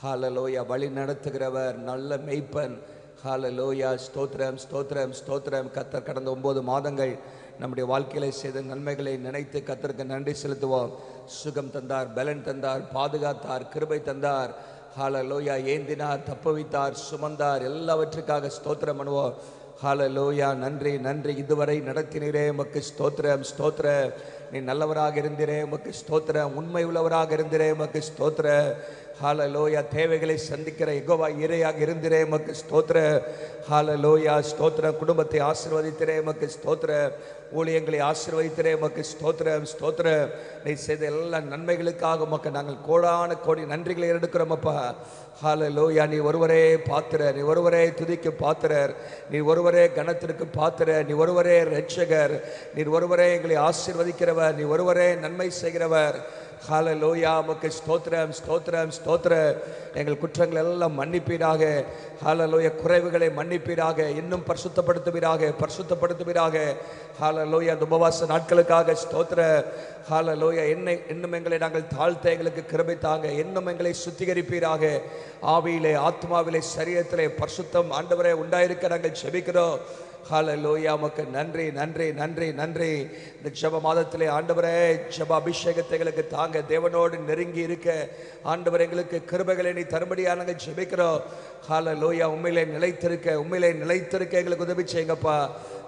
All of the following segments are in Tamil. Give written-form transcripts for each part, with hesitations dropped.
ஹல்லேலூயா. வழி நடத்துகிறவர், நல்ல மெய்ப்பன். ஹல்லேலூயா. ஸ்தோத்திரம் ஸ்தோத்திரம் ஸ்தோத்திரம். கர்த்தர் கடந்த 9 மாதங்கள் நம்முடைய வாழ்க்கையில செய்த நன்மைகளை நினைத்து கர்த்தருக்கு நன்றி செலுத்துவோம். சுகம் தந்தார், பலன் தந்தார், பாதுகாத்தார், கிருபை தந்தார். ஹல்லேலூயா. ஏந்தினார், தப்புவித்தார், சுமந்தார், எல்லாவற்றுக்காக ஸ்தோத்திரம் பண்ணுவோம். ஹல்லேலூயா. நன்றி நன்றி. இதுவரை நடத்தினீரே உமக்கு ஸ்தோத்திரம் ஸ்தோத்திரம். நீ நல்லவராக இருந்தீரே உமக்கு ஸ்தோத்திரம். உண்மை உள்ளவராக இருந்தீரே உமக்கு ஸ்தோத்திரம். ஹல்லேலூயா. தேவைகளை சந்திக்கிற யெகோவா இறையாக இருந்தீரே உமக்கு ஸ்தோத்திரம். ஹல்லேலூயா. ஸ்தோத்திரம். குடும்பத்தை ஆசீர்வதித்தீரே உமக்கு ஸ்தோத்திரம். ஊழியங்களை ஆசீர்வதித்தீரே உமக்கு ஸ்தோத்திரம் ஸ்தோத்திரம். நீ செய்த எல்லா நன்மைகளுக்காக உமக்கு நாங்கள் கோடான கோடி நன்றிகளை எடுக்கிறோம் அப்பா. ஹல்லேலூயா. நீ ஒருவரே பாத்திரர், நீ ஒருவரே துதிக்கு பாத்திரர், நீ ஒருவரே கனத்திற்கு பாத்திரர், நீ ஒருவரே இரட்சகர், நீ ஒருவரே எங்களை ஆசீர்வதிக்கிறவர், நீ ஒருவரே நன்மை செய்கிறவர். ஹல்லேலூயா. உமக்கு ஸ்தோத்திரம் ஸ்தோத்திரம் ஸ்தோத்திரம். எங்கள் குற்றங்கள் எல்லாம் மன்னிப்பீராக. ஹல்லேலூயா. குறைவுகளை மன்னிப்பீராக. இன்னும் பரிசுத்தப்படுத்துவீராக பரிசுத்தப்படுத்துவீராக. ஹல்லேலூயா. இந்த உபவாச நாட்களுக்காக ஸ்தோத்திரம். ஹல்லேலூயா. இன்னும் எங்களை நாங்கள் தாழ்த்த எங்களுக்கு கிருபை தாங்க. இன்னும் எங்களை சுத்திகரிப்பீராக. ஆவியிலே, ஆத்மாவிலே, சரீரத்திலே பரிசுத்தம் ஆண்டவரே உண்டாயிருக்க நாங்கள் ஜெபிக்கிறோம். ஹல்லேலூயா. உமக்கு நன்றி நன்றி நன்றி நன்றி. இந்த ஜெப மாதத்திலே ஆண்டவரே ஜெப அபிஷேகத்தை எங்களுக்கு தாங்க. தேவனோடு நெருங்கி இருக்க ஆண்டவர் எங்களுக்கு கிருபைகளை நீ தரும்படியாக நாங்கள் ஜெபிக்கிறோம். ஹல்லேலூயா. உண்மையிலே நிலைத்திருக்க எங்களுக்கு உதவி செய்யுங்கப்பா.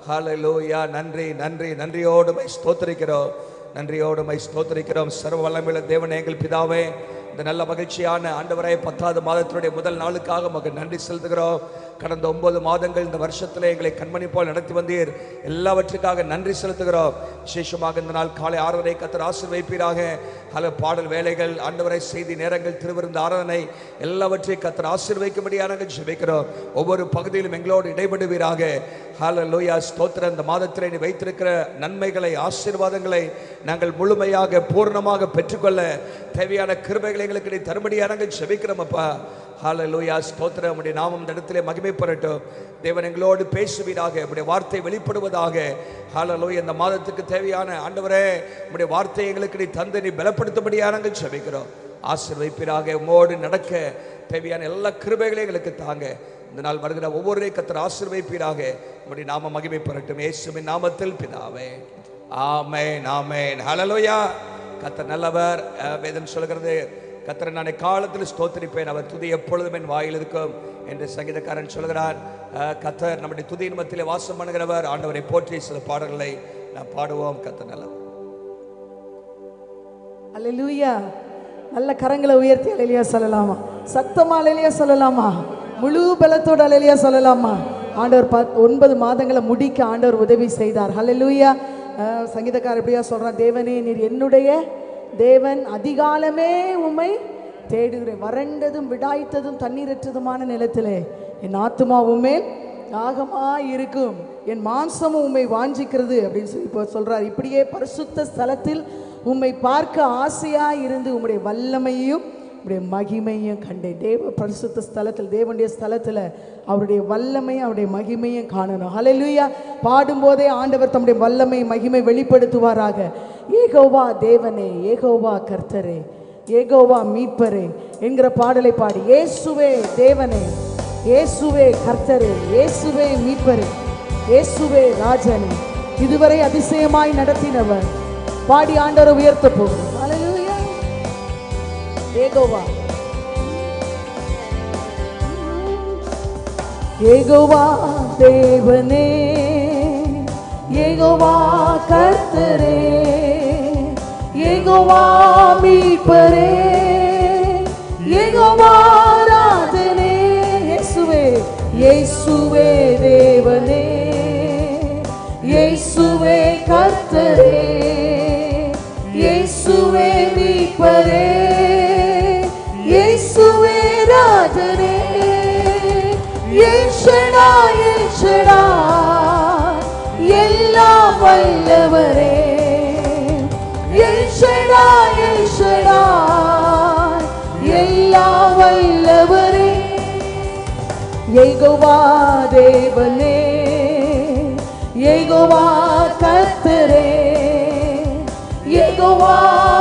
ஹல்லேலூயா. நன்றி நன்றி. நன்றியோடு மை ஸ்தோத்திரிக்கிறோம். நன்றியோடு மை ஸ்தோத்திரிக்கிறோம். சர்வ வல்லமையுள்ள தேவனே எங்கள் பிதாவே, இந்த நல்ல மகிழ்ச்சியான ஆண்டவரே 10வது மாதத்தினுடைய முதல் நாளுக்காக உமக்கு நன்றி செலுத்துகிறோம். கடந்த 9 மாதங்கள் இந்த வருஷத்தில் எங்களை கண்மணி போல் நடத்தி வந்தீர். எல்லாவற்றுக்காக நன்றி செலுத்துகிறோம். விசேஷமாக இந்த நாள் காலை 6:30 கர்த்தர் ஆசீர்வதிப்பீராக. பாடல் வேலைகள், ஆண்டவரை செய்தி நேரங்கள், திருவிருந்த ஆராதனை எல்லாவற்றையும் கர்த்தர் ஆசீர்வதிக்கும்படியாக நாங்கள் ஜெபிக்கிறோம். ஒவ்வொரு பகுதியிலும் எங்களோடு இடைபடுவீராக. ஹல்லேலூயா. ஸ்தோத்திரம். இந்த மாதத்தில் நீ வைத்திருக்கிற நன்மைகளை, ஆசீர்வாதங்களை நாங்கள் முழுமையாக பூர்ணமாக பெற்றுக்கொள்ள தேவையான கிருபைகளை எங்களுக்கு நீ தரும்படியாக நாங்கள் ஜெபிக்கிறோம் அப்பா. ஹல்லேலூயா. ஸ்தோத்திரம். உம்முடைய நாமம் இந்த இடத்திலே மகிமைப்படட்டும். தேவன் எங்களோடு பேசுவீராக. உம்முடைய வார்த்தை வெளிப்படுவதாக. ஹல்லேலூயா. இந்த மாதத்துக்கு தேவையான ஆண்டவரே உம்முடைய வார்த்தை எங்களுக்கு நீ தந்து நீ பலப்படுத்தும்படியாக நாங்கள் ஜெபிக்கிறோம். ஆசீர்வதிப்பீராக. உம்மோடு நடக்க தேவையான எல்லா கிருபைகளையும் எங்களுக்கு தாங்க. இந்த நாள் வருகிற ஒவ்வொருவரையும் கர்த்தர் ஆசீர்வதிப்பீராக. உம்முடைய நாமம் மகிமைப்படட்டும். இயேசுவின் நாமத்தில் பிதாவே. ஆமென் ஆமென். ஹல்லேலூயா. கர்த்தர் நல்லவர். வேதம் சொல்கிறது, கர்த்தரை நான் காலத்தில் ஸ்தோத்திரிப்பேன், அவர் துதி எப்பொழுதும் என் வாயில் இருக்கும் என்று சங்கீதக்காரன் சொல்கிறார். கர்த்தர் நம்முடைய துதியின் மத்தியிலே வாசம் பண்ணுகிறவர். ஆண்டவரை போற்றி சில பாடல்களை நாம் பாடுவோம். கர்த்தர் நல்லவர். அல்லேலூயா. நல்ல கரங்களை உயர்த்தி அல்லேலூயா சொல்லலாமா? சத்தமா அல்லேலூயா சொல்லலாமா? முழு பலத்தோடு அல்லேலூயா சொல்லலாமா? ஆண்டவர் 9 மாதங்களை முடிக்க ஆண்டவர் உதவி செய்தார். அல்லேலூயா. சங்கீதக்காரர் எப்படியா சொல்றான்? தேவனே நீர் என்னுடைய தேவன், அதிகாலமே உம்மை தேடுகிறேன். வறண்டதும் விடாய்த்ததும் தண்ணீரற்றதுமான நிலத்திலே என் ஆத்துமா உம்மேல் தாகமாய் இருக்கும், என் மாம்சமும் உம்மை வாஞ்சிக்கிறது அப்படின்னு சொல்லி இப்போ சொல்றார். இப்படியே பரிசுத்த ஸ்தலத்தில் உம்மை பார்க்க ஆசையாய் இருந்து உம்முடைய வல்லமையும் உடைய மகிமையும் கண்டேன். தேவ பரிசுத்த ஸ்தலத்தில், தேவனுடைய ஸ்தலத்தில் அவருடைய வல்லமையும் அவருடைய மகிமையும் காணணும். ஹல்லேலூயா. பாடும்போதே ஆண்டவர் தம்முடைய வல்லமை மகிமை வெளிப்படுத்துவாராக. ஏகோவா தேவனே, ஏகோவா கர்த்தரே, ஏகோவா மீட்பரே என்கிற பாடலை பாடி, இயேசுவே தேவனே, இயேசுவே கர்த்தரே, இயேசுவே மீட்பரே, இயேசுவே ராஜனே, இதுவரை அதிசயமாய் நடத்தினவர் பாடி ஆண்டவரை உயர்த்த போகும். ஹல்லேலூயா. ஏகோவா, ஏகோவா தேவனே, ஏகோவா கர்த்தரே, ஏகோவா மீட்பரே, ஏகோவா ராஜனே, இயேசுவே, இயேசுவே தேவனே, இயேசுவே கர்த்தரே, இயேசுவே மீட்பரே, இயேசுவே ராஜனே, எல் ஷடாய், எல் ஷடாய், எல்லாம் வல்லவரே, எல் ஷடாய், எல் ஷடாய், எல்லாம் வல்லவரே, யெகோவா தேவனே, யெகோவா கர்த்தரே, யெகோவா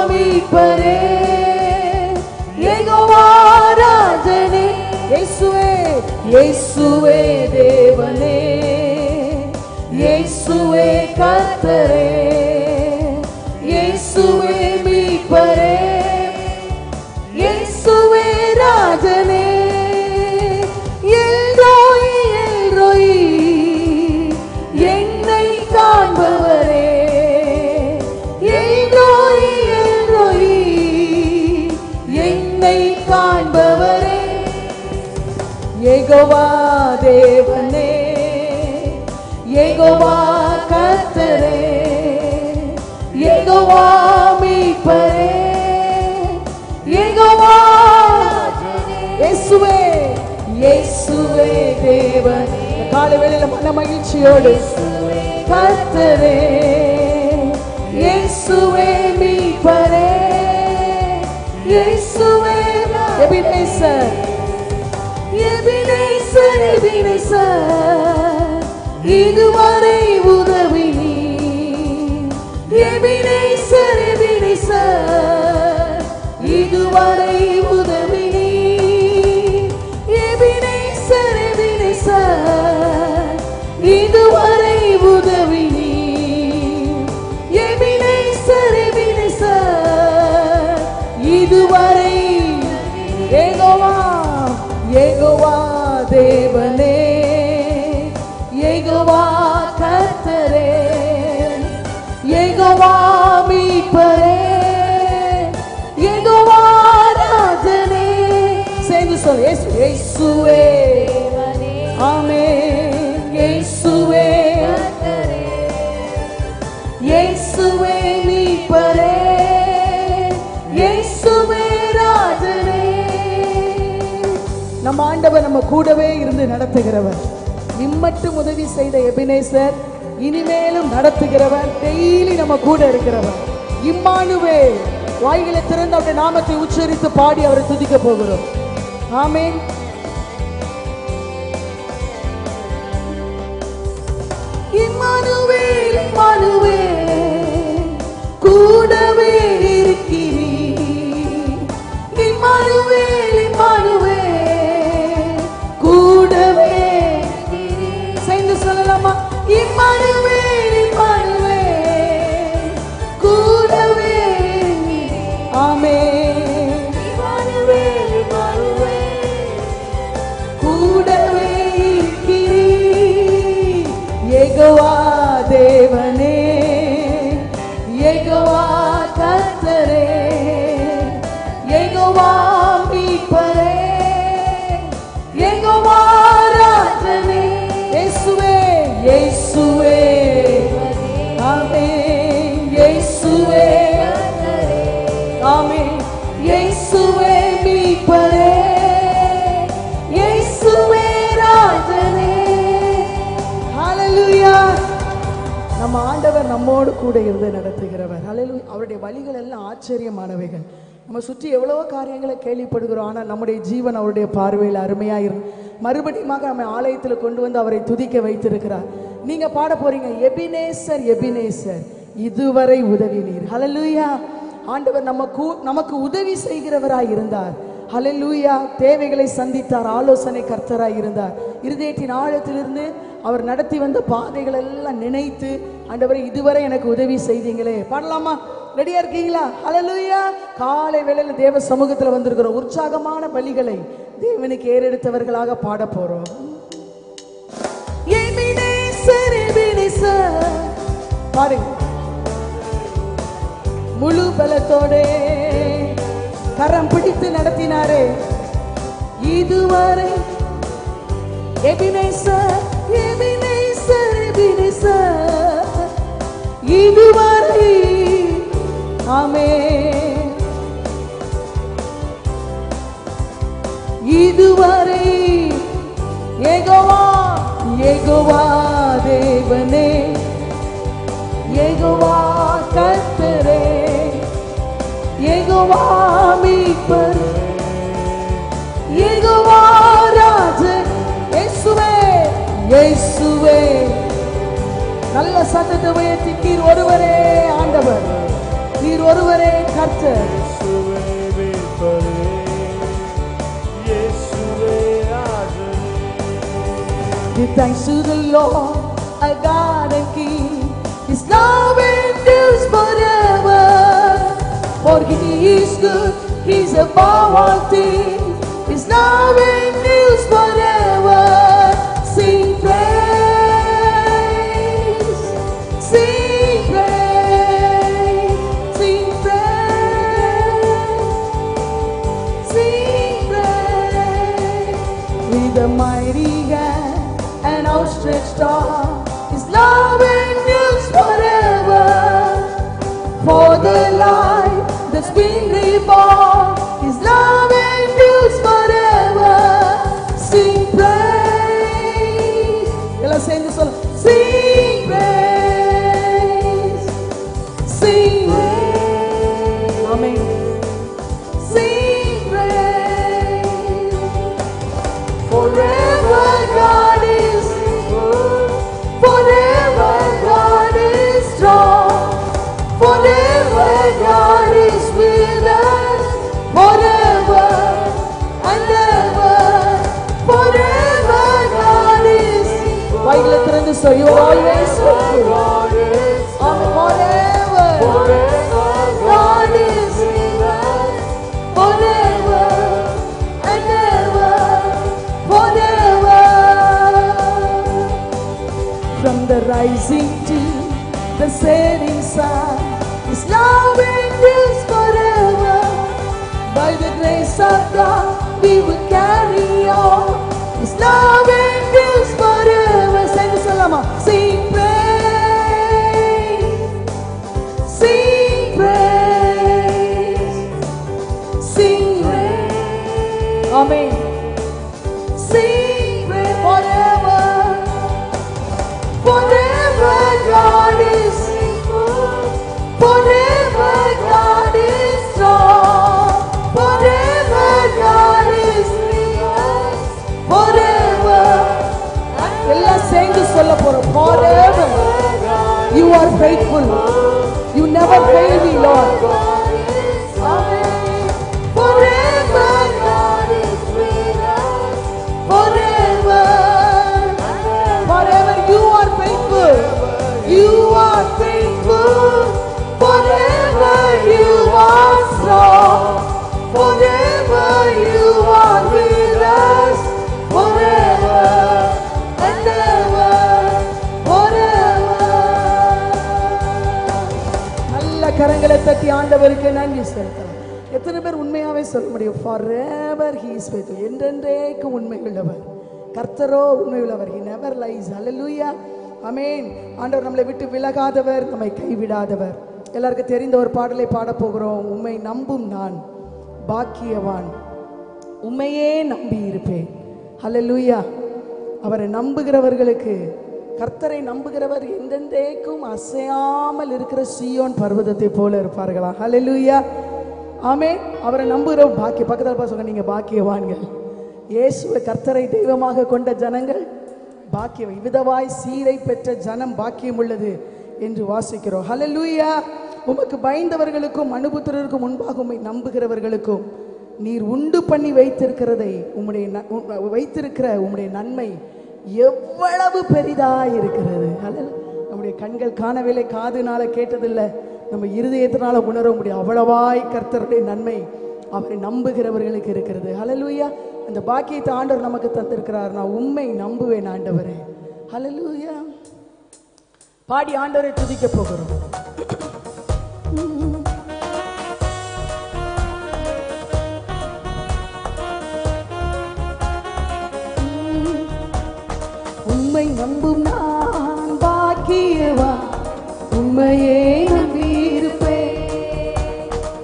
மீட்பரே, யெகோவா ராஜனே, இயேசுவே தேவனே, இயேசுவே கர்த்தரே, இயேசுவே மீட்பரே, இயேசுவே ராஜனே, எல்ரோய் எல்ரோய் என்னை காண்பவரே, எல்ரோய் எல்ரோய் என்னை காண்பவரே, யெகோவா தேவனே, யெகோவா கர்த்தரே, யெகோவா மீட்பரே, யெகோவா இயேசுவே, இயேசுவே தேவனே. காலை வேளையில மன மகிழ்ச்சியோடு கர்த்தரே, இயேசுவே மீட்பரே, இயேசுவே எபினேசர், எபினேசர், எபினேசர் இதுவரை உதவி நீர், எபினேசர், எபினேசர் இதுவரை உதவி நீர், எபினேசர், எபினேசர் இதுவரை உதவி நீர், எபினேசர், எபினேசர் இதுவரை. யெகோவா, யெகோவா தேவனே, யெகோவா கர்த்தரே, யெகோவா மீட்பரே, யெகோவா ராஜனே. சேர்ந்து சொல், இயேசுவே ஆமென், இயேசுவே இயேசுவே மீட்பரே, இயேசுவே ராஜனே. நம்ம ஆண்டவர் நம்ம கூடவே இருந்து நடத்துகிறவர். இம்மட்டும் உதவி செய்த எபினேசர் இனிமேலும் நடத்துகிறவர், டெய்லி நம்ம கூட இருக்கிறவர். இம்மானுவேல், வாய்களை திறந்து அவருடைய நாமத்தை உச்சரித்து பாடி அவரை துதிக்க போகிறோம். ஆமென். இம்மானுவேல், இம்மானுவேல் கூடவே இருக்கிறீர், இம்மானுவேல், இம்மானுவேல் கூடவே. சேர்ந்து சொல்லலாமா? இம்மானுவேல், இம்மானுவேல் கூடவே. ஆமென். இம்மானுவேல், இம்மானுவேல் கூடவே இருக்கிறீர். யெகோவா தேவனே, யெகோவா கர்த்தரே, யெகோவா மீட்பரே, யெகோவா ராஜனே. இயேசுவே, இயேசுவே ஆமென், இயேசுவே ஆமென், இயேசுவே மீட்பரே, இயேசுவே ராஜனே. ஹல்லேலூயா. நம்ம ஆண்டவர் நம்மோடு கூட இருந்து நடத்துகிறவர். ஹல்லேலூயா. அவருடைய வழிகள் எல்லாம் ஆச்சரியமானவைகள். நம்ம சுற்றி எவ்வளவோ காரியங்களை கேள்விப்படுகிறோம், ஆனால் நம்முடைய ஜீவன் அவருடைய பார்வையில் அருமையாக இருந்து மறுபடியும் நம்ம ஆலயத்தில் கொண்டு வந்து அவரை துதிக்க வைத்திருக்கிறார். நீங்க பாட போறீங்க, எபினேசர், எபினேசர் இதுவரை உதவி நீர். ஹல்லேலூயா. ஆண்டவர் நமக்கு உதவி செய்கிறவராய் இருந்தார். ஹல்லேலூயா. தேவைகளை சந்தித்தார், ஆலோசனை கர்த்தராய் இருந்தார். இருதயத்தின் ஆழத்திலிருந்து அவர் நடத்தி வந்த பாதைகள் எல்லாம் நினைத்து, ஆண்டவரே இதுவரை எனக்கு உதவி செய்தீங்களே. பாடலாமா? ரெடியா இருக்கீங்களா? ஹல்லேலூயா. காலை வேளையில தேவ சமூகத்தில் வந்திருக்கிறோம். உற்சாகமான பலிகளை தேவனுக்கு ஏறெடுத்தவர்களாக பாட போறோம். எபினேசர், எபினேசர் பாருங்க. முழு பலத்தோடே கரம் பிடித்து நடத்தினாரே இதுவரை. எபினேசர், எபினேசர், எபினேசர் இதுவரை. ஆமென். இதுவரை. யெகோவா, யெகோவா தேவனே, யெகோவா கர்த்தரே, யெகோவா மீட்பர், யெகோவா ராஜன். இயேசுவே, இயேசுவே. நல்ல சத்தத்தை உயர்த்தி, நீர் ஒருவரே ஆண்டவர், நீர் ஒருவரே கர்த்தர். Give thanks to the Lord, our God and King. His love endures forever. For He is good, He's above all things. His love endures forever. Sing praise, sing praise, sing praise, sing praise. With a mighty hand and outstretched arm, His love endures forever. For the life that's been reborn, His love endures forever. Sing praise. Ella சேர்ந்து சொல்ல. Sing praise, sing praise. Amen. Sing praise. Forever God is good. Forever God is strong. Forever God is with us. Forever and ever. Forever God is. வாயில திறந்து சொல். You are always faithful. Amen. Forever. Forever God is with us. Forever and ever. Forever. From the rising to the setting sun, His love endures forever. By the grace of God, we will carry on. His love endures forever. Sing salama. Sing praise, sing praise, sing praise. Amen. Sing praise forever. Forever God is good. Forever God is strong. Forever God is with us. Forever. எல்லாம் சேர்ந்து சொல்ல போறோம். Forever You are faithful. You never fail me, Lord. Amen. Forever God is with us. Forever. Forever You are faithful. You are faithful. Forever You are strong. Forever You are with us. Forever and ever. Forever. நல்ல கரங்களை தட்டி ஆண்டவருக்கு நன்றி செலுத்தலாம். எத்தனை பேர் உண்மையாவே சொல்ல முடியும்? Forever He is faithful. என்றென்றைக்கு உண்மை உள்ளவர். கர்த்தரோ உண்மை உள்ளவர். He never lies. Hallelujah. ஆமென். ஆண்டவர் நம்மளை விட்டு விலகாதவர், நம்மை கைவிடாதவர். எல்லாருக்கும் தெரிந்த ஒரு பாடலை பாட போகிறோம். உம்மை நம்பும் நான் பாக்கியவான், உம்மையே நம்பி இருப்பேன். ஹல்லேலூயா. அவரை நம்புகிறவர்களுக்கு, கர்த்தரை நம்புகிறவர் என்றென்றைக்கும் அசையாமல் இருக்கிற சீயோன் பர்வதத்தை போல இருப்பார்களா? ஹல்லேலூயா. ஆமென். அவரை நம்புகிற பாக்கிய பக்கத்தில் சொல்லுங்க, நீங்க பாக்கியவான்கள். இயேசுவை கர்த்தரை தெய்வமாக கொண்ட ஜனங்கள் பாக்கியம். விதவாய் சீரை பெற்ற ஜனம் பாக்கியம் உள்ளது என்று வாசிக்கிறோம். ஹல்லேலூயா. உமக்கு பயந்தவர்களுக்கும் மனுபுத்திரருக்கும் முன்பாக உம்மை நம்புகிறவர்களுக்கும் நீர் உண்டு பண்ணி வைத்திருக்கிறதை வைத்திருக்கிற உம்முடைய நன்மை எவ்வளவு பெரிதாய் இருக்கிறது. நம்முடைய கண்கள் காணவில்லை, காதுனால கேட்டதில்லை, நம்ம இருதயத்தினால உணர முடியும். அவ்வளவாய் கர்த்தருடைய நன்மை அவரை நம்புகிறவர்களுக்கு இருக்கிறது. ஹல்லேலூயா. அந்த பாக்கியத்தை ஆண்டவர் நமக்கு தந்திருக்கிறார். நான் உம்மை நம்புவேன் ஆண்டவரே. ஹல்லேலூயா. பாடி ஆண்டவரை துதிக்க போகிறோம். உம்மை நம்பும் நான் பாக்கியவான், உம்மையே நம்பியிருப்பேன்.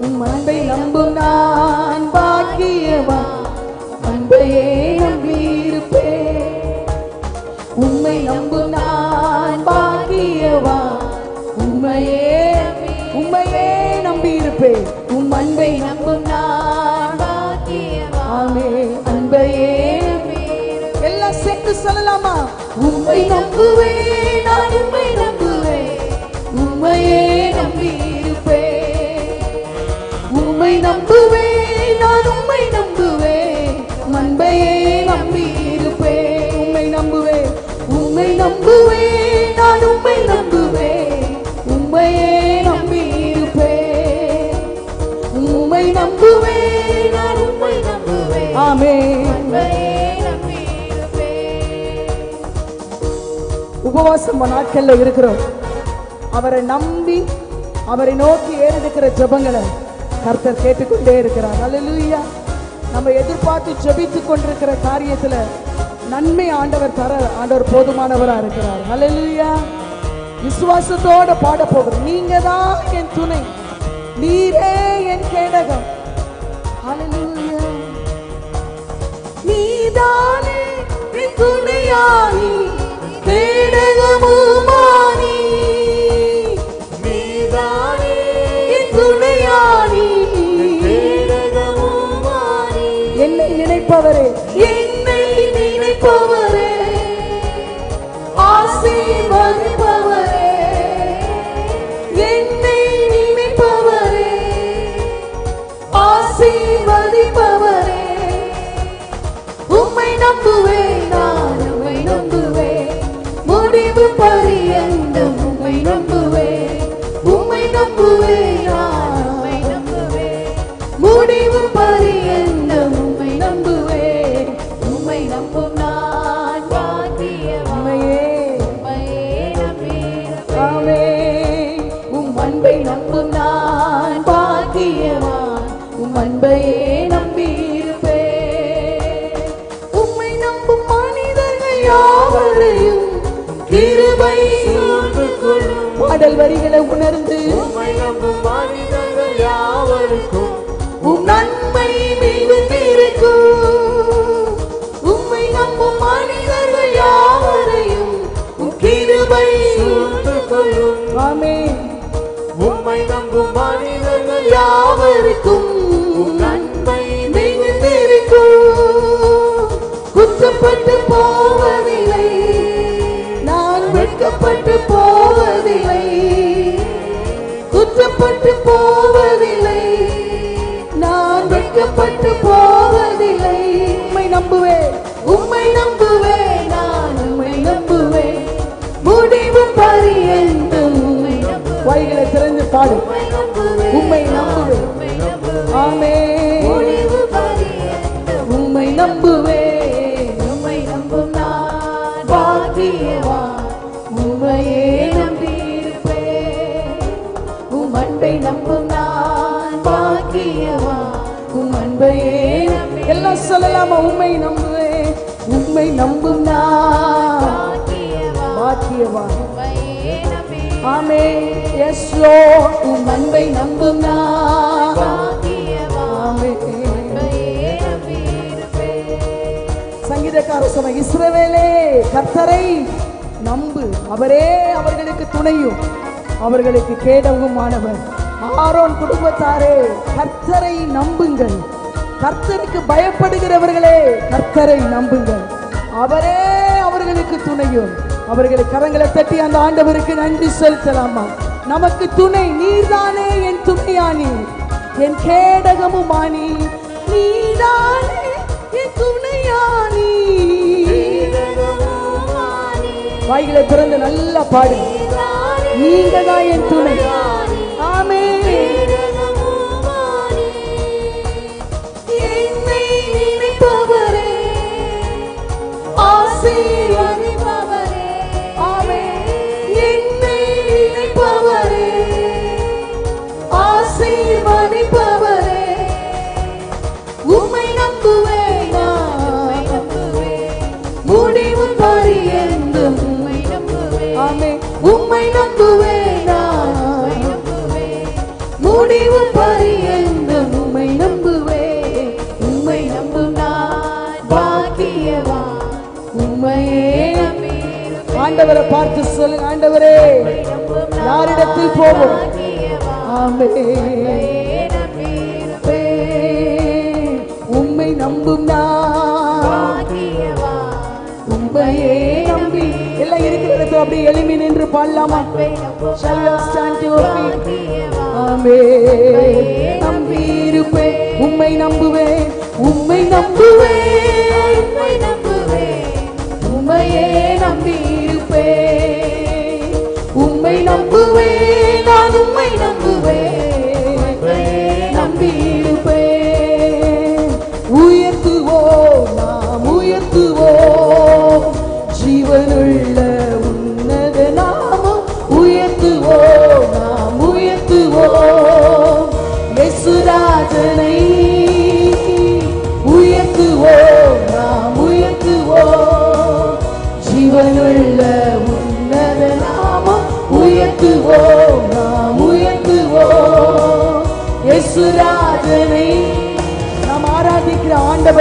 உம் அன்பை நம்பும் நான் பாக்கியவான், அன்பையே நம்பியிருப்பேன். உம்மை நம்பும் நான் பாக்கியவான், உம்மையே நம்பியிருப்பேன். உம் அன்பை நம்பும் நான் பாக்கியவான், ஆமென், அன்பையே எல்லாம் சேர்த்து சொல்லலாமா? உம்மை நம்புவேன், நான் உம்மை நம்புவேன், உம்மையே நம்பியிருப்பேன். உம்மை நம்புவேன், நான் உம்மை நம்புவேன், அன்பையே நம்பியிருப்பேன். உம்மை நம்புவேன், நம்புவேன், நான் உம்மை நம்புவேன், உம்மையே நம்பியிருப்பேன். உம்மை நம்புவேன், நான் உம்மை நம்புவேன், ஆமென், உம்மையே நம்பியிருப்பேன். உபவாசம் நாட்கள்ல இருக்கிறோம். அவரை நம்பி அவரை நோக்கி ஏறெடுக்கிற ஜெபங்களை கர்த்தர் கேட்டுக்கொண்டே இருக்கிறார். அல்லேலூயா. நம்ம எதிர்பார்த்து ஜெபித்துக் கொண்டிருக்கிற காரியத்துல நன்மை ஆண்டவர் தர ஆண்டவர் போதுமானவரா இருக்கிறார். அல்லேலூயா. விசுவாசத்தோட பாட போகிறோம். நீங்க தான் என் துணை, நீரே என் கேடகம். அல்லேலூயா. நீதானே என் துணையானி, கேடகமுமானி, நீதானே என் துணையானி, கேடகமுமானி. என்னை நினைப்பவரே, என்னை நினைப்பவரே, ஆசீர்வதிப்பவரே, என்னை நினைப்பவரே, ஆசீர்வதிப்பவரே. உம்மை நம்புவேன், நான் உம்மை நம்புவேன், முடிவு பரியந்தம் உம்மை நம்புவேன், உம்மை நம்புவேன், நான் உம்மை நம்புவேன், முடிவு பரியந்தம் உம்மை நம்புவேன். உம்மை நம்பும் நான் பாக்கியவான், உம்மையே நம்பியிருப்பேன். ஆமென். உம் அன்பை நம்பும் நான் பாக்கியவான், உம் அன்பையே நம்பியிருப்பேன். உம்மை நம்பும் மனிதர்கள் யாவரையும் கிருபை சூழ்ந்து கொள்ளும். பாடல் வரிகளை உணர்ந்து உம்மை நம்பும் மனிதர்கள் யாவருக்கும் உம் நன்மை மிகுந்திருக்கும். உம்மை நம்பும் மனிதர்கள் யாவரையும் உம் கிருபை சூழ்ந்து கொள்ளும். ஆமென். உம்மை நம்பும் மனிதர்கள் யாவருக்கும் உம் நன்மை மிகுந்திருக்கும். குற்றப்பட்டு போவதில்லை, நான் வெட்கப்பட்டு போவதில்லை, குற்றப்பட்டு போவதில்லை, நான் வெட்கப்பட்டு போவதில்லை. உம்மை நம்புவேன், உம்மை நம்புவேன், நான் உம்மை நம்புவேன், முடிவு பரியந்தம் உம்மை நம்புவேன். வாய்களை திறந்து பாடு. உம்மை நம்புவேன், ஆமென், முடிவு பரியந்தம் உம்மை நம்புவேன். உம்மை நம்பும் நான் பாக்கியவான், உம்மையே நம்பியிருப்பேன். உம் அன்பை நம்பும் நான் பாக்கியவான், உம் அன்பையே நம்பி. எல்லாம் சொல்லலாமா? உம்மை நம்புவேன், உம்மை நம்பும் நான் பாக்கியவான், உம்மையே நம்பி. ஆமென். S Lord. உம் அன்பை நம்பும் நான் பாக்கியவான், ஆமென், உம்மையே நம்பியிருப்பேன். சங்கீதக்காரர் சொன்ன, இஸ்ரவேலே கர்த்தரை நம்பு, அவரே அவர்களுக்கு துணையும் அவர்களுக்கு கேடகமுமானவர். ஆரோன் குடும்பத்தாரே கர்த்தரை நம்புங்கள். கர்த்தருக்கு பயப்படுகிறவர்களே கர்த்தரை நம்புங்கள், அவரே அவர்களுக்கு துணையும். அவர்களுக்கு கரங்களை தட்டி அந்த ஆண்டவருக்கு நன்றி செலுத்தலாமா? நமக்கு துணை நீர்தானே, என் துணையானி, என் கேடகமுமானி, நீதானே என் துணையானி. வாய்களை திறந்து நல்லா பாடு. நீங்க தான் என் துணை. ஆமென். என்னை நினைப்பவரே, ஆசீர்வதிப்பவரே, ஆமென், என்னை நினைப்பவரே, ஆசீர்வதிப்பவரே. உம்மை நம்புவேன், நான் முடிவு பரியந்தம் உம்மை நம்புவேன். ஆமென். உம்மை நம்புவேன், நான் முடிவு பரியந்தம் உம்மை நம்புவேன். உம்மை நம்பும் நான் பாக்கியவான், உம்மையே நம்பியிருப்பேன். ஆண்டவரை பார்த்து சொல்லுங்க, ஆண்டவரே யாரிடத்தில் போவோம்? ஆமென். உம்மை நம்பும் நான் உம்மையே நம்பி. எல்லாம் இருக்கிறது அப்படி எழுமி நின்று பாடலாமா? Shall we stand to your feet? ஆமென். நம்பியிருப்பேன், உம்மை நம்புவேன், உம்மை நம்புவேன், உம்மை நம்புவேன், உம்மையே நம்பியிருப்பேன்.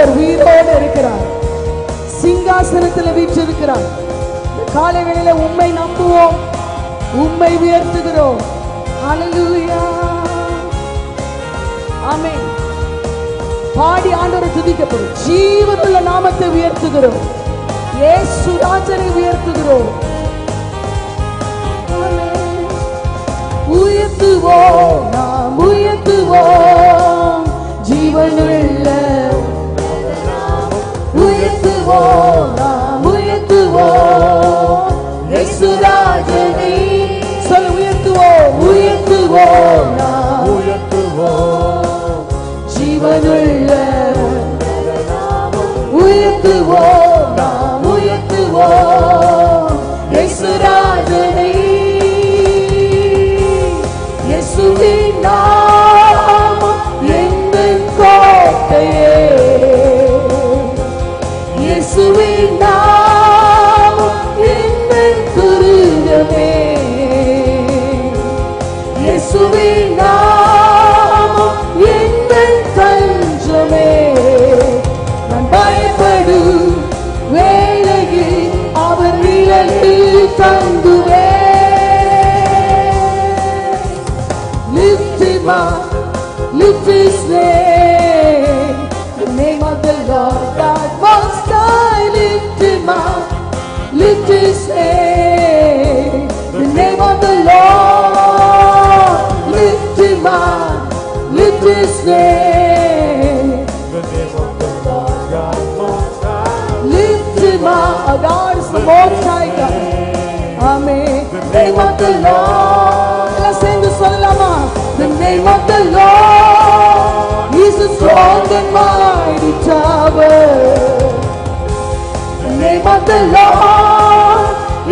ஆண்டவர் உயிரோடு இருக்கிறார், சிங்காசனத்தில் வீற்றிருக்கிறார். காலை வேளையில உம்மை நம்புவோம், உம்மை உயர்த்துகிறோம். ஹல்லேலூயா, ஆமென். பாடி ஆண்டவரை துதிக்கப்படும். ஜீவனுள்ள நாமத்தை உயர்த்துகிறோம், இயேசு ராஜனை உயர்த்துகிறோம். உயர்த்துவோம், நாம் உயர்த்துவோம், ஜீவனுள்ள உயர்த்துவோம், நாம் உயர்த்துவோம், இயேசு ராஜனை. சொல்ல உயர்த்துவோம், உயர்த்துவோம், நாம் உயர்த்துவோம், ஜீவனுள்ள உயர்த்துவோம், நாம் உயர்த்துவோம், இயேசு ராஜனை. இயேசுவின் நாமம் எங்கள் கோட்டையே, இயேசுவின் நாமம் எங்கள் துருகமே, இயேசுவின் நாமம் எங்கள் தஞ்சமே. நான் பயப்படும் வேளையில் அவர் நிழலில் தங்குவே. Lift his name, the name of the Lord God Most High. Lift him up, lift his name, the name of the Lord. Lift him up, lift his name, the name of the Lord God Most High. Lift him up, our God is the Most High God. Amen. The name of the Lord. Let's sing this song, Lama. The name of the Lord is a strong and mighty tower. The name of the Lord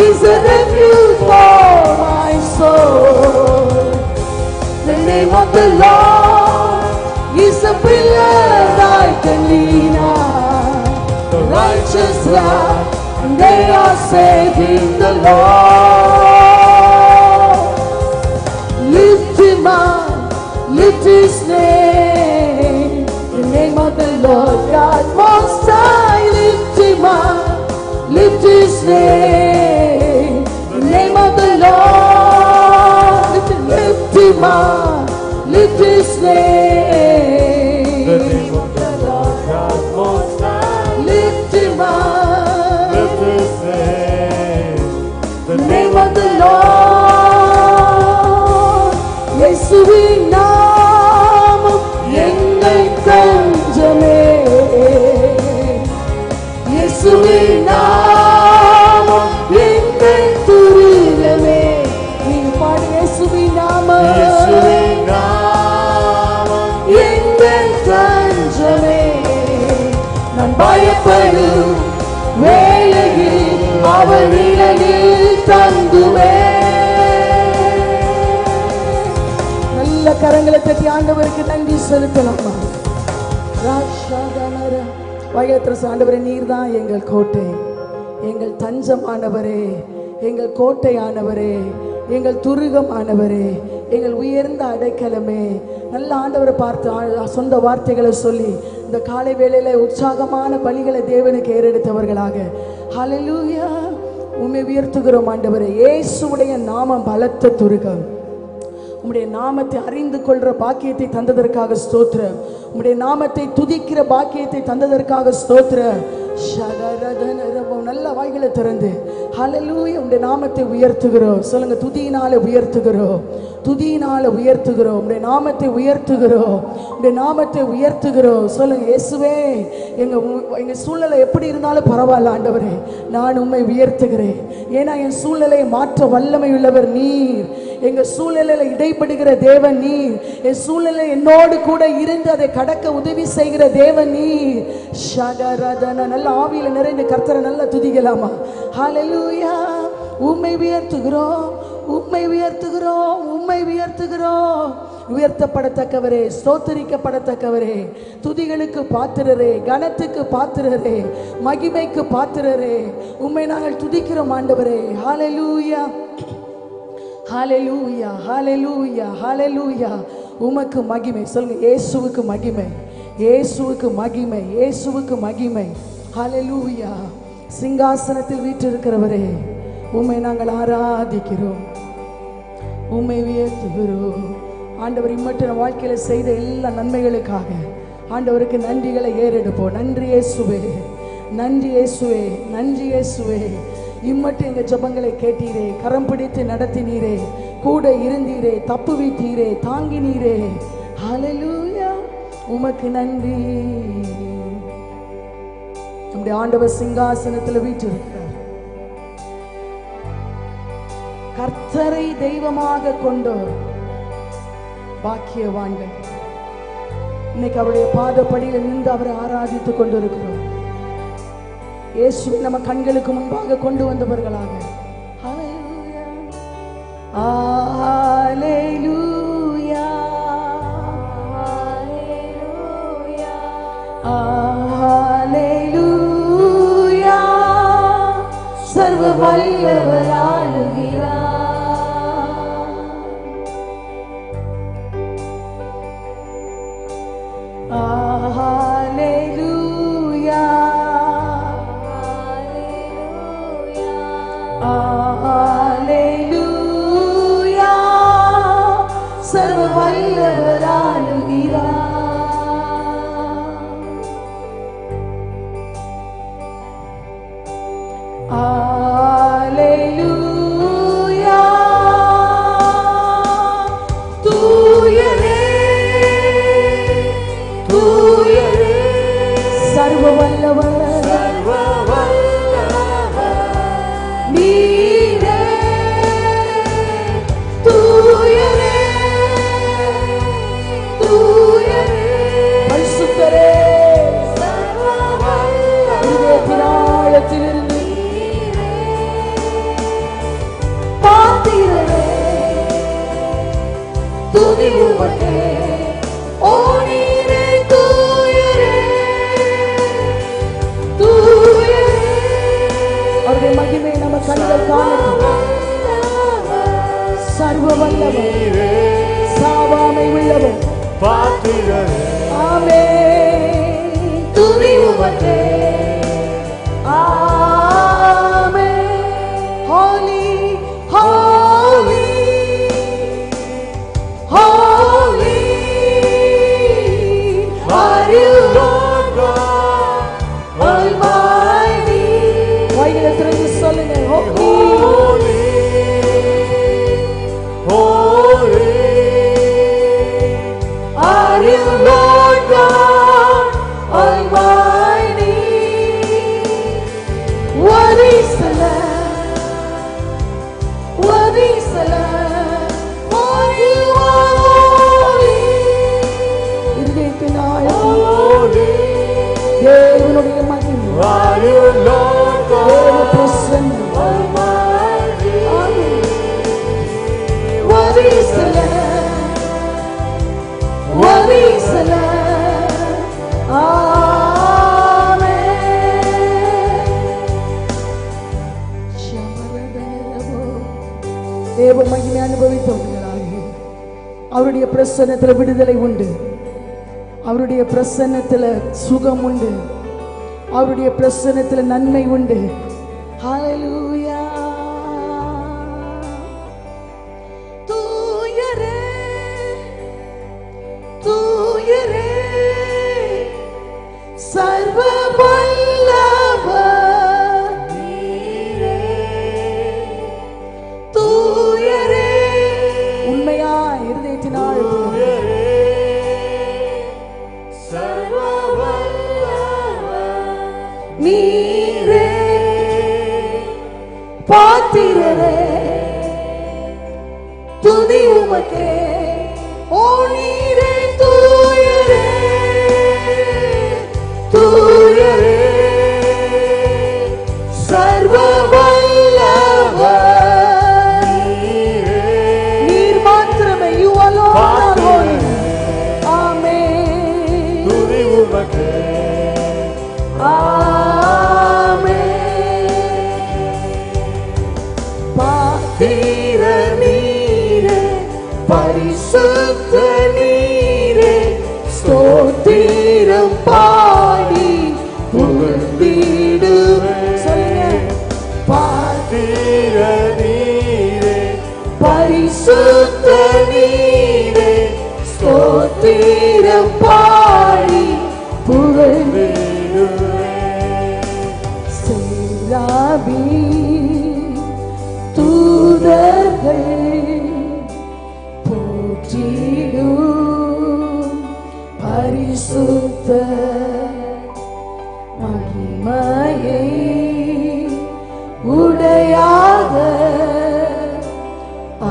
is a refuge for my soul. The name of the Lord is a pillar I can lean on. The righteous love, and they are safe in the Lord. Lift him up, lift his name, the name of the Lord God Most High. Lift him up, lift his name, the name of the Lord. Lift him up, lift his name, the name of the Lord God Most High. Lift him up, lift his name, the name of the Lord. இயேசுவின் நாமம் எங்கள் தஞ்சமே, இயேசுவின் நாமம் எங்கள் துருகமே. நீங்க பாடு, இயேசுவின் நாமம் எங்கள் தஞ்சமே. நான் பயப்படும் வேளையில் அவர் நிழலில் தங்குவேன். கரங்களை தட்டி ஆண்டவருக்கு நன்றி செலுத்தலாமா? ஆண்டவரே, நீர் தான் எங்கள் கோட்டை, எங்கள் தஞ்சமானவரே, எங்கள் கோட்டையானவரே, எங்கள் துருகமானவரே, எங்கள் உயர்ந்த அடைக்கலமே. நல்ல ஆண்டவரை பார்த்து சொந்த வார்த்தைகளை சொல்லி இந்த காலை வேளையில உற்சாகமான பலிகளை தேவனுக்கு ஏறெடுத்தவர்களாக ஹல்லேலூயா உம்மை உயர்த்துகிறோம் ஆண்டவரே. இயேசுவுடைய நாமம் பலத்த துருகம். உம்முடைய நாமத்தை அறிந்து கொள்கிற பாக்கியத்தை தந்ததற்காக ஸ்தோத்திரம். உம்முடைய நாமத்தை துதிக்கிற பாக்கியத்தை தந்ததற்காக ஸ்தோத்திரம். நல்ல வாய்களை திறந்து ஹல்லேலூயா உம்முடைய நாமத்தை உயர்த்துகிறோம். சொல்லுங்க, துதியினால உயர்த்துகிறோம், துதியினால உயர்த்துகிறோம், உம்முடைய நாமத்தை உயர்த்துகிறோம், உம்முடைய நாமத்தை உயர்த்துகிறோம். சொல்லுங்க, இயேசுவே, எங்க சூழ்நிலை எப்படி இருந்தாலும் பரவாயில்ல ஆண்டவரே, நான் உம்மை உயர்த்துகிறேன். ஏன்னா என் சூழ்நிலையை மாற்ற வல்லமை உள்ளவர் நீர். எங்க சூழ்நிலையில இடைப்படுகிற தேவன் நீர். என் சூழ்நிலை என்னோடு கூட இருந்து அதை கடக்க உதவி செய்கிற தேவன் நீர். ஷகரதன நல்ல ஆவியில நிறைந்து கர்த்தரை நல்லா துதிக்கலாமா? ஹல்லேலூயா. உம்மை உயர்த்துகிறோம், உம்மை உயர்த்துகிறோம், உம்மை உயர்த்துகிறோம். உயர்த்தப்படத்தக்கவரே, ஸ்தோத்தரிக்கப்படத்தக்கவரே, துதிகளுக்கு பாத்திரரே, கனத்துக்கு பாத்திரரே, மகிமைக்கு பாத்திரரே, உம்மை நாங்கள் துதிக்கிறோம் ஆண்டவரே. ஹல்லேலூயா, ஹல்லேலூயா, ஹல்லேலூயா, ஹல்லேலூயா. உமக்கு மகிமை. சொல்லுங்க, இயேசுவுக்கு மகிமை, இயேசுவுக்கு மகிமை, இயேசுவுக்கு மகிமை. ஹல்லேலூயா. சிங்காசனத்தில் வீற்றிருக்கிறவரே, உம்மை நாங்கள் ஆராதிக்கிறோம், உம்மை உயர்த்துகிறோம். ஆண்டவர் இம்மட்டு வாழ்க்கையில செய்த எல்லா நன்மைகளுக்காக ஆண்டவருக்கு நன்றிகளை ஏறெடுப்போம். நன்றி இயேசுவே, நன்றி இயேசுவே, நன்றி இயேசுவே. இம்மட்டு எங்க ஜெபங்களை கேட்டீரே, கரம் பிடித்து நடத்தினீரே, கூட இருந்தீரே, தப்பு வைத்தீரே, தாங்கினீரே. ஹல்லேலூயா, உமக்கு நன்றி. நம்முடைய ஆண்டவர் சிங்காசனத்தில் வீற்றிருக்கிறார். கர்த்தரை தெய்வமாக கொண்டோர் பாக்கியவான்கள். இன்னைக்கு அவருடைய பாதப்படியில் நின்று அவரை ஆராதித்துக் கொண்டிருக்கிறோம். இயேசு நம்ம கண்களுக்கு முன்பாக கொண்டு வந்தவர்களாக. ஹல்லேலூயா, ஹல்லேலூயா, ஹல்லேலூயா. சர்வ வல்லவர் ஆளுகிறார். ஹல்லேலூயா, ஹல்லேலூயா. சர்வ வல்லவர் ஆளுகிறார். ஹல்லேலூயா. தூயரே, தூயரே, சர்வ வல்லவர், சர்வ வல்லவர் நீரே. தூயரே, தூயரே, பரிசுத்தரே, சர்வ வல்லவர் இதயத்தினாழத்திலிருந்து பாத்திரரே, துதி உமக்கே. ஓ நீரே தூயரே, தூயரே. அவருடைய மகிமை நம்ம கண்கள் காணட்டும். சர்வ வல்லவர், சாவாமை உள்ளவர், பாத்திரரே. ஆமென். துதி உமக்கே. ஆமென். Holy, holy, holy are you, Lord God Almighty. வாய்களை திறந்து சொல்லுங்க. Holy, holy are you, Lord God Almighty. What is the Lamb? What is the Lamb? For you are holy. holy, தேவனுடைய மகிமை. Are you Lord God? தேவ பிரசன்னம். Almighty. What is the Lamb? What is the Lamb? தேவ மகிமை அனுபவித்தவர்களாக அவருடைய பிரசன்னத்தில் விடுதலை உண்டு, அவருடைய பிரசன்னத்தில் சுகம் உண்டு, அவருடைய பிரசன்னத்தில் நன்மை உண்டு. ஹல்லேலூயா. தூயரே, தூயரே, சர்வ வல்லவர் நீரே. தூயரே, உண்மையா இருதயத்தினால் சர்வ வல்லவர் நீரே. பாத்திரரே, துதி உமக்கே. ஓ நீரே தூயரே, தூயரே, சர்வ வல்லவர் நீர் மாத்திரமே. You alone are holy. ஆமென். துதி உமக்கே. ஆமென். பாத்திர நீரே, பரி ஸ்தோத்திரம் பாடி புகழ்ந்திடுவேன். சேராபி தூதர்கள் போற்றிடும் பரிசுத்த மகிமையை உடையாக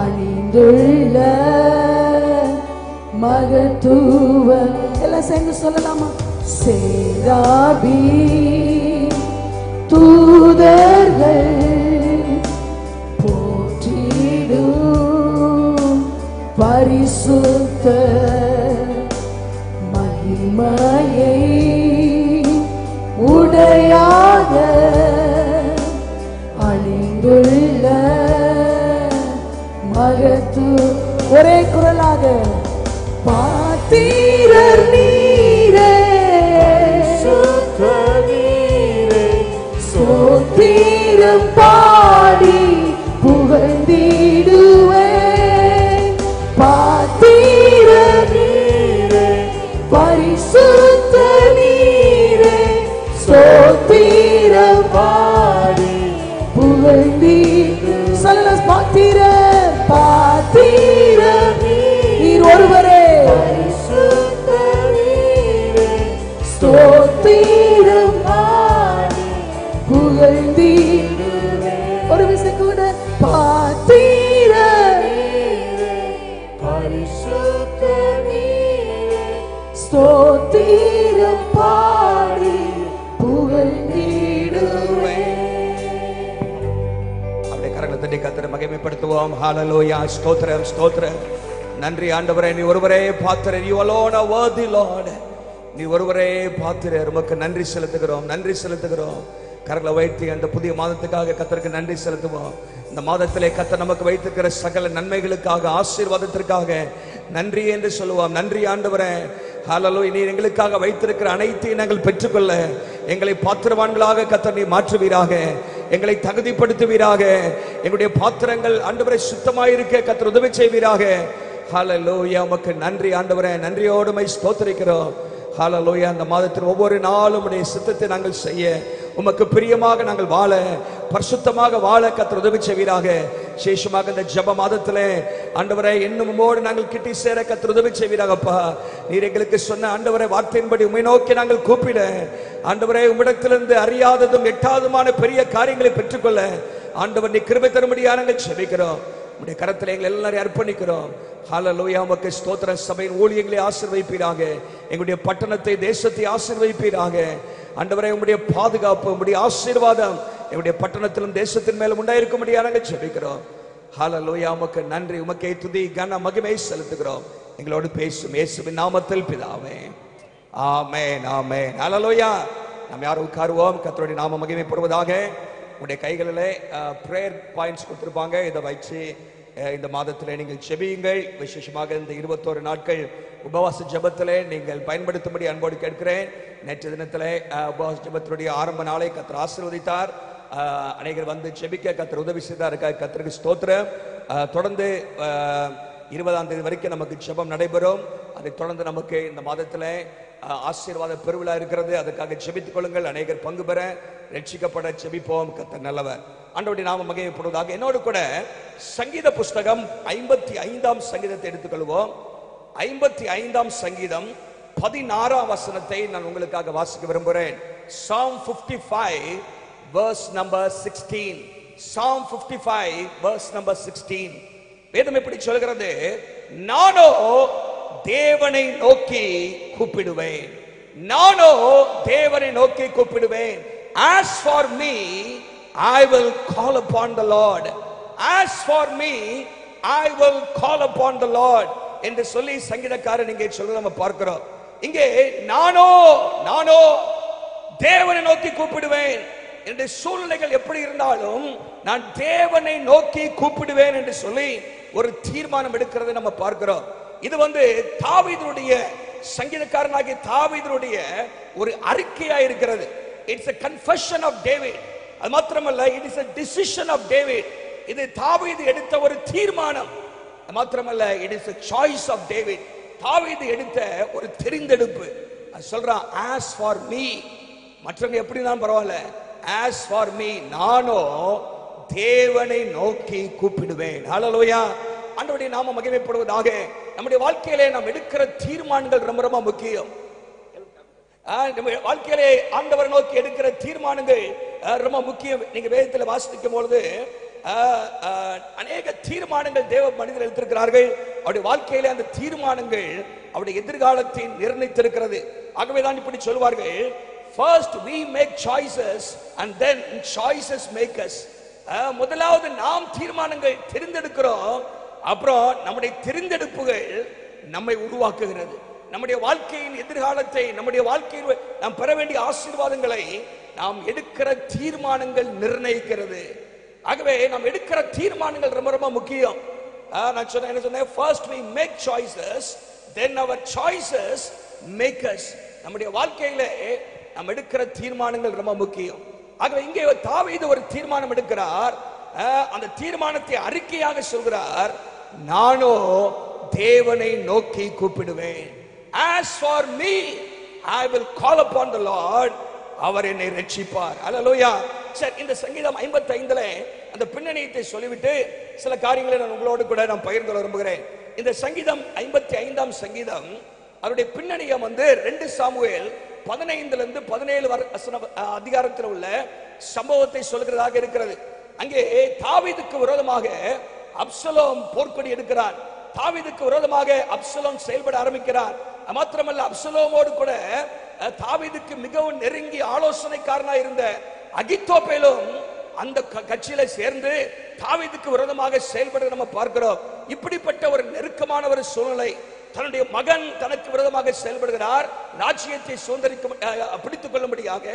அணிந்துள்ள மகத்துவ எல்லாம் சேர்ந்து சொல்லலாமா? சேராபி தூதர்கள் போற்றிடும் பரிசுத்த மகிமையை உடையாக அணிந்துள்ள மகத்து ஒரே குரலாக பாத்திரர் நீரே ஸ்தோத்திரம் பாடி புகழ்ந்திடுவேன். பாத்திரர் நீரே பரிசுத்த நீரே ஸ்தோத்திரம் பாடி புகழ்ந்திடு சொல்லலாம். பாத்திரர் பாத்திரர் நீர் ஒருவரே ஸ்தோத்திரம் பாடி புகழ்ந்திடுவேன். ஒரு விசை கூட பாத்திரர் பரிசுத்த நீரே ஸ்தோத்திரம் பாடி புகழ்ந்திடுவேன். அப்படியே கரங்களை தட்டி கர்த்தரை மகிமைப்படுத்துவோம். ஹல்லேலூயா. ஸ்தோத்திரம் ஸ்தோத்திரம். நன்றி ஆண்டவரே, நீ ஒருவரே பாத்திரர். You alone are worthy, Lord. நீ ஒருவரே பாத்திரர். உமக்கு நன்றி செலுத்துகிறோம், நன்றி செலுத்துகிறோம். கரங்களை வைத்து அந்த புதிய மாதத்துக்காக கர்த்தருக்கு நன்றி செலுத்துவோம். இந்த மாதத்திலே கர்த்தர் நமக்கு வைத்திருக்கிற சகல நன்மைகளுக்காக, ஆசீர்வாதத்திற்காக நன்றி என்று சொல்லுவோம். நன்றி ஆண்டவரே. ஹல்லேலூயா. நீர் எங்களுக்காக வைத்திருக்கிற அனைத்தையும் நாங்கள் பெற்றுக்கொள்ள எங்களை பாத்திரவான்களாக கர்த்தர் நீ மாற்றுவீராக, எங்களை தகுதிப்படுத்துவீராக. எங்களுடைய பாத்திரங்கள் ஆண்டவரே சுத்தமாயிருக்க கர்த்தர் உதவி செய்வீராக. ஹல்லேலூயா. உமக்கு நன்றி ஆண்டவரே. நன்றியோடு மை ஸ்தோத்திரிக்கிறோம். ஹல்லேலூயா. அந்த மாதத்தில் ஒவ்வொரு நாளும் உடைய சித்தத்தை நாங்கள் செய்ய, உமக்கு பிரியமாக நாங்கள் வாழ, பரிசுத்தமாக வாழ கர்த்தர் உதவி செய்வீராக. விசேஷமாக இந்த ஜெப மாதத்திலே ஆண்டவரே இன்னும் உம்மோடு நாங்கள் கிட்டி சேர கர்த்தர் உதவி செய்வீராகப்பா. நீர் எங்களுக்கு சொன்ன ஆண்டவரே வார்த்தையின்படி உம்மை நோக்கி நாங்கள் கூப்பிட, ஆண்டவரே உம்மிடத்திலிருந்து அறியாததும் எட்டாததுமான பெரிய காரியங்களை பெற்றுக்கொள்ள ஆண்டவர் நீ கிருபை தரும்படியாக நாங்கள் செபிக்கிறோம். உம்முடைய கரத்தில் எங்களை எல்லாரையும் அர்ப்பணிக்கிறோம். ஹல்லேலூயா. உமக்கு ஸ்தோத்திரம். சபையின் ஊழியங்களை ஆசீர்வதிப்பீராக, எங்களுடைய பட்டணத்தை தேசத்தை ஆசீர்வதிப்பீராக. ஆண்டவரே உம்முடைய பாதுகாப்பு, உம்முடைய ஆசீர்வாதம் எங்களுடைய பட்டணத்திலும் தேசத்தின் மேலும் உண்டாயிருக்கும்படியாக நாங்கள் ஜெபிக்கிறோம். ஹல்லேலூயா. உமக்கு நன்றி. உமக்கே துதி கன மகிமை செலுத்துகிறோம். எங்களோடு பேசும் இயேசுவின் நாமத்தில் பிதாவே. ஆமென் ஆமென். ஹல்லேலூயா. நாம் யாரும் உட்காருவோம். கர்த்தருடைய நாம மகிமைப்படுவதாக. உங்களுடைய கைகளிலே பிரேயர் பாயிண்ட்ஸ் கொடுத்திருப்பாங்க. இதை வச்சு இந்த மாதத்தில் நீங்கள் ஜெபியுங்கள். விசேஷமாக இந்த 21 நாட்கள் உபவாச ஜெபத்திலே நீங்கள் பயன்படுத்தும்படி அன்போடு கேட்கிறேன். நேற்று தினத்திலே உபவாச ஜெபத்தினுடைய ஆரம்ப நாளை கர்த்தர் ஆசீர்வதித்தார். அநேகர் வந்து ஜெபிக்க கர்த்தர் உதவி செய்தார். கர்த்தருக்கு ஸ்தோத்திரம். தொடர்ந்து 20ஆம் தேதி வரைக்கும் நமக்கு ஜெபம் நடைபெறும். அதை தொடர்ந்து நமக்கு இந்த மாதத்தில் ஆசீர்வாத பெருவிழா இருக்கிறது. அதுக்காக ஜெபித்துக் கொள்ளுங்கள். அநேகர் பங்கு பெற ரட்சிக்கப்பட ஜெபிப்போம். கர்த்தர் நல்லவர். ஆண்டவருடைய நாமம் மகிமைப்படுவதாக. என்னோடு கூட சங்கீத புஸ்தகம் 55ஆம் சங்கீதத்தை எடுத்துக்கொள்வோம். 55ஆம் சங்கீதம் 16ஆம் வசனத்தை நான் உங்களுக்காக வாசிக்க விரும்புகிறேன். Psalm 55 verse number 16. Psalm 55 verse number 16. வேதம் எப்படி சொல்கிறது? நானோ தேவனை நோக்கி கூப்பிடுவேன், நானோ தேவனை நோக்கி கூப்பிடுவேன். As for me, I will call upon the Lord. As for me, I will call upon the Lord என்று சொல்லி சங்கீதக்காரன் இங்கே சொல்ல நம்ம பார்க்கிறோம். இங்கே நானோ நானோ தேவனை நோக்கி கூப்பிடுவேன் என்று சூழ்நிலைகள் எப்படி இருந்தாலும் நான் தேவனை நோக்கி கூப்பிடுவேன் என்று சொல்லி ஒரு தீர்மானம் எடுக்கிறதை நம்ம பார்க்கிறோம். இது தாவீதுடைய சங்கீதக்காரனாகிய தாவீதுடைய ஒரு அறிக்கையா இருக்கிறது. It's a confession of David. அது மாத்திரமல்ல, it is a decision of David. இது தாவீது எடுத்த ஒரு தீர்மானம். அது மாத்திரமல்ல, it is a choice of David. தாவீது எடுத்த ஒரு தெரிந்தெடுப்பு. சொல்றான், as for me, மற்றவங்க எப்படி தான் பரவாயில்ல, as for me, நானோ தேவனை நோக்கி கூப்பிடுவேன். ஹல்லேலூயா. ஆண்டவருடைய நாமம் மகிமைப்படுவதாக. நம்முடைய வாழ்க்கையிலே நாம் எடுக்கிற தீர்மானங்கள் ரொம்ப ரொம்ப முக்கியம். நம்ம வாழ்க்கையிலே ஆண்டவரை நோக்கி எடுக்கிற தீர்மானங்கள் ரொம்ப முக்கியம். நீங்க வேதத்தில் வாசிக்கும் பொழுது அநேக தீர்மானங்கள் தேவ மனிதர்கள் எடுத்திருக்கிறார்கள். அவருடைய வாழ்க்கையிலே அந்த தீர்மானங்கள் அவருடைய எதிர்காலத்தை நிர்ணயித்திருக்கிறது. ஆகவேதான் இப்படி சொல்வார்கள், first we make choices and then choices make us. முதலாவது நாம் தீர்மானங்கள் தெரிந்தெடுக்கிறோம், அப்புறம் நம்முடைய தெரிந்தெடுப்புகள் நம்மை உருவாக்குகிறது. நம்முடைய வாழ்க்கையின் எதிர்காலத்தை, நம்முடைய வாழ்க்கையில் நாம் பெற வேண்டிய ஆசீர்வாதங்களை நாம் எடுக்கிற தீர்மானங்கள் நிர்ணயிக்கிறது. ஆகவே நாம் எடுக்கிற தீர்மானங்கள் ரொம்ப ரொம்ப முக்கியம். நான் சொன்னேன், first we make choices, then our choices make us. நம்முடைய வாழ்க்கையிலே நாம் எடுக்கிற தீர்மானங்கள் ரொம்ப முக்கியம். ஆகவே இங்கே தாவீது ஒரு தீர்மானம் எடுக்கிறார். அந்த தீர்மானத்தை அறிக்கையாக சொல்கிறார், நானோ தேவனை நோக்கி கூப்பிடுவேன். as for me, I will call upon the Lord, அவர் என்னை ரட்சிப்பார். அல்லேலூயா. சரி, இந்த சங்கீதம் 55ல அந்த பின்னணியத்தை சொல்லிவிட்டு சில காரியங்களை நான் உங்களோடு கூட நான் பகிர்ந்து கொள்ள விரும்புகிறேன். இந்த சங்கீதம் 55ஆம் சங்கீதம் அவருடைய பின்னணியம் 2 சாமுவேல் 15 17 அதிகாரத்தில் உள்ள சம்பவத்தை சொல்கிறதாக இருக்கிறது. அங்கே தாவீதுக்கு விரோதமாக அப்சலோம் போர்க்கொடி எடுக்கிறான். தாவீதுக்கு விரோதமாக அப்சலோம் செயல்பட ஆரம்பிக்கிறார். மாத்திரமல்ல, அப்சலோமோடு கூட தாவீதுக்கு மிகவும் நெருங்கி ஆலோசனைக்காரனாக இருந்த அகித்தோப்பேலும் அந்த கட்சியில சேர்ந்து தாவீதுக்கு விரோதமாக செயல்பட நம்ம பார்க்கிறோம். இப்படிப்பட்ட ஒரு நெருக்கமான ஒரு சூழ்நிலை. தன்னுடைய மகன் தனக்கு விரோதமாக செயல்படுகிறார். ராஜ்யத்தை சுதந்திரிக்க பிடித்துக் கொள்ளும்படியாக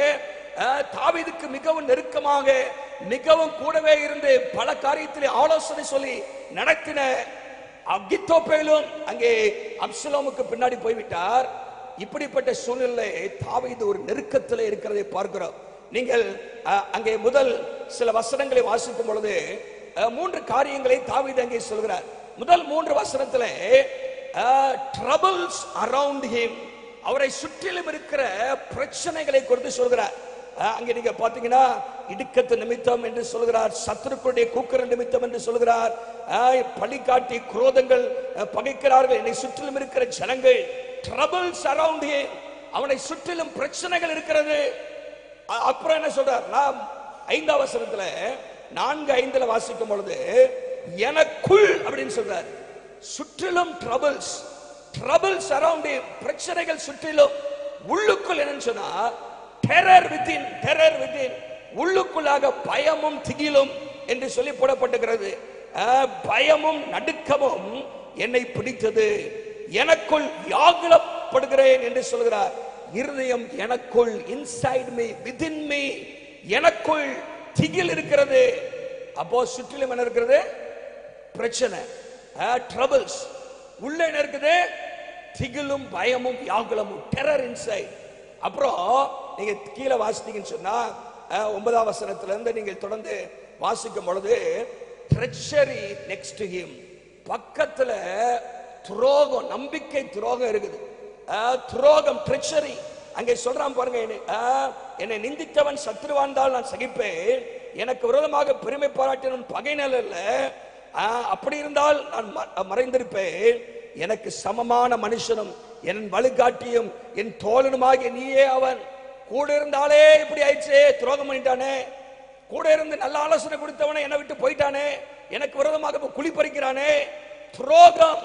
தாவீதுக்கு மிகவும் நெருக்கமாக, மிகவும் கூடவே இருந்து பல காரியத்திலே ஆலோசனை சொல்லி நடத்தின அகித்தோப்பேலும் அங்கே அப்சலோமுக்கு பின்னாடி போய்விட்டார். இப்படிப்பட்ட சூழ்நிலை தாவீது ஒரு நெருக்கத்தில் இருக்கிறதை பார்க்கிறோம். நீங்கள் அங்கே முதல் சில வசனங்களை வாசிக்கும் பொழுது 3 காரியங்களை தாவீது அங்கே சொல்கிறார். முதல் 3 வசனத்திலே troubles around him, அவரை சுற்றிலும் இருக்கிற பிரச்சனைகளை குறித்து சொல்கிறார். அங்கே நீங்க பாத்தீங்கன்னா இடுக்கத்து நிமித்தம் என்று சொல்கிறார், சத்துருக்களுடைய கூக்குற நிமித்தம் என்று சொல்கிறார், பழி காட்டி குரோதங்கள் பகைக்கிறார்கள் என்னை சுற்றிலும் இருக்கிற ஜனங்கள். troubles around him, அவனை சுற்றிலும் பிரச்சனைகள் இருக்கிறது. அப்புறம் என்ன சொல்றார், நாம் 5ஆம் வசனத்துல 4:5 வாசிக்கும் பொழுது எனக்குள் அப்படின்னு சொல்றார். சுற்றிலும் troubles around him, பிரச்சனைகள் சுற்றிலும். உள்ளுக்குள் என்னன்னு சொன்னா terror within, உள்ளுக்குள்ளாக பயமும் திகிலும் என்று சொல்லி போடப்பட்டிருக்கிறது. பயமும் நடுக்கமும் என்னை பிடித்தது, எனக்குள் வியாகுலப்படுகிறேன் என்று சொல்கிறார். இருதயம் எனக்குள், இன்சைட் மீ, வித்தின் மீ, எனக்குள் திகில் இருக்கிறது. அப்போ சுற்றிலும் என்ன இருக்கிறது? பிரச்சனை, ட்ரபிள்ஸ். உள்ள என்ன இருக்குது? திகிலும் பயமும் வியாகுலமும், டெரர் இன்சைட். அப்புறம் நீங்க கீழே வாசித்தீங்கன்னு சொன்னா 9ஆம் வசனத்துல இருந்து நீங்கள் தொடர்ந்து வாசிக்கும் பொழுது treachery next to him, பக்கத்துல துரோகம், நம்பிக்கை துரோகம் இருக்குது. துரோகம், treachery. அங்கே சொல்றான் பாருங்க, என்னை நிந்தித்தவன் சத்ருவாந்தால் நான் சகிப்பேன், எனக்கு விரோதமாக பெருமை பாராட்டினவன் பகைநல் அல்ல, அப்படி இருந்தால் நான் மறைந்திருப்பேன். எனக்கு சமமான மனுஷனும் என் வழிகாட்டியும் என் தோழனுமாகிய நீயே அவன். கூட இருந்தாலே இப்படி ஆயிடுச்சு, துரோகம் பண்ணிட்டானே. கூட இருந்து நல்ல ஆலோசனை கொடுத்தவனே என்னை விட்டு போயிட்டானே, எனக்கு விரோதமாக குழி பறிக்கிறானே. துரோகம்,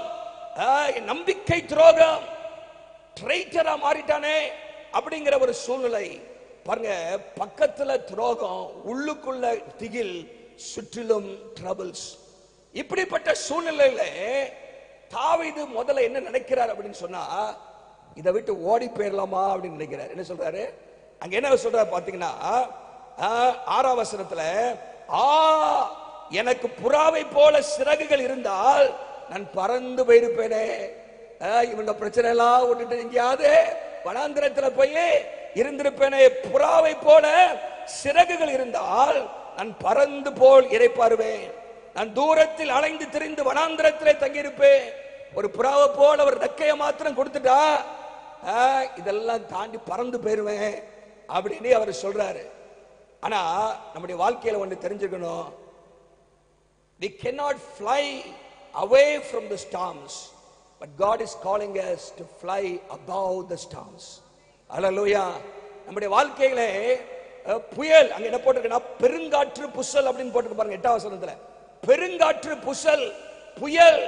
நம்பிக்கை துரோகம், ட்ரைட்டரா மாறிட்டானே அப்படிங்கிற ஒரு சூழ்நிலை பாருங்க. பக்கத்துல துரோகம், உள்ளுக்குள்ள திகில், சுற்றிலும் ட்ரபிள்ஸ். இப்படிப்பட்ட சூழ்நிலையில தாவீது முதல்ல என்ன நினைக்கிறார் அப்படின்னு சொன்னா, இதை விட்டு ஓடி போயிடலாமா அப்படின்னு நினைக்கிறார். என்ன சொல்றாரு அங்க? என்ன சொல்றாரு பாத்தீங்கன்னா 6ஆம் வசனத்துல, எனக்கு புறாவை போல சிறகுகள் இருந்தால் நான் பறந்து போயிருப்பேனே. இவங்க பிரச்சனை எல்லாம் விட்டுட்டு எங்கேயாவது வனாந்திரத்துல போய் இருந்திருப்பேனே. புறாவை போல சிறகுகள் இருந்தால் நான் பறந்து போல் இறைப்பாருவேன். நான் தூரத்தில் அலைந்து திரிந்து வனாந்திரத்திலே தங்கியிருப்பேன். ஒரு புறாவை போல அவர் ரெக்கையை மாத்திரம் கொடுத்துட்டா இதெல்லாம் தாண்டி பறந்து போயிருவேன் அப்படின்னு அவர் சொல்றாரு. ஆனா நம்முடைய வாழ்க்கையில ஒன்று தெரிஞ்சுக்கணும், we cannot fly away from the storms, but God is calling us to fly above the storms. ஹல்லேலூயா. நம்முடைய வாழ்க்கையிலே புயல், அங்க என்ன போட்டிருக்குன்னா பெருங்காற்று புசல் அப்படின்னு போட்டுருக்கு பாருங்க 8ஆம் வசனத்துல. பெருங்காற்று புசல் புயல்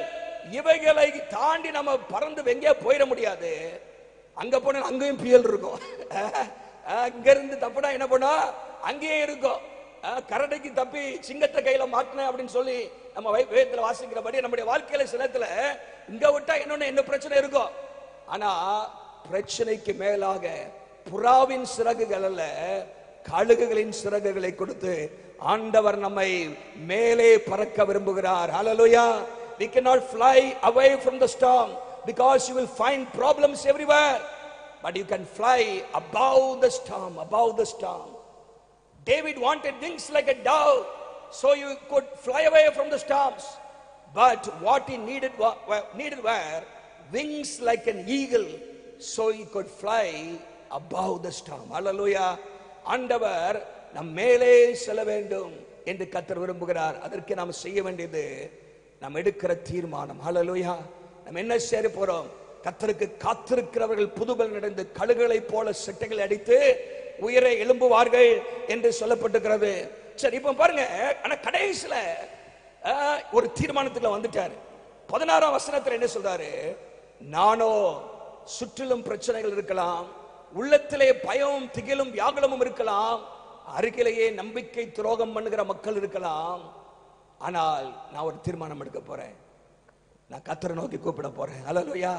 இவைகளை தாண்டி நம்ம பறந்து எங்கேயே போயிட முடியாது. அங்க போன அங்கேயும் புயல் இருக்கும். அங்க இருந்து தப்புனா என்ன பண்ணா அங்கேயே இருக்கும். கரடைக்கு தப்பி சிங்கத்தை கையில மாட்டின அப்படின்னு சொல்லி நம்ம வேதத்துல வாசிக்கிறபடி நம்முடைய வாழ்க்கையில சிலத்துல இங்க விட்டா என்ன பிரச்சனை இருக்கும். ஆனா பிரச்சனைக்கு மேலாக புறாவின் சிறகுகள் அல்ல, கழுகுகளின் சிறகுகளை கொடுத்து ஆண்டவர் நம்மை மேலே பறக்க விரும்புகிறார். ஹல்லேலூயா. We cannot fly away from the storm because you will find problems everywhere, but you can fly above the storm, above the storm. David wanted wings like a dove so you could fly away from the storms, but what he needed were wings like an eagle so he could fly above the storm. Hallelujah. ஆண்டவர் நம் மேலே செல்ல வேண்டும் என்று கர்த்தர் விரும்புகிறார். அதற்கு நாம் செய்ய வேண்டியது நாம் எடுக்கிற தீர்மானம். ஹல்லேலூயா. நாம் என்ன செய்ய போறோம்? கர்த்தருக்கு காத்திருக்கிறவர்கள் புதுபல் நடந்து கழுகுகளை போல செட்டைகளை அடித்து உயர எழும்புவார்கள் என்று சொல்லப்பட்டிருக்கிறது. சரி, இப்ப பாருங்க, ஆனா கடைசியில ஒரு தீர்மானத்துக்குள்ள வந்துட்டாரு. 16ஆம் வசனத்துல என்ன சொல்றாரு? நானோ சுற்றிலும் பிரச்சனைகள் இருக்கலாம், உள்ளத்திலே பயமும் திகிலும் வியாகுலமும் இருக்கலாம், அருகிலேயே நம்பிக்கை துரோகம் பண்ணுகிற மக்கள் இருக்கலாம், ஆனால் நான் ஒரு தீர்மானம் எடுக்க போறேன். நான் கர்த்தரை நோக்கி கூப்பிட போறேன். ஹல்லேலூயா.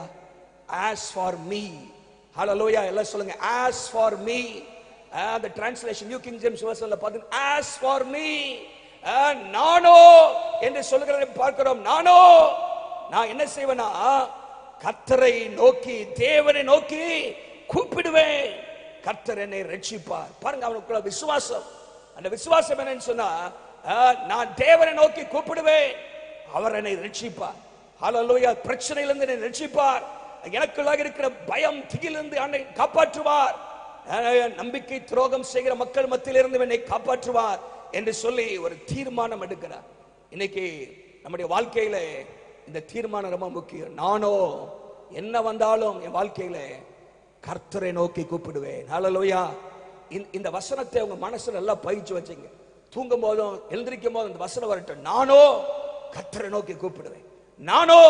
as for me, ஹல்லேலூயா. எல்லாம் சொல்லுங்க, as for me. the translation New King James versionல பாத்தீங்க, as for me, நானோ என்று சொல்கிறதை பார்க்கிறோம். நானோ நான் என்ன செய்வேனா, கர்த்தரை நோக்கி தேவனை நோக்கி கூப்பிடுவேன், கர்த்தர் என்னை ரட்சிப்பார். பாருங்க, அவனுக்குள்ள விசுவாசம். அந்த விசுவாசம் என்னன்னு சொன்னா, நான் தேவனை நோக்கி கூப்பிடுவேன், அவர் என்னை ரட்சிப்பார். ஹல்லேலூயா. பிரச்சனையிலிருந்து என்னை ரட்சிப்பார், எனக்குள்ளாக இருக்கிற பயம் திகிலிருந்து என்னை காப்பாற்றுவார், நம்பிக்கை துரோகம் செய்கிற மக்கள் மத்தியிலிருந்து என்னை காப்பாற்றுவார் என்று சொல்லி ஒரு தீர்மானம் எடுக்கிறார். இன்னைக்கு நம்முடைய வாழ்க்கையில இந்த தீர்மானம் ரொம்ப முக்கியம். நானோ என்ன வந்தாலும் என் வாழ்க்கையில கர்த்தரை நோக்கி கூப்பிடுவேன். ஹல்லேலூயா. இந்த வசனத்தை உங்க மனசுல நல்லா பயிற்சி வச்சுங்க. தூங்கும் போதும் எழுந்திருக்கும் போதும் இந்த வசனம் வரட்டும். நானோ கர்த்தரை நோக்கி கூப்பிடுவேன், நானோ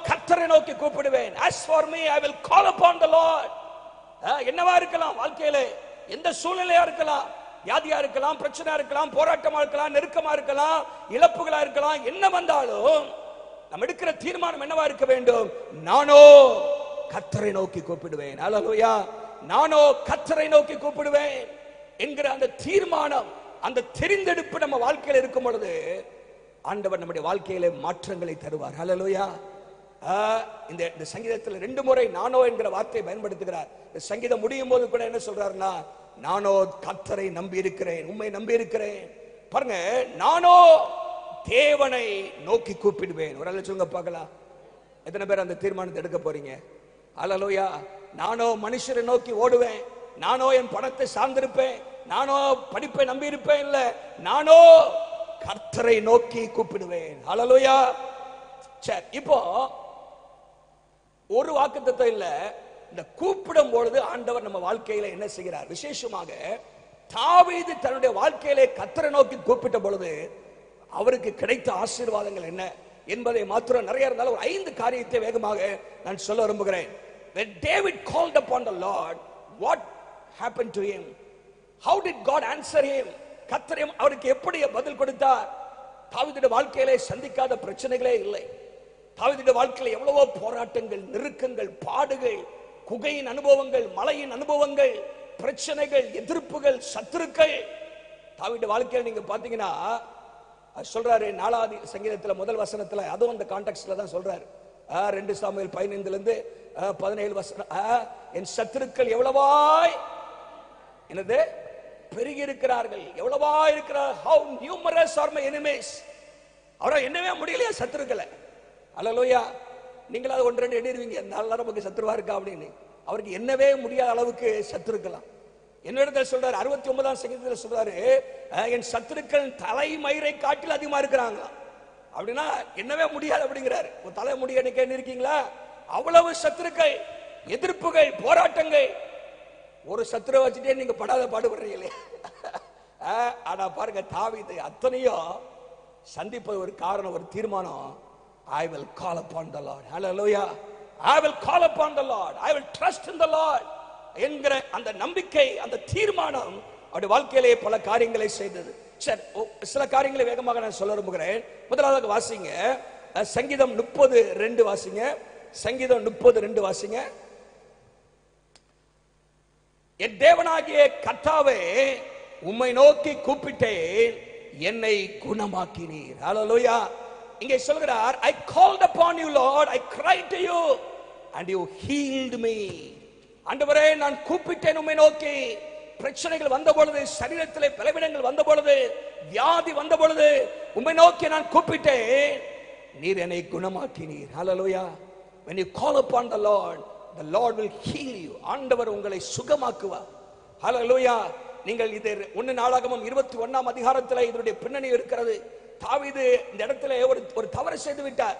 கர்த்தரை நோக்கி கூப்பிடுவேன். as for me I will call upon the Lord. என்னவா இருக்கலாம் வாழ்க்கையில, எந்த சூழ்நிலையா இருக்கலாம், வியாதியா இருக்கலாம், பிரச்சனையா இருக்கலாம், போராட்டமா இருக்கலாம், நெருக்கமா இருக்கலாம், இழப்புகளா இருக்கலாம், என்ன வந்தாலும் நம்ம எடுக்கிற தீர்மானம் என்னவா இருக்க வேண்டும்? நானோ கர்த்தரை நோக்கி கூப்பிடுவேன். ஹல்லேலூயா. நானோ கர்த்தரை நோக்கி கூப்பிடுவேன் என்கிற அந்த தீர்மானம், அந்த தெரிந்தெடுப்பு நம்ம வாழ்க்கையில இருக்கும் பொழுது ஆண்டவர் நம்முடைய வாழ்க்கையில மாற்றங்களை தருவார். ஹல்லேலூயா. இந்த சங்கீதத்தில் 2 முறை நானோ என்கிற வார்த்தையை பயன்படுத்துகிறார். இந்த சங்கீதம் முடியும் போது கூட என்ன சொல்றாருன்னா, நானோ கர்த்தரை நம்பி இருக்கிறேன், உம்மை நம்பி இருக்கிறேன். பாருங்க, நானோ தேவனை நோக்கி கூப்பிடுவேன். ஒரு ஆளு சொல்லுங்க பார்க்கலாம், எத்தனை பேர் அந்த தீர்மானத்தை எடுக்க போறீங்க? ஹல்லேலூயா. நானோ மனுஷரை நோக்கி ஓடுவேன், நானோ என் பணத்தை சார்ந்திருப்பேன், நானோ படிப்பை நம்பி இருப்பேன், இல்ல, நானோ கர்த்தரை நோக்கி கூப்பிடுவேன். ஹல்லேலூயா. சரி, இப்போ ஒரு வாக்குத்தத்தம் இல்ல, இந்த கூப்பிடும் பொழுது ஆண்டவர் நம்ம வாழ்க்கையில என்ன செய்கிறார்? விசேஷமாக தாவீது தன்னுடைய வாழ்க்கையிலே கர்த்தரை நோக்கி கூப்பிட்ட பொழுது அவருக்கு கிடைத்த ஆசீர்வாதங்கள் என்ன என்பதை மாத்திரம் நிறைய இருந்தாலும் ஒரு 5 காரியத்தை வேகமாக நான் சொல்ல விரும்புகிறேன். When David called upon the Lord, what happened to him? How did God answer him? கர்த்தர் அவருக்கு எப்படி பதில் கொடுத்தார்? தாவீதுடைய வாழ்க்கையிலே சந்திக்காத பிரச்சனைகளே இல்லை. தாவீதுடைய வாழ்க்கையில எவ்வளவோ போராட்டங்கள், நெருக்கங்கள், பாடுகள், குகையின் அனுபவங்கள், மலையின் அனுபவங்கள், பிரச்சனைகள், எதிர்ப்புகள், சத்துருக்கள். தாவீதுடைய வாழ்க்கையில நீங்க பாத்தீங்கன்னா சொல்றாரு 4ஆவது சங்கீதத்துல முதல் வசனத்துல, அதுவும் அந்த கான்டெக்ஸ்ட்ல தான் சொல்றாரு. 2 சாமுவேல் 15 இருந்து 17 வசனம், என் சத்துருக்கள் எவ்வளவாய் என்னது பெருகி இருக்கிறார்கள், எவ்வளவாய் இருக்கிறார். how numerous are my enemies. அவரை என்னவே முடியலையா சத்துருக்களை? ஹல்லேலூயா. நீங்களாவது ஒன்று ரெண்டு எண்ணிடுவீங்க, நல்லா நமக்கு சத்துருவா இருக்கா அப்படின்னு. அவருக்கு என்னவே முடியாத அளவுக்கு சத்துரு இருக்கலாம். என்னிடத்தில் சொல்றாரு, 69ஆம் சங்கீதத்தில் சொல்றாரு, என் சத்துருக்கள் தலைமயிரை காட்டில் அதிகமா இருக்கிறாங்களா. அப்படின்னா என்னவே முடியாது அப்படிங்கிறாரு. ஒரு தலை முடிய என்ன இருக்கீங்களா, அவ்வளவு சத்துருக்கள், எதிர்ப்புகள், போராட்டங்கள். ஒரு சத்துருவை வச்சுட்டே நீங்க படாத பாடுபடுறீங்களே. ஆனா பாருங்க, தாவீது அத்தனையும் சந்திப்பது ஒரு காரணம், ஒரு தீர்மானம். I will call upon the Lord. Hallelujah. I will call upon the Lord. I will trust in the Lord என்கிற அந்த நம்பிக்கை, அந்த தீர்மானம் அவருடைய வாழ்க்கையிலே பல காரியங்களை செய்தது. சரி, சில காரியங்களை வேகமாக நான் சொல்ல விரும்புகிறேன். முதலாவது வாசிங்க, சங்கீதம் 30:2 வாசிங்க. சங்கீதம் 30:2 வாசிங்க. என் தேவனாகிய கர்த்தாவே, உம்மை நோக்கி கூப்பிட்டேன், என்னை குணமாக்கினீர். ஹல்லேலூயா. இங்கே சொல்கிறார், I called upon you Lord, I cried to you and you healed me. ஆண்டவரே, நான் கூப்பிட்டேன் உம்மை நோக்கி. பிரச்சனைகள் வந்த பொழுது, சரீரத்திலே பலவீனங்கள் வந்த பொழுது, வியாதி வந்த பொழுது உம்மை நோக்கி நான் கூப்பிட்டேன், நீர் என்னை குணமாக்கினீர். ஹல்லேலூயா. When you call upon the Lord will heal you. ஆண்டவர் உங்களை சுகமாக்குவார். ஹல்லேலூயா. நீங்கள் இது 1 நாளாகமம் 21ஆம் அதிகாரத்தில் இதனுடைய பின்னணி இருக்கிறது. தாவீது இந்த இடத்துல ஒரு தவறு செய்து விட்டார்.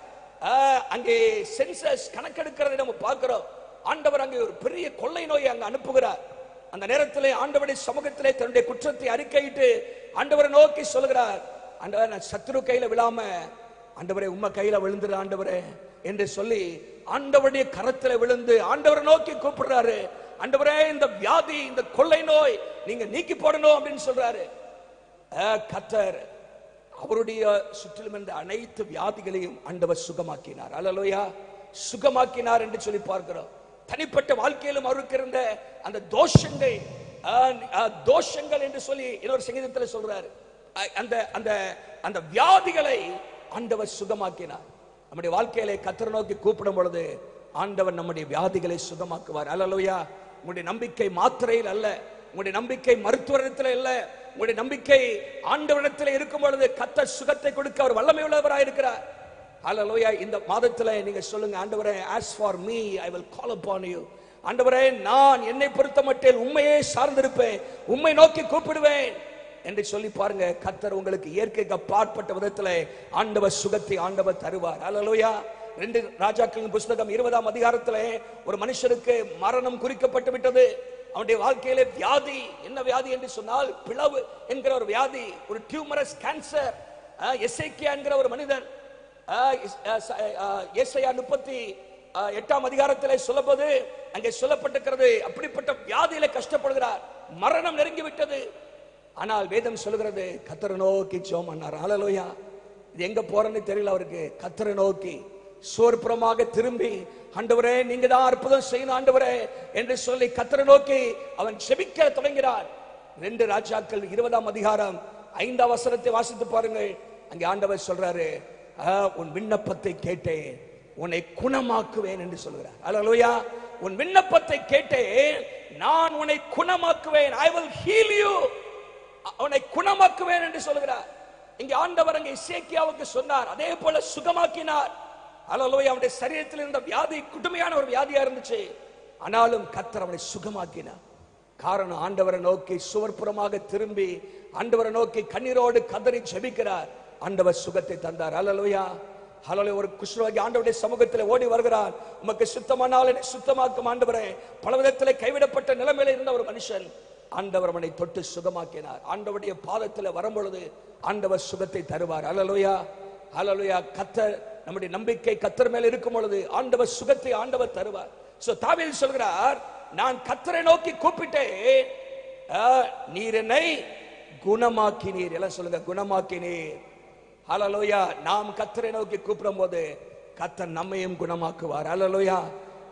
அங்கே சென்சஸ் கணக்கெடுக்கிறதை நம்ம பார்க்கிறோம். ஆண்டவர் அங்கே ஒரு பெரிய கொள்ளை நோயை அங்க அனுப்புகிறார். அந்த நேரத்திலே ஆண்டவருடைய சமூகத்திலே தன்னுடைய குற்றத்தை அறிக்கையிட்டு ஆண்டவரை நோக்கி சொல்கிறார், ஆண்டவர், நான் சத்துரு கையில விழாம ஆண்டவரே உம்ம கையில விழுந்துரு ஆண்டவரே என்று சொல்லி ஆண்டவருடைய கரத்தில் விழுந்து ஆண்டவரை நோக்கி கூப்பிடுறாரு. ஆண்டவரே, இந்த வியாதி, இந்த கொள்ளை நோய் நீங்க நீக்கி போடணும் அப்படின்னு சொல்றாரு. கர்த்தர் அவருடைய சுற்றிலும் இருந்த அனைத்து வியாதிகளையும் ஆண்டவர் சுகமாக்கினார். அல்லேலூயா. சுகமாக்கினார் என்று சொல்லி பார்க்கிறோம். தனிப்பட்ட வாழ்க்கையிலும் அவருக்கு இருந்த அந்த தோஷங்கள் என்று சொல்லி இன்னொரு சங்கீதத்தில் சொல்றாரு, அந்த அந்த அந்த வியாதிகளை ஆண்டவர் சுகமாக்கினார். நம்முடைய வாழ்க்கையிலே கர்த்தரை நோக்கி கூப்பிடும் பொழுது ஆண்டவர் நம்முடைய வியாதிகளை சுகமாக்குவார். அல்லேலூயா. உங்களுடைய நம்பிக்கை மாத்திரையில் அல்ல, உங்களுடைய நம்பிக்கை மருத்துவரிடத்தில் அல்ல, உங்களுடைய நம்பிக்கை ஆண்டவரிடத்தில் இருக்கும் பொழுது கர்த்தர் சுகத்தை கொடுக்க அவர் வல்லமை உள்ளவராக இருக்கிறார். ஹல்லேலூயா. இந்த மாதத்துல நீங்க சொல்லுங்க, ஆண்டவரே, as for me I will call upon you. ஆண்டவரே, நான் என்னை பொறுத்தமட்டில் உம்மையே சார்ந்திருப்பேன், உம்மை நோக்கி கூப்பிடுவேன் என்று சொல்லி பாருங்க. கர்த்தர் உங்களுக்கு இயற்கைக்கு அப்பாற்பட்ட விதத்துல ஆண்டவர் சுகத்தை ஆண்டவர் தருவார். ஹல்லேலூயா. 2 ராஜாக்களின் புத்தகம் 20ஆம் அதிகாரத்திலே ஒரு மனுஷனுக்கு மரணம் குறிக்கப்பட்டு விட்டது. அவனுடைய வாழ்க்கையிலே வியாதி, என்ன வியாதி என்று சொன்னால் பிளவு என்கிற ஒரு வியாதி, ஒரு டியூமரஸ் கேன்சர். எசேக்கியா என்கிற ஒரு மனிதன், ஏசாயா 38ஆம் அதிகாரத்திலே சொல்லப்போது அங்கே சொல்லப்பட்டிருக்கிறது, அப்படிப்பட்ட வியாதியில கஷ்டப்படுகிறார், மரணம் நெருங்கி விட்டது. ஆனால் வேதம் சொல்லுகிறது, கர்த்தரை நோக்கி ஜெபம் பண்ணார். ஹல்லேலூயா. இது எங்க போறன்னு தெரியல அவருக்கு. கர்த்தரை நோக்கி சோர்ப்புறமாக திரும்பி, ஆண்டவரே, நீங்க தான் அற்புதம் செய்யணும் ஆண்டவரே என்று சொல்லி கர்த்தரை நோக்கி அவன் ஜெபிக்க தொடங்கினார். 2 ராஜாக்கள் 20ஆம் அதிகாரம் 5ஆம் வசனத்தை வாசித்து பாருங்கள். அங்கே ஆண்டவர் சொல்றாரு, உன் விண்ணப்பத்தை கேட்டேன், உன்னை குணமாக்குவேன் என்று சொல்கிறார். ஹல்லேலூயா. உன் விண்ணப்பத்தை கேட்டேன், நான் உன்னை குணமாக்குவேன். I will heal you. உன்னை குணமாக்குவேன் என்று சொல்கிறார். இங்கே ஆண்டவர் அங்கே எசேக்கியாவுக்கு சொன்னார், அதே போல சுகமாக்கினார். ஹல்லேலூயா. அவனுடைய சரீரத்தில் இருந்த வியாதி கொடுமையான ஒரு வியாதியா இருந்துச்சு. ஆனாலும் கர்த்தர் அவனை சுகமாக்கினார். காரணம், ஆண்டவரை நோக்கி சுவர்ப்புறமாக திரும்பி ஆண்டவரை நோக்கி கண்ணீரோடு கதறி ஜெபிக்கிறார். ஆண்டவர் சுகத்தை தந்தார். ஹல்லேலூயா. ஹல்லேலூயா. ஒரு குஷ்டரோகி ஆண்டவருடைய சமூகத்தில் ஓடி வருகிறார். உமக்கு சுத்தமானால் என்னை சுத்தமாக்கும் ஆண்டவரே. பல விதத்தில் கைவிடப்பட்ட நிலைமையில இருந்த ஒரு மனுஷன், ஆண்டவர் அவனை தொட்டு சுகமாக்கினார். ஆண்டவருடைய பாதத்தில் வரும்பொழுது ஆண்டவர் சுகத்தை தருவார். ஹல்லேலூயா. ஹல்லேலூயா. கர்த்தர், நம்முடைய நம்பிக்கை கர்த்தர் மேல் இருக்கும் பொழுது ஆண்டவர் சுகத்தை ஆண்டவர் தருவார். சோ தாவீது சொல்கிறார், நான் கர்த்தரை நோக்கி கூப்பிட்டேன், நீர் என்னை குணமாக்கினீர். எல்லாம் சொல்லுங்க, குணமாக்கினீர். ஹல்லேலூயா. நாம் கர்த்தரை நோக்கி கூப்பிடும் போது கர்த்தர் நம்மையும் குணமாக்குவார். ஹல்லேலூயா.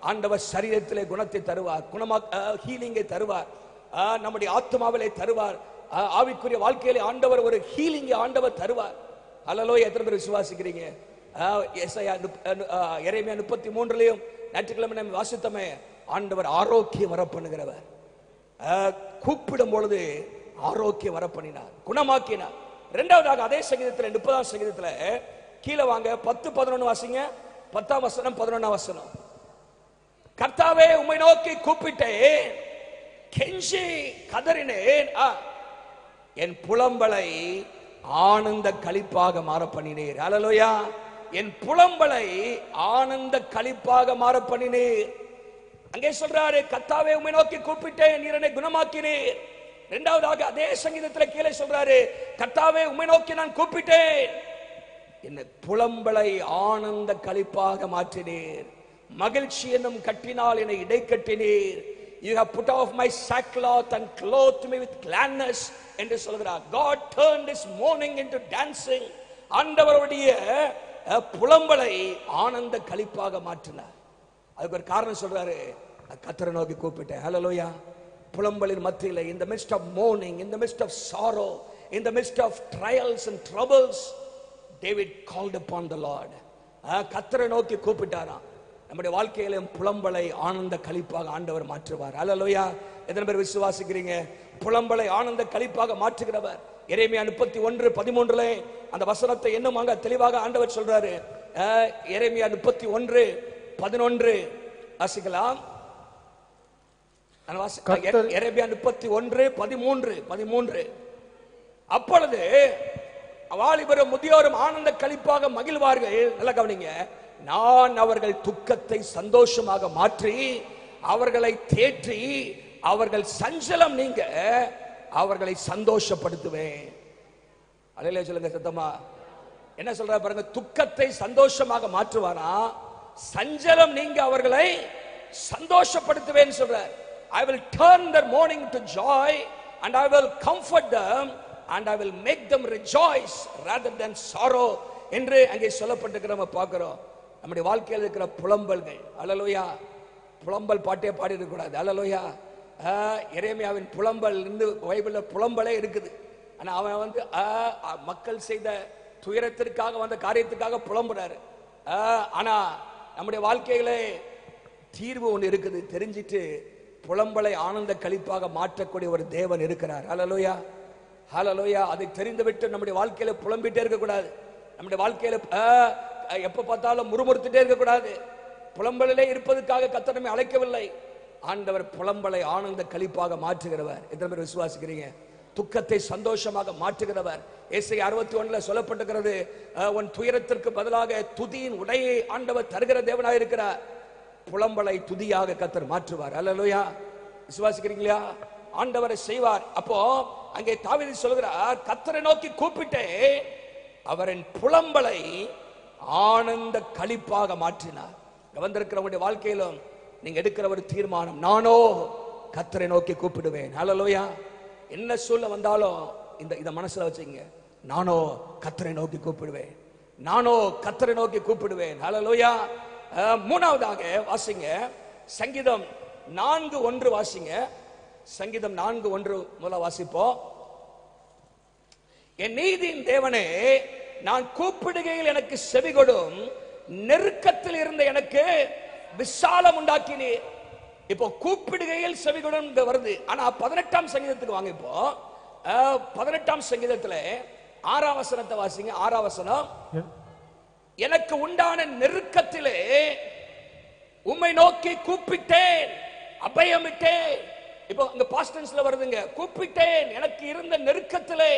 ஆண்டவர் சரீரத்திலே குணத்தை தருவார், ஹீலிங்கை தருவார், நம்முடைய ஆத்மாவிலே தருவார், ஆவிக்குரிய வாழ்க்கையிலே ஆண்டவர் ஒரு ஹீலிங்கை ஆண்டவர் தருவார். ஹல்லேலூயா. எத்தனை பேர் விசுவாசிக்கிறீங்க? எரேமியா 33 ஞாயிற்றுக்கிழமை நம்ம வாசித்தமே, ஆண்டவர் ஆரோக்கியம் வர பண்ணுகிறவர். கூப்பிடும் பொழுது ஆரோக்கியம் வர பண்ணினார், குணமாக்கினார். இரண்டாவதாக அதே சங்கீதத்தில் 30ஆம் சங்கீதத்தில் கீழே வாங்க, 10-11 வாசிங்க. 10ஆம் வசனம் 11ஆம் வசனம். கர்த்தாவே உம்மை நோக்கி கூப்பிட்டேன், கெஞ்சி கதறினேன், என் புலம்பலை ஆனந்த களிப்பாக மாற பண்ணினீர். ஹல்லேலூயா. என் புலம்பலை ஆனந்த களிப்பாக மாற பண்ணினீர். அங்கே சொல்றாரு, கர்த்தாவே உம்மை நோக்கி கூப்பிட்டேன், நீர் என்னை குணமாக்கினீர். இரண்டாவதாக அதே சங்கீதத்தில் கீழே சொல்றாரு, கர்த்தாவே உம்மை நோக்கி நான் கூப்பிட்டேன், என்னை புலம்பலை ஆனந்த களிப்பாக மாற்றினீர். மகிழ்ச்சி என்னும் கட்டினால் என்னை இடை கட்டினீர். You have put off my sackcloth and clothed me with gladness என்று சொல்கிறார். God turned his mourning into dancing. ஆண்டவருடைய புலம்பலை ஆனந்த களிப்பாக மாற்றினார். அதுக்கு ஒரு காரணம் சொல்றாரு, கர்த்தரை நோக்கி கூப்பிட்டேன். ஹல்லேலூயா. புலம்பலின் மத்தியிலே, in the midst of mourning, in the midst of sorrow, in the midst of trials and troubles, David called upon the Lord. கர்த்தரை நோக்கி கூப்பிட்டாராம். நம்முடைய வாழ்க்கையிலும் புலம்பலை ஆனந்த களிப்பாக ஆண்டவர் மாற்றுவார். ஹல்லேலூயா. எத்தனை பேர் விசுவாசிக்கிறீங்க? புலம்பலை ஆனந்த களிப்பாக மாற்றுகிறவர். எரேமியா 31:13 அந்த வசனத்தை இன்னும் அங்க தெளிவாக ஆண்டவர் சொல்றாரு. எரேமியா 31:11 வாசிக்கலாம். எரேமியா 31:13 அப்பொழுது வாலிபரும் முதியோரும் ஆனந்த களிப்பாக மகிழ்வார்கள். நல்லா கவனிங்க. நான் அவர்கள் துக்கத்தை சந்தோஷமாக மாற்றி அவர்களை தேற்றி அவர்கள் சஞ்சலம் நீங்க அவர்களை சந்தோஷப்படுத்துவேன். அல்லேலூயா சொல்லுங்க சத்தமா. என்ன சொல்ற பாருங்க, துக்கத்தை சந்தோஷமாக மாற்றுவாரா, சஞ்சலம் நீங்க அவர்களை சந்தோஷப்படுத்துவேன் சொல்ற. I will turn their mourning to joy and I will comfort them and I will make them rejoice rather than sorrow என்று அங்கே சொல்லப்பட்டிருக்கிற நம்ம பார்க்கிறோம். நம்முடைய வாழ்க்கையில் இருக்கிற புலம்பல்கள், அல்லேலூயா, புலம்பல் பாட்டே பாடி இருக்க கூடாது. அல்லேலூயா. எரேமியாவின் புலம்பல் இருந்து பைபிள்ல புலம்பலே இருக்குது. ஆனா அவன் மக்கள் செய்த துயரத்திற்காக வந்த காரியத்துக்காக புலம்புறாரு. ஆனா நம்முடைய வாழ்க்கையிலே தீர்வு ஒன்று இருக்குது. தெரிஞ்சிட்டு புலம்பலை ஆனந்த களிப்பாக மாற்றக்கூடிய ஒரு தேவன் இருக்கிறார். ஹல்லேலூயா. ஹல்லேலூயா. அதை தெரிந்துவிட்டு நம்முடைய வாழ்க்கையில புலம்பிட்டே இருக்க கூடாது. நம்முடைய வாழ்க்கையில எப்ப பார்த்தாலும் முறுமுறுத்துட்டே இருக்க கூடாது. புலம்பலிலே இருப்பதற்காக கர்த்தர் நம்மை அழைக்கவில்லை. ஆண்டவர் புலம்பலை ஆனந்த களிப்பாக மாற்றுகிறவர். எத்தனை பேர் விசுவாசிக்கிறீங்க? துக்கத்தை சந்தோஷமாக மாற்றுகிறவர். ஏசாயா 61 சொல்லப்பட்டிருக்கிறது, உன் துயரத்திற்கு பதிலாக துதியின் உடையை ஆண்டவர் தருகிற தேவனாக இருக்கிறார். புலம்பலை துதியாக கர்த்தர் மாற்றுவார். அல்லேலூயா. விசுவாசிக்கிறீங்களா? ஆண்டவரை செய்வார். அப்போ அங்கே தாவீது சொல்கிறார், கர்த்தரை நோக்கி கூப்பிட்டே அவரின் புலம்பலை ஆனந்த களிப்பாக மாற்றினார். வந்திருக்கிறவங்களுடைய வாழ்க்கையிலும் நீங்க எடுக்கிற ஒரு தீர்மானம், நானோ கர்த்தரை நோக்கி கூப்பிடுவேன். ஹல்லேலூயா. என்ன சொல்ல வந்தாலும் இத மனசுல வச்சுங்க, நானோ கர்த்தரை நோக்கி கூப்பிடுவேன், நானோ கர்த்தரை நோக்கி கூப்பிடுவேன். ஹல்லேலூயா. மூணாவதாக வாசிங்க சங்கீதம் 4:1 வாசிங்க. சங்கீதம் 4:1 முதல்ல வாசிப்போம். என் நீதியின் தேவனே, நான் கூப்பிடுகையில் எனக்கு செவி கொடும், நெருக்கத்தில் இருந்த எனக்கு விசாலம் உண்டாக்கினீர். இப்போ கூப்பிடுகையில் செவி கொடும் வருது. ஆனா 18ஆம் சங்கீதத்துக்கு வாங்க. இப்போ 18ஆம் சங்கீதத்துல 6ஆம் வசனத்தை வாசிங்க. 6ஆம் வசனம், எனக்கு உண்டான நெருக்கத்திலே உம்மை நோக்கி கூப்பிட்டேன், அபயமிட்டேன். இப்போ இங்க பாஸ்ட் டென்ஸ்ல வருதுங்க. கூப்பிட்டேன், எனக்கு இருந்த நெருக்கத்திலே,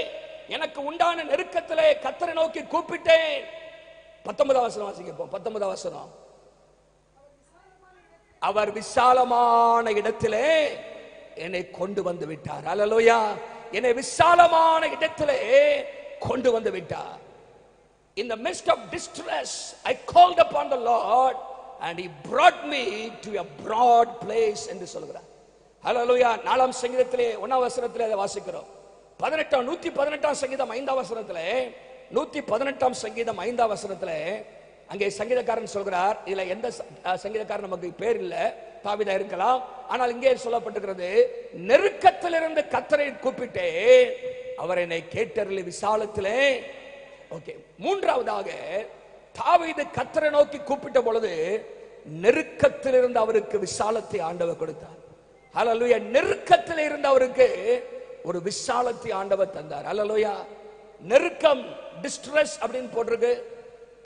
எனக்கு உண்டான நெருக்கத்திலே கர்த்தரை நோக்கி கூப்பிட்டேன். 19ஆம் வசனம் வாசிங்க. இப்போ 19ஆம் வசனம், அவர் விசாலமான இடத்திலே என்னை கொண்டு வந்து விட்டார். அல்லேலூயா. என்னை விசாலமான இடத்திலே கொண்டு வந்து விட்டார். In the midst of distress, I called upon the Lord and he brought me to a broad place என்று சொல்கிறார். ஹல்லேலூயா. 4ஆம் சங்கீதத்திலே 1ஆம் வசனத்திலே அதை வாசிக்கிறோம். 118ஆம் சங்கீதம் 5ஆம் வசனத்திலே, 118ஆம் சங்கீதம் 5ஆம் வசனத்திலே அங்கே சங்கீதக்காரன் சொல்கிறார். இதுல எந்த சங்கீதக்காரன் நமக்கு பேர் இல்ல, தாவீதா இருக்கலாம். ஆனால் இங்கே சொல்லப்பட்டிருக்கிறது, நெருக்கத்திலிருந்து கர்த்தரை கூப்பிட்டே அவர் என்னை கேட்டருளி விசாலத்திலே. ஓகே. மூன்றாவதாக தாவீது கர்த்தரை நோக்கி கூப்பிட்ட பொழுது நெருக்கத்திலிருந்து அவருக்கு விசாலத்தை ஆண்டவர் கொடுத்தார். ஹல்லேலூயா. நெருக்கத்தில் இருந்த அவருக்கு ஒரு விசாலத்தை ஆண்டவர் தந்தார். ஹல்லேலூயா. நெருக்கம், டிஸ்ட்ரெஸ் அப்படின்னு போட்டிருக்கு.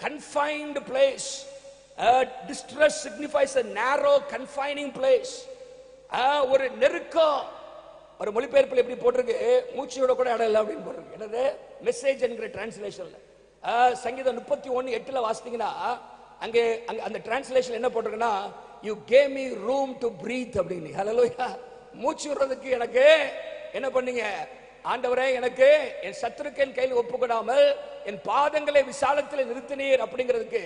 Confined place, Distress signifies a narrow confining place. ஒரு நெருக்கம். ஒரு மொழிபெயர்ப்பில் எப்படி போட்டிருக்கு, மூச்சையோட கூட இடம் இல்லை அப்படின்னு போட்டிருக்கு. என்னது மெசேஜ் என்கிற டிரான்ஸ்லேஷன்ல சங்கீதம் 31:8 வாசித்தீங்கன்னா அங்கே அந்த டிரான்ஸ்லேஷன் என்ன போட்டிருக்குன்னா, you gave me room to breathe அப்படின்னு. ஹல்லேலூயா. மூச்சு விடுறதுக்கு எனக்கு என்ன பண்ணீங்க ஆண்டவரே, எனக்கு என் சத்துருக்கன் கையில் ஒப்புக்கொடாமல் என் பாதங்களை விசாலத்தில் நிறுத்தினீர் அப்படிங்கிறதுக்கு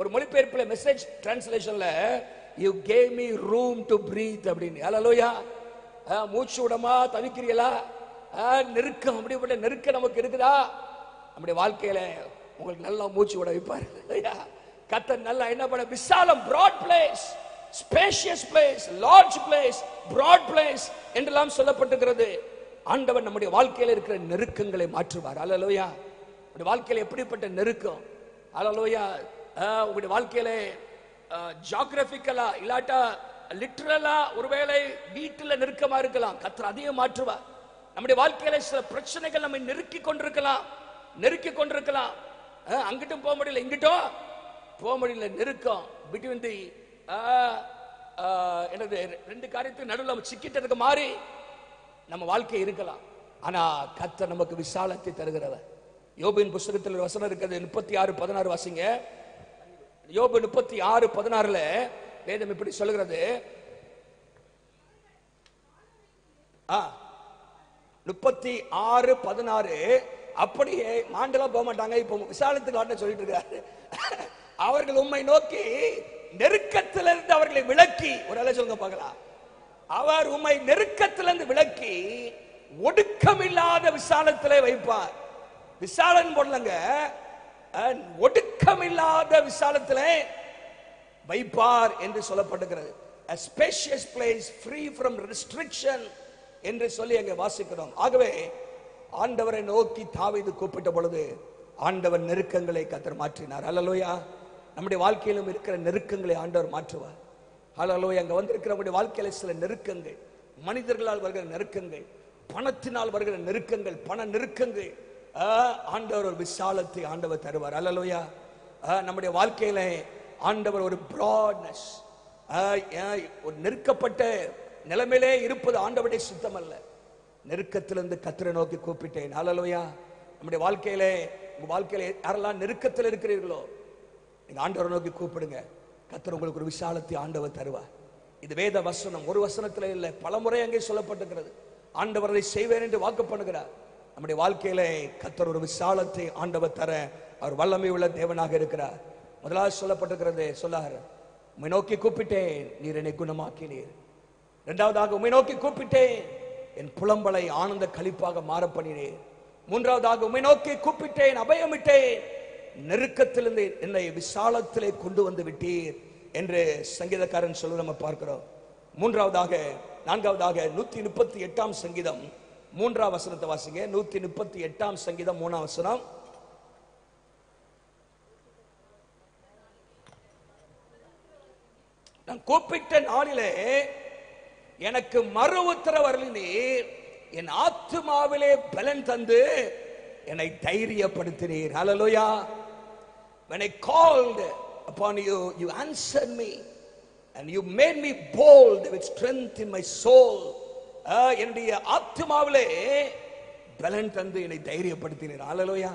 ஒரு மொழிபெயர்ப்பில் மெசேஜ் டிரான்ஸ்லேஷன்ல you gave me room to breathe அப்படின்னு. ஹல்லேலூயா. மூச்சு விடமா தவிக்கிறீங்களா? நெருக்கம், அப்படிப்பட்ட நெருக்கம் நமக்கு இருக்குதா? நம்முடைய வாழ்க்கையில உங்களுக்கு நல்லா மூச்சு விட வைப்பாரு. கர்த்தர் நல்லா என்ன பண்ண, விசாலம், broad place, spacious place, large place, broad place என்றெல்லாம் சொல்லப்பட்டிருக்கிறது. ஆண்டவர் நம்முடைய வாழ்க்கையில இருக்கிற நெருக்கங்களை மாற்றுவார். ஹல்லேலூயா. உங்களுடைய வாழ்க்கையில எப்படிப்பட்ட நெருக்கம்? ஹல்லேலூயா. உங்களுடைய வாழ்க்கையில ஜியோகிராபிக்கலா இல்லாட்டா லிட்டரலா ஒருவேளை வீட்டில் நெருக்கமா இருக்கலாம். கர்த்தர் அதையும் மாற்றுவார். நம்முடைய வாழ்க்கையில சில பிரச்சனைகள் நம்மை நெருக்கி கொண்டிருக்கலாம். அங்கிட்டும் போக முடியல, இங்கிட்டும் போக முடியல. நெருக்கம் பிட்வீன் தி என்னது ரெண்டு காரியத்துக்கு நடுவில் சிக்கிட்டதுக்கு மாதிரி நம்ம வாழ்க்கை இருக்கலாம். ஆனா கர்த்தர் நமக்கு விசாலத்தை தருகிறவர். யோபின் புத்தகத்தில் ஒரு வசனம் இருக்குது, 36:16 வாசிங்க. யோபு 36:16 வேதம் இப்படி சொல்லுகிறது. 36:16 அப்படியே மாண்டெல்லாம் போக மாட்டாங்க. இப்போ விசாலத்துக்கு சொல்லிட்டு இருக்காரு. அவர்கள் உம்மை நோக்கி நெருக்கத்திலிருந்து அவர்களை விலக்கி, ஒரு வேளை சொல்லுங்க பார்க்கலாம், அவர் உம்மை நெருக்கத்திலிருந்து விலக்கி ஒடுக்கமில்லாத விசாலத்திலே வைப்பார். விசாலன் போடலங்க, ஒடுக்கமில்லாத விசாலத்திலே வைப்பார் என்று சொல்லப்படுகிறது. A spacious place free from restriction என்று சொல்லி அங்கே வாசிக்கிறோம். ஆகவே ஆண்டவரை நோக்கி தாவீது கூப்பிட்ட பொழுது ஆண்டவர் நெருக்கங்களை கர்த்தர் மாற்றினார். ஹல்லேலூயா. நம்முடைய வாழ்க்கையிலும் இருக்கிற நெருக்கங்களை ஆண்டவர் மாற்றுவார். ஹல்லேலூயா. அங்க வந்திருக்கிறவருடைய வாழ்க்கையில சில நெருக்கங்கள், மனிதர்களால் வருகிற நெருக்கங்கள், பணத்தினால் வருகிற நெருக்கங்கள், பண நெருக்கங்கள், ஆண்டவர் ஒரு விசாலத்தை ஆண்டவர் தருவார். ஹல்லேலூயா. நம்முடைய வாழ்க்கையில ஆண்டவர் ஒரு பிராட்னஸ், ஒரு நெருக்கப்பட்ட நிலைமையிலே இருப்பது ஆண்டவருடைய சித்தம் அல்ல. நெருக்கத்திலிருந்து கர்த்தரை நோக்கி கூப்பிட்டேன். ஹல்லேலூயா. நம்முடைய வாழ்க்கையிலே, உங்க வாழ்க்கையில யாரெல்லாம் நெருக்கத்தில் இருக்கிறீர்களோ நீங்க ஆண்டவரை நோக்கி கூப்பிடுங்க. கர்த்தர் உங்களுக்கு ஒரு விசாலத்தை ஆண்டவர் தருவார். இது வேத வசனம், ஒரு வசனத்துல இல்லை, பல முறை அங்கே சொல்லப்பட்டிருக்கிறது. ஆண்டவர் அதை செய்வேன் என்று வாக்கு பண்ணுகிறார். நம்முடைய வாழ்க்கையில கர்த்தர் ஒரு விசாலத்தை ஆண்டவர் தர அவர் வல்லமை உள்ள தேவனாக இருக்கிறார். முதலாவது சொல்லப்பட்டிருக்கிறது, சொல்லார், உம்மை நோக்கி கூப்பிட்டேன், நீர் என்னை குணமாக்கினீர். இரண்டாவதாக, உம்மை நோக்கி கூப்பிட்டேன், என் புலம்பலை ஆனந்த களிப்பாக மாற பண்ணினீர். மூன்றாவதாக, உம்மை நோக்கி கூப்பிட்டேன், அபயமிட்டேன், நெருக்கத்திலிருந்து என்னை விசாலத்திலே கொண்டு வந்து விட்டீர் என்று சங்கீதக்காரன் சொல்ல நம்ம பார்க்கிறோம். நான்காவதாக 138 சங்கீதம் 3 வசனத்தை வாசிங்க. 138 சங்கீதம் 3 வசனம். நான் கூப்பிட்ட நாளிலே எனக்கு மறு உத்தரவு அருளினீர், என் ஆத்துமாவிலே பலன் தந்து என்னை தைரியப்படுத்தினீர். ஹல்லேலூயா. When I called upon you, you answered me and you made me bold with strength in my soul. என்னுடைய ஆத்துமாவிலே பலன் தந்து என்னை தைரியப்படுத்தினீர். ஹல்லேலூயா.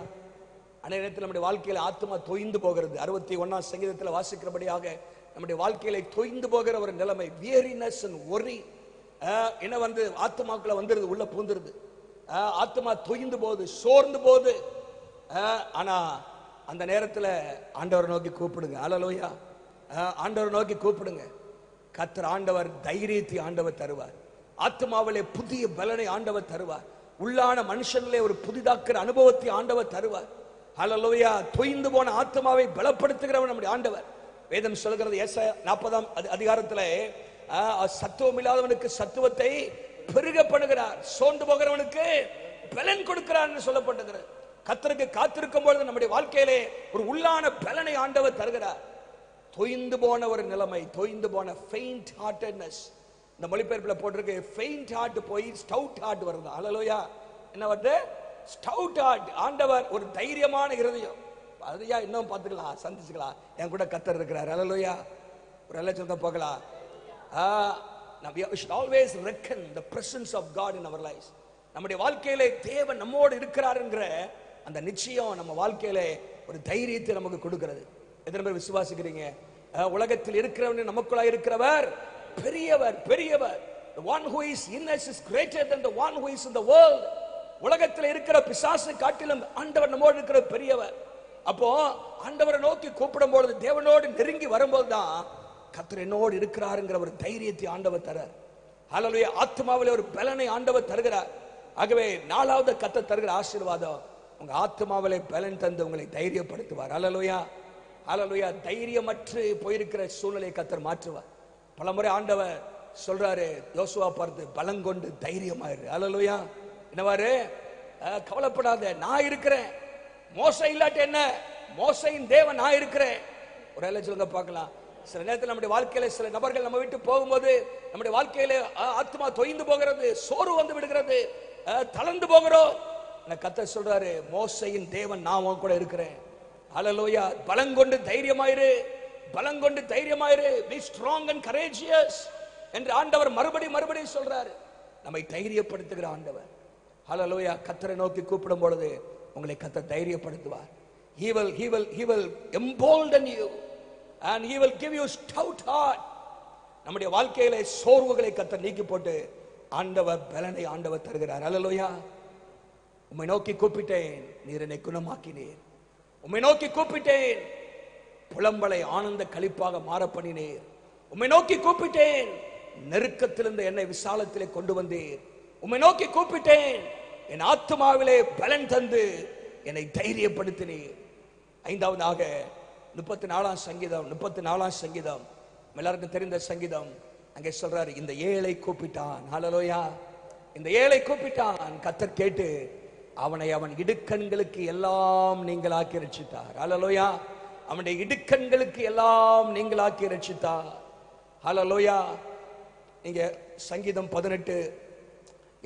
அநேக நேரத்தில் நம்முடைய வாழ்க்கையில் ஆத்துமா தொய்ந்து போகிறது. 61 சங்கீதத்தில் வாசிக்கிறபடியாக நம்முடைய வாழ்க்கையில தொய்ந்து போகிற ஒரு நிலைமை, weariness and worry என்ன வந்து ஆத்துமாக்குள்ள வந்துருது, உள்ள பூந்துருது. ஆத்துமா தொய்ந்து போகுது, சோர்ந்து போகுது. ஆனா அந்த நேரத்தில் ஆண்டவரை நோக்கி கூப்பிடுங்க. ஹல்லேலூயா. ஆண்டவரை நோக்கி கூப்பிடுங்க. கர்த்தர் ஆண்டவர் தைரியத்தை ஆண்டவர் தருவார். ஆத்துமாவிலே புதிய பலனை ஆண்டவர் தருவார். உள்ளான மனுஷனிலே ஒரு புதிதாக்குற அனுபவத்தை ஆண்டவர் தருவார். ஹல்லேலூயா. தொய்ந்து போன ஆத்துமாவை பலப்படுத்துகிறவர் நம்முடைய ஆண்டவர். வேதம் சொல்கிறது, ஏசாயா 40 அதிகாரத்தில் சத்துவம் இல்லாதவனுக்கு சத்துவத்தை பெருக பண்ணுகிறார், சோர்ந்து போகிறவனுக்கு பலன் கொடுக்கிறார் என்று சொல்லப்பட்டிருக்கிறது. கர்த்தருக்கு காத்திருக்கும் பொழுது நம்முடைய வாழ்க்கையிலே ஒரு உள்ளான பலனை ஆண்டவர் தருகிறார். தொய்ந்து போன ஒரு நிலைமை, தொய்ந்து போன faint heartedness, இந்த மொழிபெயர்ப்புல போட்டிருக்கு, faint heart போய் stout heart வருது. ஹல்லேலூயா. என்ன வருது? stout heart. ஆண்டவர் ஒரு தைரியமான இருதயம், அதையா இன்னும் பார்த்துக்கலாம், சந்திச்சுக்கலாம். என் கூட கர்த்தர் இருக்கிறார். ஹல்லேலூயா. ஒரு நல்ல சொல்லுங்க பார்க்கலாம். We should always reckon the presence of God in our lives. நம்முடைய வாழ்க்கையிலே தேவன் நம்மோடு இருக்கிறாருங்கிற அந்த நிச்சயம் நம்ம வாழ்க்கையிலே ஒரு தைரியத்தை நமக்கு கொடுக்கிறது. எத்தனை பேர் விசுவாசிக்கிறீங்க? உலகத்தில் இருக்கிறவன் நமக்குள்ளா இருக்கிறவர் பெரியவர், பெரியவர். The one who is in us is greater than the one who is in the world. உலகத்தில் இருக்கிற பிசாசு காட்டிலும் ஆண்டவர் நம்மோடு இருக்கிற பெரியவர். அப்போ ஆண்டவரை நோக்கி கூப்பிடும் பொழுது, தேவனோடு நெருங்கி வரும்போது தான் கர்த்தர் என்னோடு இருக்கிறாருங்கிற ஒரு தைரியத்தை ஆண்டவர் தரார். ஹல்லேலூயா. ஆத்மாவிலே ஒரு பலனை ஆண்டவர் தருகிறார். ஆகவே நாலாவது கர்த்தர் தருகிற ஆசீர்வாதம், உங்க ஆத்மாவிலே பலன் தந்து உங்களை தைரியப்படுத்துவார். ஹல்லேலூயா. ஹல்லேலூயா. தைரியமற்று போயிருக்கிற சூழ்நிலையை கர்த்தர் மாற்றுவார். பலமுறை ஆண்டவர் சொல்றாரு யோசுவா பார்த்து, பலங்கொண்டு தைரியமாயிரு. ஹல்லேலூயா. என்னவாரு? கவலைப்படாத, நான் இருக்கிறேன். மோசே இல்லாட்டி என்ன, மோசையின் தேவன் நான் இருக்கிறேன். ஒரு வேளை சொல்லுங்க பார்க்கலாம். சில நேரத்தில் நம்முடைய வாழ்க்கையில சில நபர்கள் நம்ம விட்டு போகும்போது நம்முடைய வாழ்க்கையில ஆத்மா தொய்ந்து போகிறது, சோறு வந்து விடுகிறது, தளர்ந்து போகிறோம். கர்த்தர் சொல்றாரு, மோசையின் தேவன் நான் உன் கூட இருக்கிறேன். ஹல்லேலூயா. பலங்கொண்டு தைரியமாயிரு, பலங்கொண்டு தைரியமாயிரு, be strong and courageous என்று ஆண்டவர் மறுபடியும் சொல்றாரு. நம்மை தைரியப்படுத்துகிற ஆண்டவர். ஹல்லேலூயா. கர்த்தரை நோக்கி கூப்பிடும் பொழுது உங்களை கர்த்தர் தைரியப்படுத்துவார். He will embolden you and he will give you stout heart. நம்முடைய வாழ்க்கையிலே சோர்வுகளை கர்த்தர் நீக்கி போட்டு ஆண்டவர் பலனை ஆண்டவர் தருகிறார். ஹல்லேலூயா. உம்மை நோக்கி கூப்பிட்டேன், நீர் என்னை குணமாக்கினீர். உம்மை நோக்கி கூப்பிட்டேன், புலம்பலை ஆனந்த களிப்பாக மாற பண்ணினீர். உம்மை நோக்கி கூப்பிட்டேன், நெருக்கத்திலிருந்து என்னை விசாலத்திலே கொண்டு வந்தீர். உம்மை நோக்கி கூப்பிட்டேன், என் ஆத்மாவிலே பலன் தந்து என்னை தைரியப்படுத்தினீர். ஐந்தாவதாக 34ஆம் சங்கீதம், எல்லாருக்கும் தெரிந்த சங்கீதம். அங்கே சொல்றாரு, இந்த ஏழை கூப்பிட்டான். ஹல்லேலூயா. இந்த ஏழை கூப்பிட்டான், கர்த்தர் கேட்டு அவனை அவன் இடுக்கண்களுக்கு எல்லாம் நீங்களாக்கி ரட்சித்தார். ஹல்லேலூயா. அவனுடைய இடுக்கண்களுக்கு எல்லாம் நீங்களாக்கி ரட்சித்தார். ஹல்லேலூயா. நீங்க சங்கீதம் 18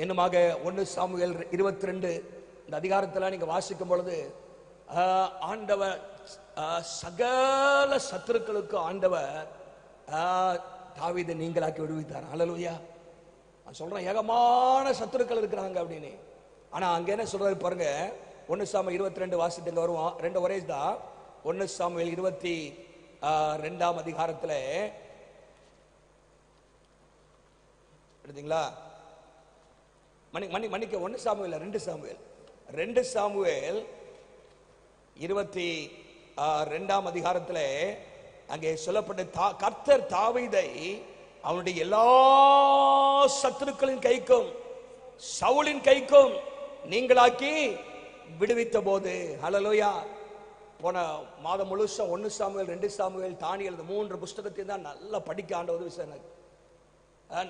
என்னுமாக 1 சாமுவேல் 22 இந்த அதிகாரத்தில் நீங்க வாசிக்கும் பொழுது ஆண்டவர் சகல சத்துருக்களுக்கு ஆண்டவர் தாவீதை நீங்களாக்கி விடுவித்தார். ஹல்லேலூயா. நான் சொல்றேன், ஏகமான சத்துருக்கள் இருக்கிறாங்க அப்படின்னு. ஆனா அங்க என்ன சொல்றாரு பாருங்க, 1 சாமுவேல் 22 வாசிட்டு வருவோம். ரெண்டு ஒரே தான். 1 சாமுவேல் 22ஆம் அதிகாரத்துல எடுத்தீங்களா? மன்னிக்க 1 சாமுவேல் 2 சாமுவேல் 22ஆம் அதிகாரத்துல அங்கே சொல்லப்பட்ட கர்த்தர் தாவீதை அவனுடைய எல்லா சத்துருக்களின் கைக்கும் சவுலின் கைக்கும் நீங்களாக்கி விடுவித்த போது. ஹல்லேலூயா. போன மாதம் முழுசும் 1 சாமுவேல் 2 சாமுவேல் தானியேல் 3 புஸ்தகத்தையும் தான் நல்லா படிக்க ஆண்டவர் உதவி செய்தார்.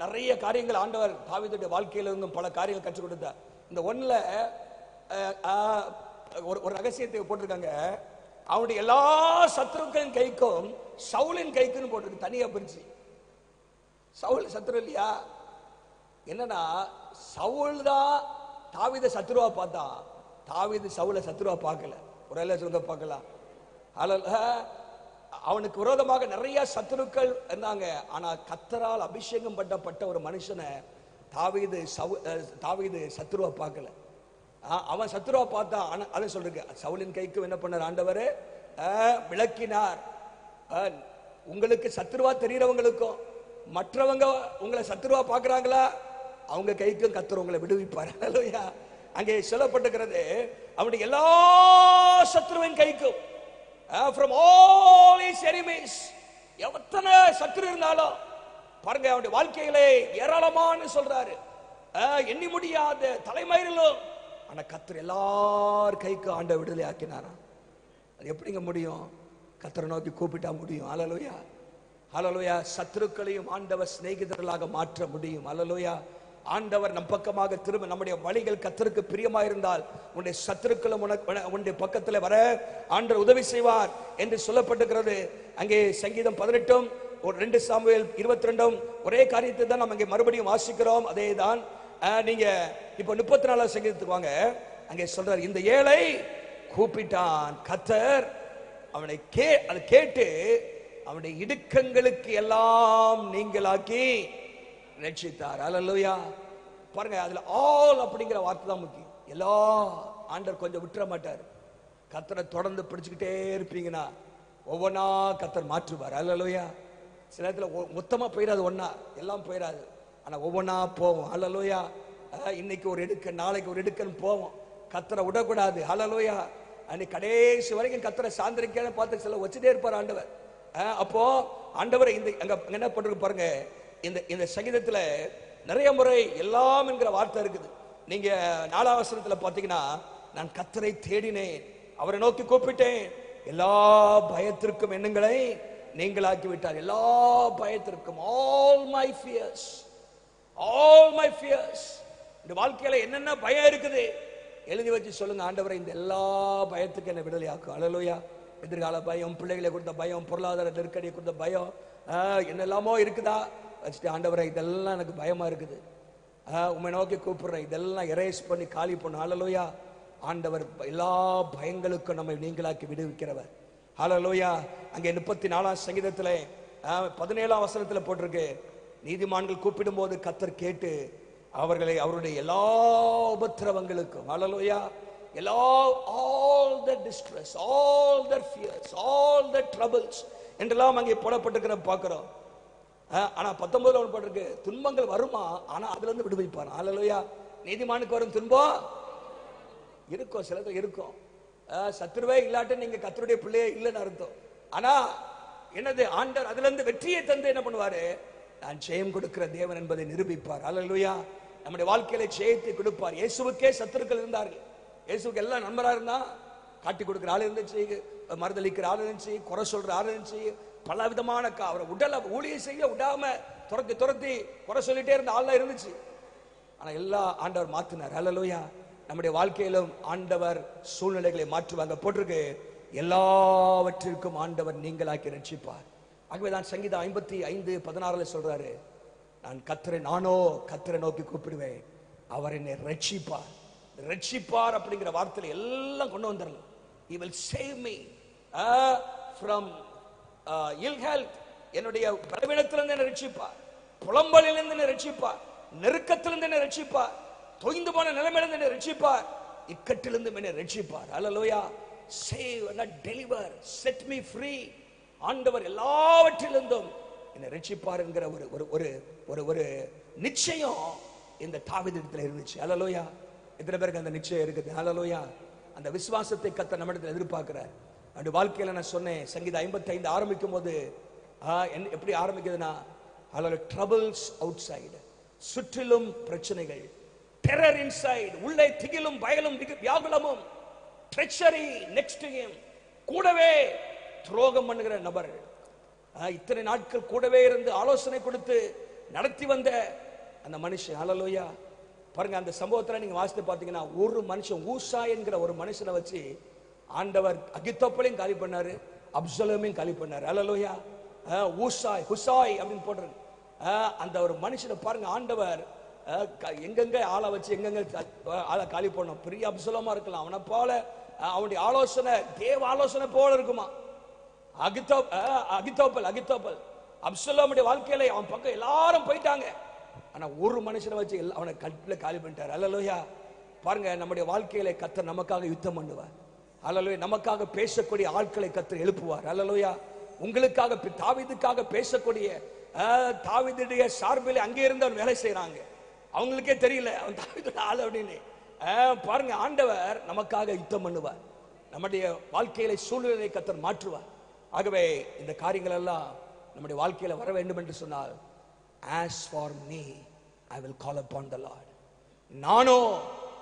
நிறைய காரியங்கள் ஆண்டவர் தாவீதுடைய வாழ்க்கையில இருந்தும் பல காரியங்கள் கற்றுக் கொடுத்தார். இந்த 1ல ஒரு ரகசியத்தை போட்டிருக்காங்க. அவனுடைய எல்லா சத்துருக்களின் கைக்கும் சவுலின் கைக்குன்னு போட்டிருக்கு, தனியா பிரிச்சு. சவுல் சத்துரு இல்லையா? என்னன்னா சவுல் தான் தாவீதை சத்துருவா பார்த்தா, தாவீது சவுலை சத்துருவா பார்க்கல. ஒரு வேளை சொல்லுங்க பார்க்கலாம். அவனுக்கு விரோதமாக நிறைய சத்துருக்கள் இருந்தாங்க. ஆனா கர்த்தரால் அபிஷேகம் பண்ணப்பட்ட ஒரு மனுஷனை தாவீது சத்துருவா பார்க்கல. அவன் சத்துருவா பார்த்தா. அதை சொல்றேன், சவுலின் கைக்கும் என்ன பண்ணார் ஆண்டவர்? விளக்கினார். உங்களுக்கு சத்துருவா தெரிகிறவங்களுக்கும் மற்றவங்க உங்களை சத்துருவா பார்க்கறாங்களா, அவங்க கைக்கும் கர்த்தர் உங்களை விடுவிப்பார். ஹல்லேலூயா. அங்கே சொல்லப்பட்டிருக்கிறது, அவனுடைய எல்லா சத்துருவின் கைக்கும், from all his enemies, எத்தனை சத்துரு இருந்தாலும் பாருங்க, அவனுடைய வாழ்க்கையிலே ஏராளமான சொல்றாரு, எண்ணி முடியாத தலைமயிரிலும். ஆனா கர்த்தர் எல்லார் கைக்கு ஆண்ட விடுதலை ஆக்கினாராம். அது எப்படிங்க முடியும்? கர்த்தரை நோக்கி கூப்பிட்டா முடியும். ஹல்லேலூயா. ஹல்லேலூயா. சத்துருக்களையும் ஆண்டவர் சிநேகிதர்களாக மாற்ற முடியும். ஹல்லேலூயா. ஆண்டவர் நம் பக்கமாக திரும்ப நம்முடைய வழிகள் கர்த்தருக்கு பிரியமாயிருந்தால் உன்னுடைய சத்துருக்களும் உன்னுடைய பக்கத்தில் வர ஆண்டவர் உதவி செய்வார் என்று சொல்லப்பட்டிருக்கிறது. அங்கே சங்கீதம் 18 2 சாமுவேல் 22 ஒரே காரியத்தை தான் நம்ம இங்கே மறுபடியும் வாசிக்கிறோம். அதே தான். நீங்க இப்போ 34 சங்கீதத்துக்கு வாங்க. அங்கே சொல்றாரு, இந்த ஏழை கூப்பிட்டான் கர்த்தர். அவனை அதை கேட்டு அவனுடைய இடுக்கங்களுக்கு எல்லாம் நீங்களாக்கி ரட்சித்தார். அல்லேலூயா. பாருங்க, அதுல ஆல் அப்படிங்கிற வார்த்தை தான் முக்கியம். எல்லா ஆண்டவர் கொஞ்சம் விட்டுற மாட்டார். கர்த்தரை தொடர்ந்து பிடிச்சுக்கிட்டே இருப்பீங்கன்னா ஒவ்வொன்னா கர்த்தர் மாற்றுவார். அல்லேலூயா. சில நேரத்துல மொத்தமா போயிடாது, ஒன்னா எல்லாம் போயிடாது, ஆனா ஒவ்வொன்னா போவோம். அல்லேலூயா. இன்னைக்கு ஒரு எடுக்க, நாளைக்கு ஒரு எடுக்கன்னு போவோம். கர்த்தரை விடக்கூடாது. அல்லேலூயா. அன்னைக்கு கடைசி வரைக்கும் கர்த்தரை சார்ந்திருக்கேன்னு பார்த்து சில வச்சுட்டே இருப்பார் ஆண்டவர். அப்போ ஆண்டவர் இந்த அங்க என்ன பண்றது பாருங்க, இந்த சங்கீதத்துல நிறைய முறை எல்லாம் என்கிற வார்த்தை இருக்குது. நீங்க 4ஆம் வசனத்துல பாத்தீங்கன்னா, நான் கர்த்தரை தேடினேன், அவரை நோக்கி கூப்பிட்டேன், எல்லா பயத்திற்கும் எண்ணங்களை நீங்களாக்கி விட்டார். எல்லா பயத்திற்கும், all my fears, all my fears. இந்த வாழ்க்கையில என்னென்ன பயம் இருக்குது எழுதி வச்சு சொல்லுங்க, ஆண்டவரை இந்த எல்லா பயத்துக்கு என்ன விடுதலையாக்கும். அல்லேலூயா. எதிர்கால பயம், பிள்ளைகளை கொடுத்த பயம், பொருளாதார நெருக்கடியை கொடுத்த பயம், என்னெல்லாமோ இருக்குதா வச்சுட்டு, ஆண்டவரை இதெல்லாம் எனக்கு பயமா இருக்குது, உண்மை நோக்கி கூப்பிடுறேன், இதெல்லாம் எரேஸ் பண்ணி காலி பண்ணும். அல்லேலூயா. ஆண்டவர் எல்லா பயங்களுக்கும் நம்மை நீங்களாக்கி விடுவிக்கிறவர். அல்லேலூயா. அங்கே 34ஆம் சங்கீதத்துல 17ஆம் வசனத்துல போட்டிருக்கு, நீதிமான்கள் கூப்பிடும் போது கர்த்தர் கேட்டு அவர்களை அவருடைய எல்லா உபத்திரவங்களுக்கும், அல்லேலூயா, எல்லா all the distress, all the fears, all the troubles என்றெல்லாம் அங்கே போடப்பட்டிருக்கிற பார்க்கிறோம். ஆனா 19ல ஒன்று போட்டிருக்கு, துன்பங்கள் வருமா, ஆனா அதுல இருந்து விடுவிப்பார். அல்லேலூயா. நீதிமானுக்கு வரும் துன்பம் இருக்கும், சிலது இருக்கும். சத்துருவே இல்லாட்ட நீங்க கர்த்தருடைய பிள்ளையே இல்லைன்னு அர்த்தம். ஆனா என்னது, ஆண்டவர் அதுல இருந்து வெற்றியை தந்து என்ன பண்ணுவாரு, நான் ஜெயம் கொடுக்கிற தேவன் என்பதை நிரூபிப்பார். அல்லேலூயா. நம்முடைய வாழ்க்கையில ஜெயத்தை கொடுப்பார். இயேசுவுக்கே சத்துருக்கள் இருந்தார்கள். இயேசுக்கு எல்லாம் நண்பரா இருந்தா, காட்டி கொடுக்கிற ஆள் இருந்துச்சு, மறுதளிக்கிற ஆள் இருந்துச்சு, குறை சொல்ற ஆள் இருந்துச்சு, பல விதமான அவரை உடலை ஊழிய செய்ய விடாம துரத்தி குறை சொல்லிட்டே இருந்த ஆள்லாம் இருந்துச்சு. ஆனா எல்லாம் ஆண்டவர் மாத்தினார். அல்லேலூயா. நம்முடைய வாழ்க்கையிலும் ஆண்டவர் சூழ்நிலைகளை மாற்றுவாங்க. போட்டிருக்கு, எல்லாவற்றிற்கும் ஆண்டவர் நீங்களாக்கி ரட்சிப்பார். ஆகவேதான் சங்கீதம் 55:16 சொல்றாரு, நான் கர்த்தரை நோக்கி கூப்பிடுவேன், அவர் என்னை ரட்சிப்பார். ரட்சிப்பார் அப்படிங்கிற வார்த்தையில எல்லாம் கொண்டு வந்துடலாம். He will save me from ill health, என்னுடைய பலவீனத்திலிருந்து என்னை ரட்சிப்பார், புலம்பலிலிருந்து என்னை ரட்சிப்பார், நெருக்கத்திலிருந்து என்னை ரட்சிப்பார், தொய்ந்து போன நிலைமையிலிருந்து என்னை ரட்சிப்பார், இக்கட்டிலிருந்து என்னை ரட்சிப்பார். அல்லேலூயா. Save and deliver, set me free. ஆண்டவர் எல்லாவற்றிலிருந்தும் என்னை ரட்சிப்பார் என்கிற ஒரு நிச்சயம் இந்த தாவீதிடத்தில் இருந்துச்சு. அல்லேலூயா. எத்தனை பேருக்கு அந்த நிச்சயம் இருக்குது? அல்லேலூயா. அந்த விசுவாசத்தை கர்த்தர் நம்மிடத்தில் எதிர்பார்க்கிறார். அந்த வாழ்க்கையில நான் சொன்னேன், சங்கீதம் 55 ஆரம்பிக்கும் போது எப்படி ஆரம்பிக்குதுன்னா, ட்ரபிள்ஸ் அவுட்சைடு, சுற்றிலும் பிரச்சனைகள், டெரர் இன்சைடு, உள்ளே திகிலும் பயலும் வியாகுலமும், ட்ரெச்சரி நெக்ஸ்ட் டு ஹிம், கூடவே துரோகம் பண்ணுகிற நபர், இத்தனை நாட்கள் கூடவே இருந்து ஆலோசனை கொடுத்து நடத்தி வந்த அந்த மனுஷன். அல்லேலூயா. பாருங்க, அந்த சம்பவத்துல நீங்க வாசித்து பார்த்தீங்கன்னா, ஒரு மனுஷன் ஊசா என்கிற ஒரு மனுஷனை வச்சு ஆண்டவர் அகித்தோப்பலையும் காலி பண்ணாரு, அப்சலோமையும் காலி பண்ணாரு. அல்லேலூயா. ஹுசாய் அப்படின்னு போடுறது. அந்த ஒரு மனுஷனை பாருங்க, ஆண்டவர் எங்கெங்க ஆளை வச்சு எங்கெங்க ஆளை காலி பண்ணணும். பெரிய அப்சலோமா இருக்கலாம், அவனை போல அவனுடைய ஆலோசனை தேவ ஆலோசனை போல இருக்குமா. அகித்தோப்பல் அப்சலோமுடைய வாழ்க்கையில அவன் பக்கம் எல்லாரும் போயிட்டாங்க, ஆனா ஒரு மனுஷனை வச்சு அவனை கட்டில காலி பண்ணிட்டார். அல்லேலூயா. பாருங்க, நம்முடைய வாழ்க்கையில கர்த்தர் நமக்காக யுத்தம் பண்ணுவார். அல்லேலூயா. நமக்காக பேசக்கூடிய ஆட்களை கர்த்தர் எழுப்புவார். அல்லேலூயா. உங்களுக்காக தாவீதுக்காக பேசக்கூடிய தாவீதுடைய சார்பில் அங்கே இருந்து அவன் வேலை செய்யறாங்க, அவங்களுக்கே தெரியல அவன் தாவீதுடைய ஆள் அப்படின்னு. பாருங்க, ஆண்டவர் நமக்காக யுத்தம் பண்ணுவார். நம்முடைய வாழ்க்கையில சூழ்நிலை கர்த்தர் மாற்றுவார். ஆகவே இந்த காரியங்கள் எல்லாம் நம்முடைய வாழ்க்கையில வர வேண்டும் என்று சொன்னால், as for me I will call upon the Lord, நானோ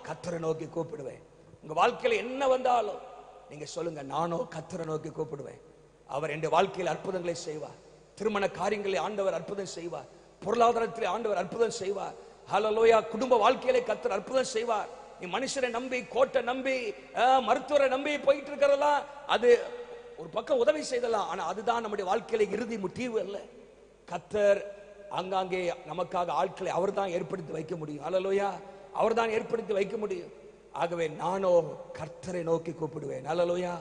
கர்த்தரை நோக்கி கூப்பிடுவேன். உங்க வாழ்க்கையில என்ன வந்தாலும் நீங்க சொல்லுங்க, நானோ கர்த்தரை நோக்கி கூப்பிடுவேன், அவர் என் வாழ்க்கையில் அற்புதங்களை செய்வார். திருமண காரியங்களை ஆண்டவர் அற்புதம் செய்வார், பொருளாதாரத்தில் ஆண்டவர் அற்புதம் செய்வார். ஹல்லேலூயா. குடும்ப வாழ்க்கையிலே கர்த்தர் அற்புதம் செய்வார். நீ மனுஷரை நம்பி, கோட்டை நம்பி, மருத்துவரை நம்பி போயிட்டு இருக்கிறதெல்லாம் அது ஒரு பக்கம் உதவி செய்தலாம், ஆனா அதுதான் நம்முடைய வாழ்க்கையில இறுதி முடிவு அல்ல. கர்த்தர் அங்காங்கே நமக்காக ஆட்களை அவர் தான் ஏற்படுத்தி வைக்க முடியும். ஹல்லேலூயா. அவர் தான் ஏற்படுத்தி வைக்க முடியும். ஆகவே நானோ கர்த்தரை நோக்கி கூப்பிடுவேன். அல்லேலூயா.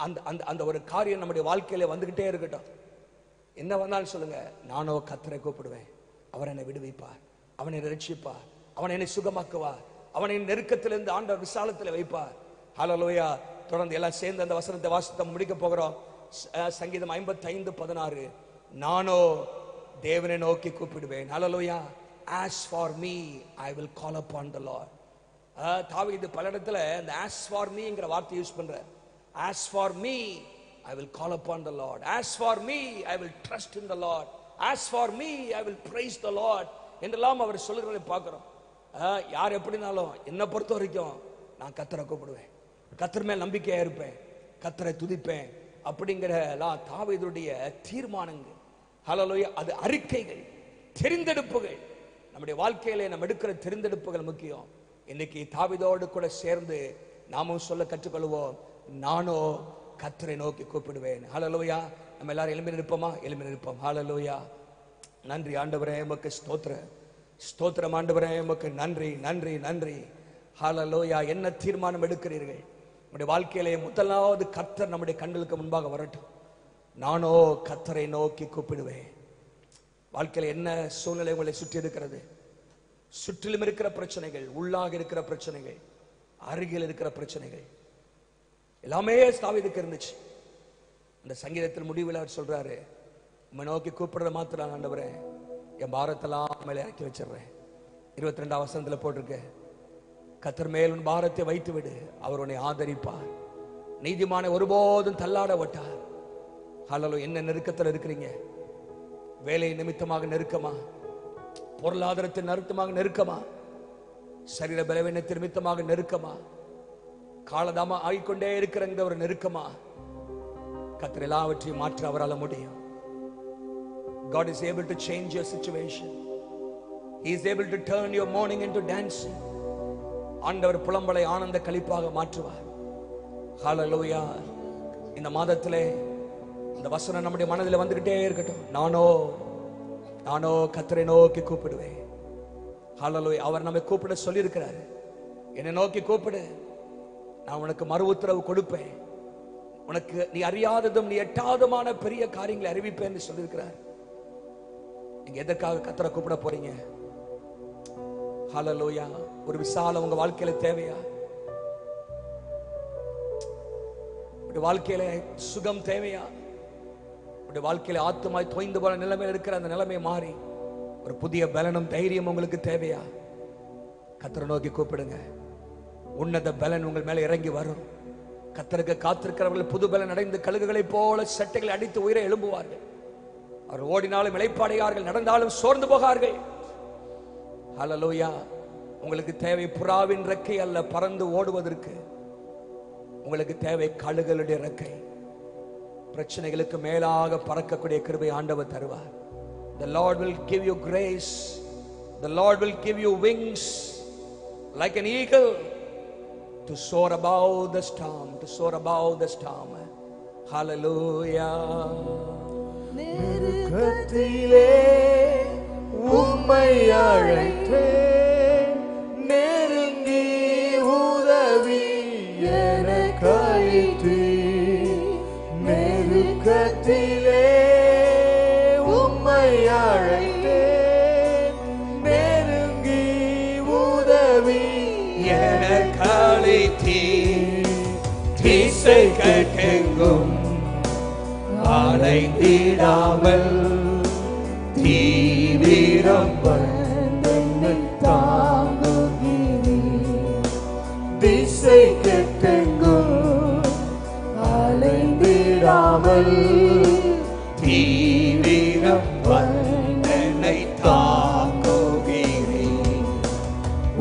அந்த அந்த அந்த ஒரு காரியம் நம்முடைய வாழ்க்கையில வந்துகிட்டே இருக்கட்டும். என்ன வந்தாலும் சொல்லுங்க, நானோ கர்த்தரை கூப்பிடுவேன். அவர் என்னை விடுவிப்பார், அவனை ரட்சிப்பார், அவன் என்னை சுகமாக்குவார், அவனை நெருக்கத்திலிருந்து ஆண்டவர் விசாலத்தில் வைப்பார். ஹல்லேலூயா. தொடர்ந்து எல்லாம் சேர்ந்து அந்த வசனத்தை வாசித்து முடிக்க போகிறோம். சங்கீதம் 55:16. நானோ தேவனை நோக்கி கூப்பிடுவேன். ஹல்லேலூயா. As for me, I will call upon the Lord. தாவீது பல இடத்துல இந்த as for meங்கிற வார்த்தை யூஸ் பண்றார். As for me, I will call upon the Lord. As for me, I will trust in the Lord. As for me, I will praise the Lord. என்றெல்லாம் அவர் சொல்லுகிறதை பார்க்கிறோம். யார் எப்படினாலும் என்னை பொறுத்த வரைக்கும் நான் கர்த்தரை கூப்பிடுவேன், கர்த்தர் மேல் நம்பிக்கையா இருப்பேன், கர்த்தரை துதிப்பேன் அப்படிங்கிற தாவீதுடைய தீர்மானங்கள். ஹல்லேலூயா. அது அறிக்கைகள், தெரிந்தெடுப்புகள். நம்முடைய வாழ்க்கையிலே நம்ம எடுக்கிற தெரிந்தெடுப்புகள் முக்கியம். இன்னைக்கு தாவீதோடு கூட சேர்ந்து நாமும் சொல்ல கற்றுக்கொள்வோம், நானோ கர்த்தரை நோக்கி கூப்பிடுவேன். ஹல்லேலூயா. நம்ம எல்லாரும் எழும்பி நிற்போமா? எழும்பி நிற்போம். ஹல்லேலூயா. நன்றி ஆண்டவரே, உமக்கு ஸ்தோத்திரம். ஸ்தோத்திரம் ஆண்டவரே, உமக்கு நன்றி நன்றி நன்றி. ஹல்லேலூயா. என்ன தீர்மானம் எடுக்கிறீர்கள்? நம்முடைய வாழ்க்கையிலே முதலாவது கர்த்தர் நம்முடைய கண்களுக்கு முன்பாக வரட்டும். நானோ கர்த்தரை நோக்கி கூப்பிடுவேன். வாழ்க்கையில் என்ன சூழ்நிலை உங்களை சுற்றி இருக்கிறது? சுற்றிலும் இருக்கிற பிரச்சனைகள், உள்ளாக இருக்கிற பிரச்சனைகள், அருகில் இருக்கிற பிரச்சனைகள் எல்லாமே தாவீதுக்கு இருந்துச்சு. அந்த சங்கீதத்தின் முடிவில் அவர் சொல்றாரு, உம்மை நோக்கி கூப்பிடுறத மாத்திரம் ஆண்டவரே, என் பாரத்தெல்லாம் மேலே இறக்கி வச்சிடுறேன். 22ஆம் வசனத்தில் போட்டிருக்க, கர்த்தர் மேல் உன் பாரத்தை வைத்து விடு, அவர் உன்னை ஆதரிப்பார், நீதிமானை ஒருபோதும் தள்ளாட விட்டார். ஹல்லேலூயா. என்ன நெருக்கத்தில் இருக்கிறீங்க? வேலை நிமித்தமாக நெருக்கமா? பொருளாதாரத்தின் நிமித்தமாக நெருக்கமா? சரீர பலவீனத்தின் நிமித்தமாக நெருக்கமா? காலதாம ஆகிக்கொண்டே இருக்கிற ஒரு நெருக்கமா? கர்த்தர் எல்லாவற்றையும் மாற்ற அவரால் முடியும். God is able to change your situation. He is able to turn your mourning into dancing. ஆண்டவர் புலம்பலை ஆனந்த களிப்பாக மாற்றுவார். ஹல்லேலூயா. இந்த மாதத்திலே இந்த வசனம் நம்முடைய மனதில் வந்துகிட்டே இருக்கட்டும். நானோ கர்த்தரை நோக்கி கூப்பிடுவேன். ஹல்லேலூயா. அவர் நம்மை கூப்பிட சொல்லி இருக்கிறாரு. என்னை நோக்கி கூப்பிடு, நான் உனக்கு மறு உத்தரவு கொடுப்பேன், உனக்கு நீ அறியாததும் நீ எட்டாதமான பெரிய காரியங்களை அறிவிப்பேன் சொல்லியிருக்கிறார். நீங்க எதற்காக கர்த்தரை கூப்பிட போறீங்க? ஹல்லேலூயா. ஒரு விசாலம் உங்க வாழ்க்கையில தேவையா? உங்க வாழ்க்கையில சுகம் தேவையா? உங்க வாழ்க்கையில ஆத்துமாய் தோய்ந்து போன நிலைமையில் இருக்கிற அந்த நிலைமை மாறி ஒரு புதிய பலனும் தைரியம் உங்களுக்கு தேவையா? கர்த்தரை நோக்கி கூப்பிடுங்க. உன்னத பலன் உங்கள் மேல இறங்கி வரும். கர்த்தருக்கு காத்திருக்கிறவர்கள் புது பலன் அடைந்து கழுகுகளை போல சட்டைகளை அடித்து உயிரை எழும்புவார்கள். அவர் ஓடினாலும் இளைப்பாடையார்கள், நடந்தாலும் சோர்ந்து போகார்கள். ஹல்லேலூயா. உங்களுக்கு தேவை புறாவின் ரெக்கை அல்ல பறந்து ஓடுவதற்கு. உங்களுக்கு தேவை கழுகுகளுடைய ரெக்கை. பிரச்சனைகளுக்கு மேலாக பறக்கக்கூடிய கிருபை ஆண்டவர் தருவார். The Lord will give you grace. The Lord will give you wings like an eagle to soar above the storm, to soar above the storm. Hallelujah. நெருக்கத்திலே உம்மை அழைத்தேன், நெருங்கி உதவி எனக்கு அளித்தீர். நெருக்கத்திலே உம்மை அழைத்தேன், நெருங்கி உதவி எனக்கு அளித்தீர். திசை கேட்கும் அலைந்திடாமல் தீவிரம் என்னை தாங்குகிறீர். திசை கெட்டெங்கும் அலைந்திடாமல் தீவிரம் என்னை தாங்குகிறீர்.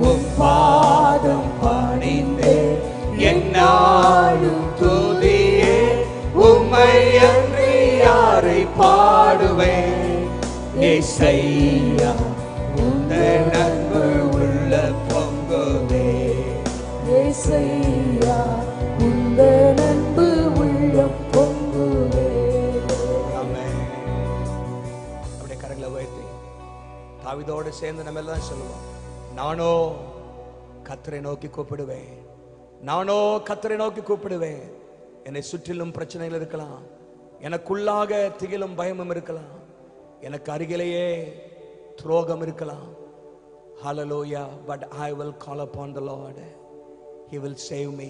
உம் பாதம் பணிந்தே என்னாலும் துதியே, உம்மை அன்றி யாரை பாடுவேன்? ஏசையா உந்தன் அன்பு உள்ள பொங்குவே. ஏசையா உந்தன் அன்பு உள்ள பொங்குவே. ஆமென். அப்படியே கரங்களை உயர்த்தி தாவீதோடு சேர்ந்து நம்ம எல்லாம் சொல்லுவோம், நானோ கர்த்தரை நோக்கி கூப்பிடுவேன். நானோ கர்த்தரை நோக்கி கூப்பிடுவேன். என்னை சுற்றிலும் பிரச்சனைகள் இருக்கலாம், எனக்குள்ளாக திகிலும் பயமும் இருக்கலாம், எனக்கு அருகிலேயே துரோகம் இருக்கலாம். Hallelujah, but I will call upon the Lord. He will save me,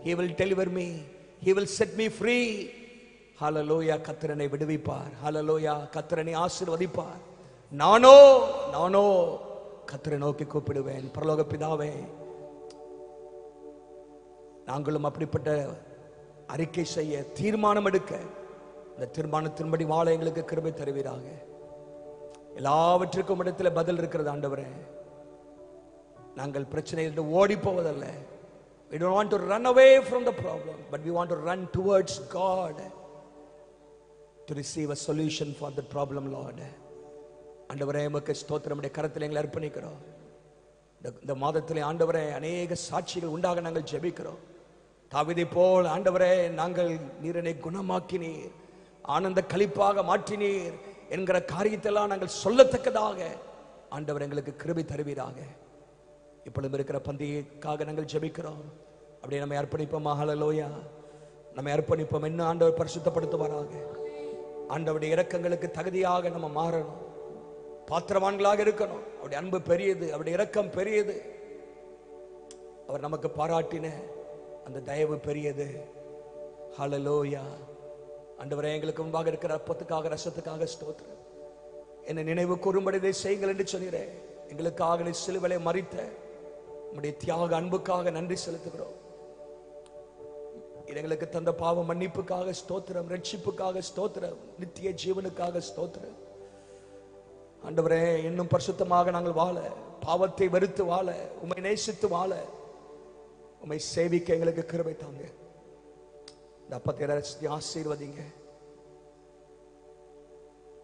He will deliver me, He will set me free. Hallelujah, கர்த்தரை விடுவிப்பார். Hallelujah, கர்த்தரை ஆசீர்வதிப்பார். நானோ கர்த்தரை நோக்கி கூப்பிடுவேன். பரலோக பிதாவே, நாங்களும் அப்படிப்பட்ட அறிக்கை செய்ய தீர்மானம் எடுக்க, இந்த தீர்மானத்தின்படி வாழ எங்களுக்கு கிருபை தருவீராக. எல்லாவற்றுக்கும் இடத்துல பதில் இருக்கிறது ஆண்டவரே. நாங்கள் பிரச்சனையிலிருந்து ஓடி போவதல்ல. We don't want to run away from the problem, but we want to run towards God to receive a solution for the problem, Lord. ஆண்டவரே, உமக்கு ஸ்தோத்திரம். நம்முடைய கரத்தில் எங்களை அர்ப்பணிக்கிறோம். இந்த மாதத்திலே ஆண்டவரே அநேக சாட்சிகள் உண்டாக நாங்கள் ஜெபிக்கிறோம். தாவீதை போல் ஆண்டவரே, நாங்கள் நீரனை குணமாக்கினீர், ஆனந்த களிப்பாக மாற்றினீர் என்கிற காரியத்தெல்லாம் நாங்கள் சொல்லத்தக்கதாக ஆண்டவர் எங்களுக்கு கிருபை தருவீராக. இப்பொழுது இருக்கிற பந்திக்காக நாங்கள் ஜெபிக்கிறோம். அப்படியே நம்மை அர்ப்பணிப்போம். ஹல்லேலூயா, நம்மை அர்ப்பணிப்போம். என்ன ஆண்டவர் பரிசுத்தப்படுத்துவாராக. ஆண்டவருடைய இரக்கங்களுக்கு தகுதியாக நம்ம மாறணும், பாத்திரவான்களாக இருக்கணும். அவருடைய அன்பு பெரியது, அவருடைய இரக்கம் பெரியது, அவர் நமக்கு பாராட்டின அந்த தயவு பெரியது. ஹல்லேலூயா. ஆண்டவரே, எங்களுக்கு முன்பாக இருக்கிற அப்பத்துக்காக ரசத்துக்காக ஸ்தோத்திரம். என்னை நினைவு கூறும்படி இதை செய்யுங்கள் என்று சொன்னீரே. எங்களுக்காக சிலுவையிலே மரித்த உம்முடைய தியாக அன்புக்காக நன்றி செலுத்துகிறோம். எங்களுக்கு தந்த பாவ மன்னிப்புக்காக ஸ்தோத்திரம், ரட்சிப்புக்காக ஸ்தோத்திரம், நித்திய ஜீவனுக்காக ஸ்தோத்திரம். ஆண்டவரே, இன்னும் பரிசுத்தமாக நாங்கள் வாழ, பாவத்தை வெறுத்து வாழ, உம்மை நேசித்து வாழ, உம்மை சேவிக்க எங்களுக்கு கிருபை தாங்க. இந்த அப்பத்தை ஆசீர்வதிங்க.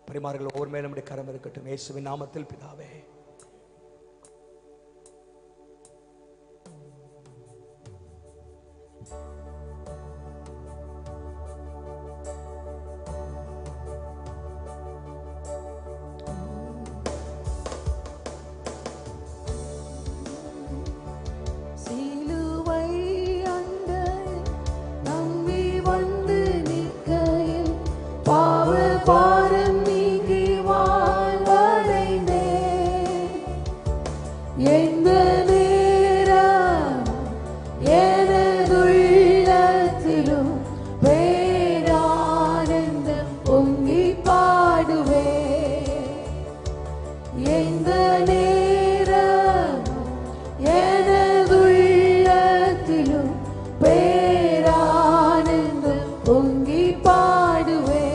பரிமாறுகள் ஒவ்வொரு மேலும் நம்முடைய கரம் இருக்கட்டும். இயேசுவின் நாமத்தில் பிதாவே. பாரம் நீங்கி வாழ்வடைந்தே, எந்த நேரம் எனதுள்ளத்திலும் பேரானந்தம் பொங்கி பாடுவே. எந்த நேரம் எனதுள்ளத்திலும் பேரானந்தம் பொங்கி பாடுவே.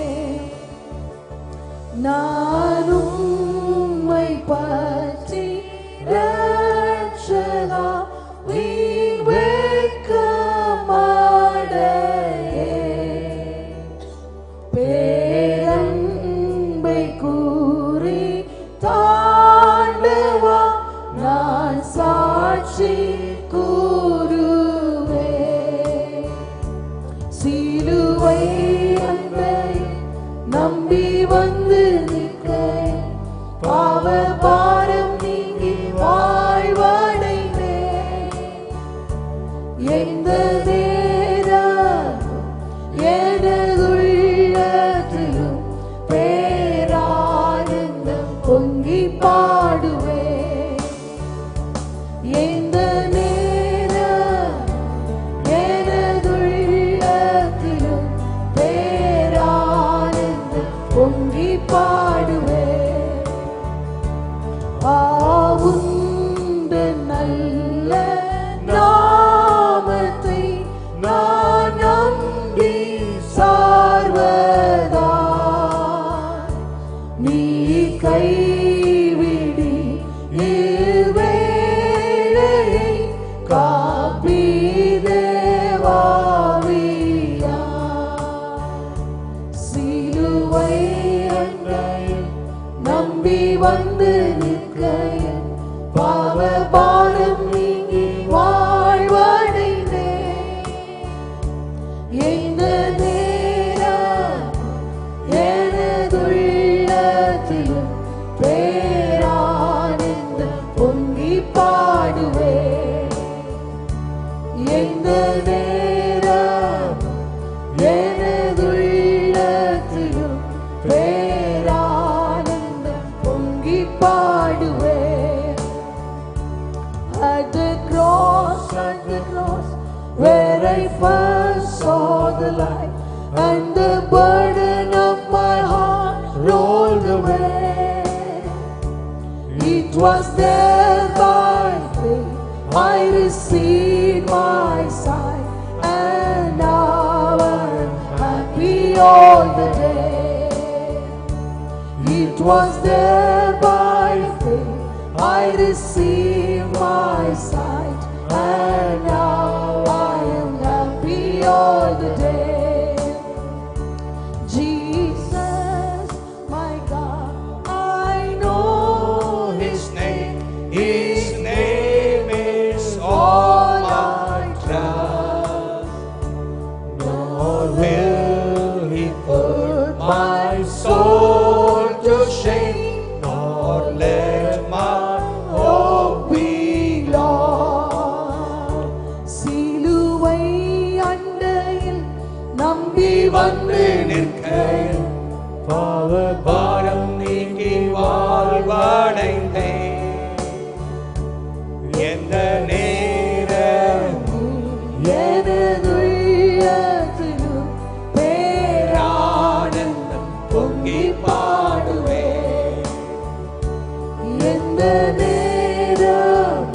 நான் உம்மை பற்றி ரட்சகா விவேகமடையேன். பேரன்பை கூறி தாண்டவா நான் சாட்சி கூறுவேன். சிலுவை அன்பை நம்பி வந்து நிற்க, பாவ பாரம் நீங்கி வாழ்வடைந்தேன். எந்த நேரம் எனதுள்ளத்திலும் பேரானந்தம் பொங்கி பாடுவேன். எந்த நேரம் எனதுள்ளத்திலும் பேரானந்தம் பொங்கி பாடுவே. ஆவுந்த நல்ல நாமத்தை நான் நம்பி சார்வதா, நீ கைவிடி இவ்வேளையை காப்பி தேவாவியா. சிலுவை அன்னை நம்பி வந்து நிற்கையில் பாவ பாரம் நீங்கி வாழ்வடைந்தேன். எந்த நேரம் எனதுள்ளத்திலும் பேரானந்தம் பொங்கி பாடுவேன். saw the light, and the burden of my heart rolled away. It was there by faith I received my sight, and now I'm happy all the day. It was there by faith I received my sight, and now I am happy all the day. Jesus, my God, I know His name is all I trust. Nor will He put my soul to shame, nor let my hope be Lord. சிலுவை அண்டையில் நம்பி வந்து நிற்கையில் பாவ பாரம் நீங்கி வாழ்வடைந்தேன். எந்த நேரமும் எனது உள்ளத்திலும் ஆனந்தம் பொங்கி பாடுவேன். எந்த நேரம்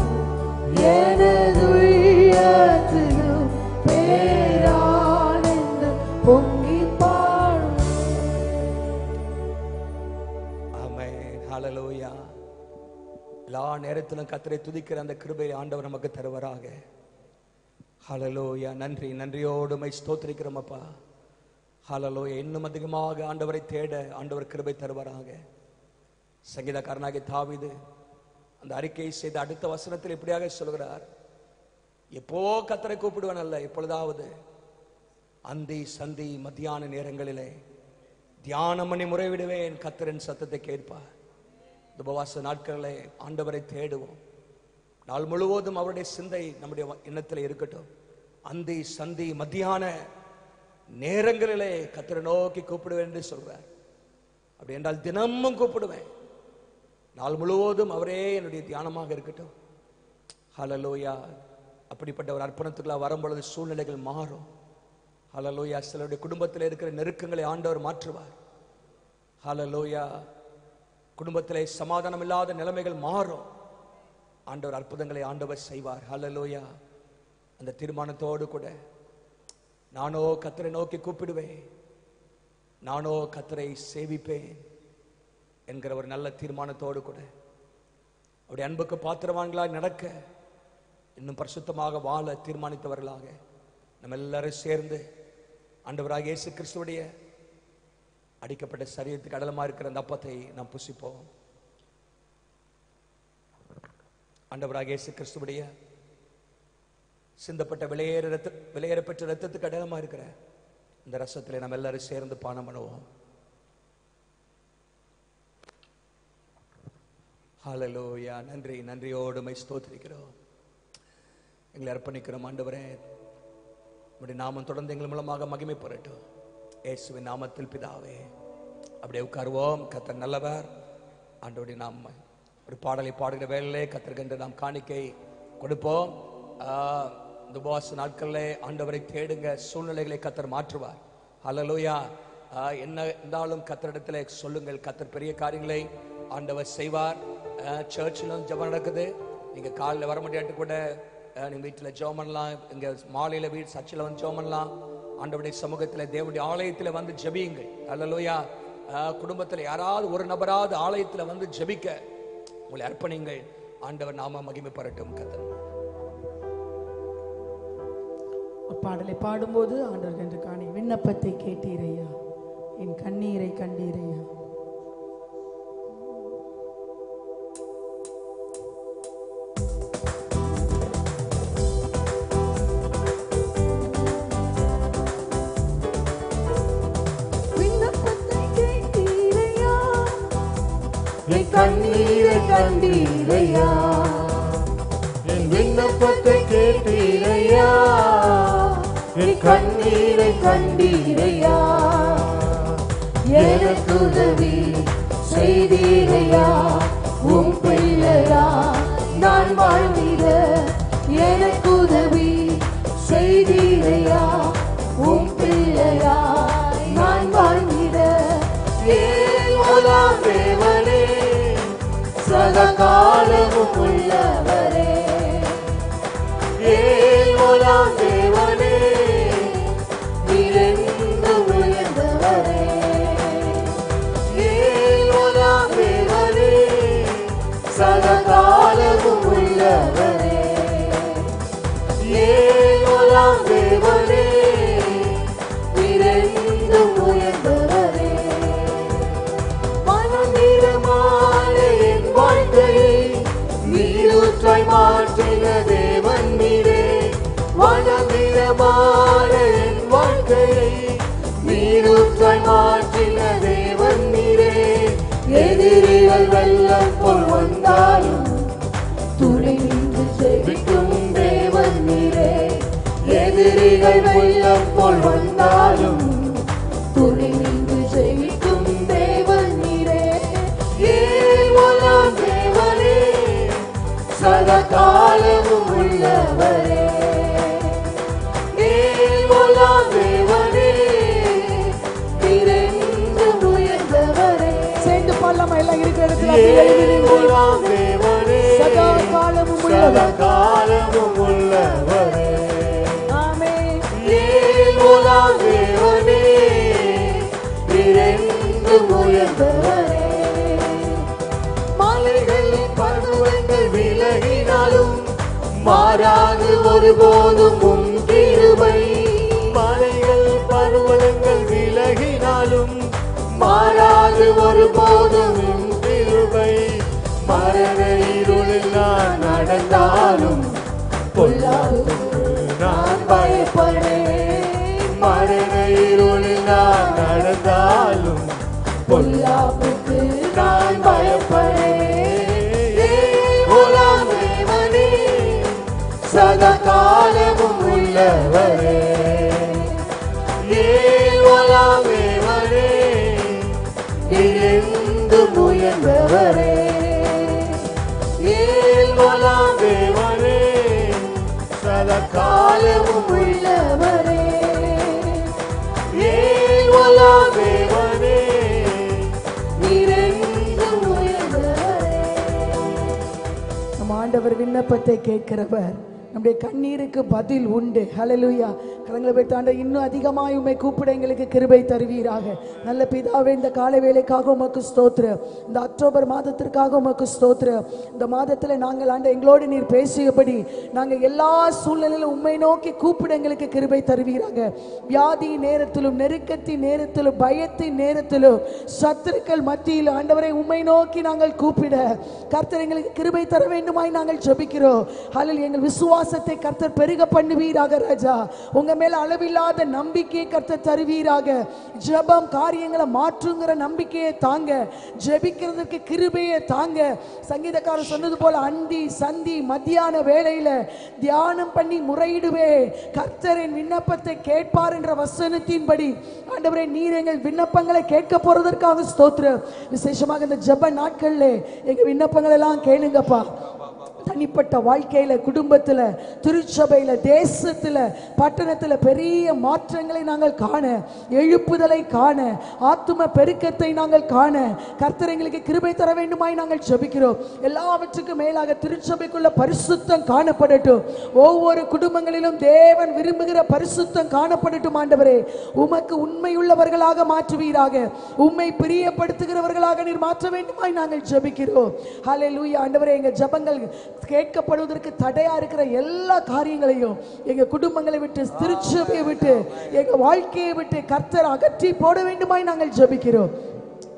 எனது உள்ளத்திலும் பேரானந்தம் பொங்கி பாடுவேன். ஆமென். ஹல்லேலூயா. எல்லா நேரத்திலும் கர்த்தரை துதிக்கிற அந்த கிருபையை ஆண்டவர் நமக்கு தருவாராக. ஹல்லேலூயா. நன்றி, நன்றியோடு உம்மை ஸ்தோத்திரிக்கிறோம் அப்பா. ஹல்லேலூயா. இன்னும் அதிகமாக ஆண்டவரை தேட ஆண்டவர் கிருபை தருவாராக. சங்கீதக்காரனாகிய தாவீது அந்த அறிக்கையை செய்த அடுத்த வசனத்தில் இப்படியாக சொல்கிறார், எப்போ கர்த்தரை கூப்பிடுவேன் அல்ல, எப்பொழுதாவது அந்தி சந்தி மத்தியான நேரங்களிலே தியானம் பண்ணி முறைவிடுவேன், கர்த்தரின் சத்தத்தை கேட்பார். இந்த உபவாச நாட்களிலே ஆண்டவரை தேடுவோம். நாள் முழுவதும் அவருடைய சிந்தை நம்முடைய எண்ணத்தில் இருக்கட்டும். அந்தி சந்தி மத்தியான நேரங்களிலே கர்த்தரை நோக்கி கூப்பிடுவேன் என்று சொல்றார். அப்படி என்றால் தினமும் கூப்பிடுவேன். நாள் முழுவதும் அவரே என்னுடைய தியானமாக இருக்கட்டும். ஹல்லேலூயா. அப்படிப்பட்ட ஒரு அர்ப்பணத்துக்குள்ள வரும்பொழுது சூழ்நிலைகள் மாறும். ஹல்லேலூயா. சிலருடைய குடும்பத்தில் இருக்கிற நெருக்கங்களை ஆண்டவர் மாற்றுவார். ஹல்லேலூயா. குடும்பத்திலே சமாதானம் இல்லாத நிலைமைகள் மாறும். ஆண்டவர் அற்புதங்களை ஆண்டவர் செய்வார். ஹல்லேலூயா. அந்த தீர்மானத்தோடு கூட நானோ கர்த்தரை நோக்கி கூப்பிடுவேன், நானோ கர்த்தரை சேவிப்பேன் என்கிற ஒரு நல்ல தீர்மானத்தோடு கூட அவருடைய அன்புக்கு பாத்திரவான்களாய் நடக்க, இன்னும் பரிசுத்தமாக வாழ தீர்மானித்தவர்களாக நம்ம எல்லாரும் சேர்ந்து ஆண்டவராகிய இயேசு கிறிஸ்துவுடைய அடிக்கப்பட்ட சரீரத்துக்கு அடலமா இருக்கிற அந்த அப்பத்தை நாம் புசிப்போம். ஆண்டவராகிய இயேசு கிறிஸ்துவுடைய சிந்தப்பட்ட விலையேறப்பெற்ற ரத்தத்துக்கு அடலமா இருக்கிற இந்த ரசத்திலே நம்ம எல்லாரும் சேர்ந்து பானம் பண்ணுவோம். ஹல்லேலூயா. நன்றி, நன்றியோடு உம்மை ஸ்தோத்திரிக்கிறோம். எங்களை அர்ப்பணிக்கிறோம் ஆண்டவரே. உம்முடைய நாமம் தொடர்ந்து எங்கள் மூலமாக மகிமை பெறட்டும். இயேசுவின் நாமத்தில் பிதாவே. அப்படியே உட்காருவோம். கர்த்தர் நல்லவர். ஆண்டவருடைய நாம ஒரு பாடலை பாடுகிற வேளையிலே கர்த்தருக்கு நாம் காணிக்கை கொடுப்போம். இந்த உபவாச நாட்களிலே ஆண்டவரை தேடுங்க. சூழ்நிலைகளை கர்த்தர் மாற்றுவார். ஹல்லேலூயா. என்ன இருந்தாலும் கர்த்தரிடத்திலே சொல்லுங்கள். கர்த்தர் பெரிய காரியங்களை ஆண்டவர் செய்வார். சர்ச்சிலும் ஜெபம் நடக்குது. நீங்க காலையில் வர முடியாட்டு கூட நீங்க வீட்டில் ஜெபம் பண்ணலாம். இங்க மாலையில வீட்டு சர்ச்சில் வந்து ஜெபம் பண்ணலாம். ஆண்டவருடைய சமூகத்தில் தேவனுடைய ஆலயத்தில் வந்து ஜெபியுங்கள். ஹல்லேலூயா. குடும்பத்தில் யாராவது ஒரு நபராவது ஆலயத்தில் வந்து ஜெபிக்க உங்களை அர்ப்பணிங்கள். ஆண்டவர் நாம மகிமை பெறட்டும். கர்த்தர் பாடலை பாடும்போது ஆண்டவர் என்று காணி விண்ணப்பத்தை கேட்டீரையா, என் கண்ணீரை கண்டீரையா. என் கண்ணீரை கண்டீரையா, என் விண்ணப்பத்தை கேட்டீரையா, என் கண்ணீரை கண்டீரையா, எனக்கு உதவி செய்தீரையா, உம் பிள்ளையா நான் வாழ்ந்திட எனக்கு உதவி செய்தீரையா, நீரூற்றாய் மாற்றின தேவன் நீரே. எதிரிகள் வெள்ளம் போல் வந்தாலும் துணை நின்று ஜெபிக்கும் தேவன் நீரே. எதிரிகள் வெள்ளம் போல் வந்தாலும் துணை நின்று ஜெபிக்கும் தேவன் நீரே. ஏழ்வலாம் தேவனே, சதா காலமும் உள்ளவரே. ஏழ்வலாம் தேவனே, நீரென்றும் உயர்ந்தவரே. சேர்ந்து பாடலாமா? எல்லாம் இருக்கிற இடத்துல ஏழ்வலாம் தேவனே, சதா காலமும் சதா உள்ளவர். காலமும் உள்ளவரே. ஆமென். ஏழ்வலாம் தேவனே, நீரென்றும் உயர்ந்தவரே. மலைகள் பர்வதங்கள் விலகினாலும் மாறாது ஒருபோதும் உம் கிருபை. மலைகள் பர்வதங்கள் விலகினாலும் மாறாது ஒருபோதும் உம் கிருபை. மரண இருளில் நான் நடந்தாலும் பொல்லாப்புக்கு நான் பயப்படேன். மரண இருளில் நான் நடந்தாலும் பொல்லாப்புக்கு நான் பயப்படேன். ஏகோலாம் தேவனே, சதா காலமும் உள்ளவரே. ஏகோலாம் தேவனே, நீரென்றும் உயர்ந்தவரே. ஏகோலாம் தேவனே, சதா காலமும் உள்ளவரே. ஏகோலாம் தேவனே, நீரென்றும் உயர்ந்தவரே. நம் ஆண்டவர் விண்ணப்பத்தை கேட்கிறவர், நம்முடைய கண்ணீருக்கு பதில் உண்டு. ஹல்லேலூயா. கரங்களை வைத்து ஆண்டவர் இன்னும் அதிகமாய் உம்மை கூப்பிட எங்களுக்கு கிருபை தருவீராக. நல்ல பிதாவே, இந்த காலை வேளைக்காக உமக்கு ஸ்தோத்திரம். இந்த அக்டோபர் மாதத்திற்காக உமக்கு ஸ்தோத்திரம். இந்த மாதத்தில் நாங்கள் எங்களோடு நீர் பேசியபடி நாங்கள் எல்லா சூழ்நிலையிலும் உம்மை நோக்கி கூப்பிட எங்களுக்கு கிருபை தருவீராக. வியாதி நேரத்திலும், நெருக்கத்தின் நேரத்திலும், பயத்தின் நேரத்திலும், சத்துருக்கள் மத்தியில் ஆண்டவரை உம்மை நோக்கி நாங்கள் கூப்பிட கர்த்தர் எங்களுக்கு கிருபை தர வேண்டுமாய் நாங்கள் ஜெபிக்கிறோம். ஹல்லேலூயா. எங்கள் விசுவாசத்தை கர்த்தர் பெருக பண்ணுவீராக ராஜா. உங்க மேல அளவில்லாத நம்பிக்கையை கர்த்தர் தருவீராக. ஜெபம் காரியங்களை மாற்றுங்கிற நம்பிக்கையை தாங்க, ஜெபிக்கிறதுக்கு கிருபையை தாங்க. சங்கீதக்காரர் சொன்னது போல அந்தி சந்தி மத்தியான வேளையில தியானம் பண்ணி முறையிடுவே, கர்த்தரின் விண்ணப்பத்தை கேட்பார் என்ற வசனத்தின்படி ஆண்டவரே நீர் எங்கள் விண்ணப்பங்களை கேட்க போறதற்காக ஸ்தோத்திரம். விசேஷமாக இந்த ஜெப நாட்கள்ல எங்க விண்ணப்பங்கள் எல்லாம் கேளுங்கப்பா. தனிப்பட்ட வாழ்க்கையில, குடும்பத்துல, திருச்சபையில, தேசத்துல, பட்டணத்துல பெரிய மாற்றங்களை நாங்கள் காண, எழுப்புதலை காண, ஆத்தும பெருக்கத்தை நாங்கள் காண கர்த்தர் எங்களுக்கு கிருபை தர வேண்டுமாய் நாங்கள் ஜெபிக்கிறோம். எல்லாவற்றுக்கும் மேலாக திருச்சபைக்குள்ள பரிசுத்தம் காணப்படட்டும். ஒவ்வொரு குடும்பங்களிலும் தேவன் விரும்புகிற பரிசுத்தம் காணப்படட்டும். ஆண்டவரே, உமக்கு உண்மையுள்ளவர்களாக மாற்றுவீராக. உம்மை பிரியப்படுத்துகிறவர்களாக நீர் மாற்ற வேண்டுமாய் நாங்கள் ஜெபிக்கிறோம். ஹல்லேலூயா. ஆண்டவரே, எங்க ஜெபங்கள் கேட்கப்படுவதற்கு தடையா இருக்கிற எல்லா காரியங்களையும் எங்க குடும்பங்களை விட்டு, திருச்சபையை விட்டு, எங்க வாழ்க்கையை விட்டு கர்த்தர் அகற்றி போட வேண்டுமாய் நாங்கள் ஜெபிக்கிறோம்.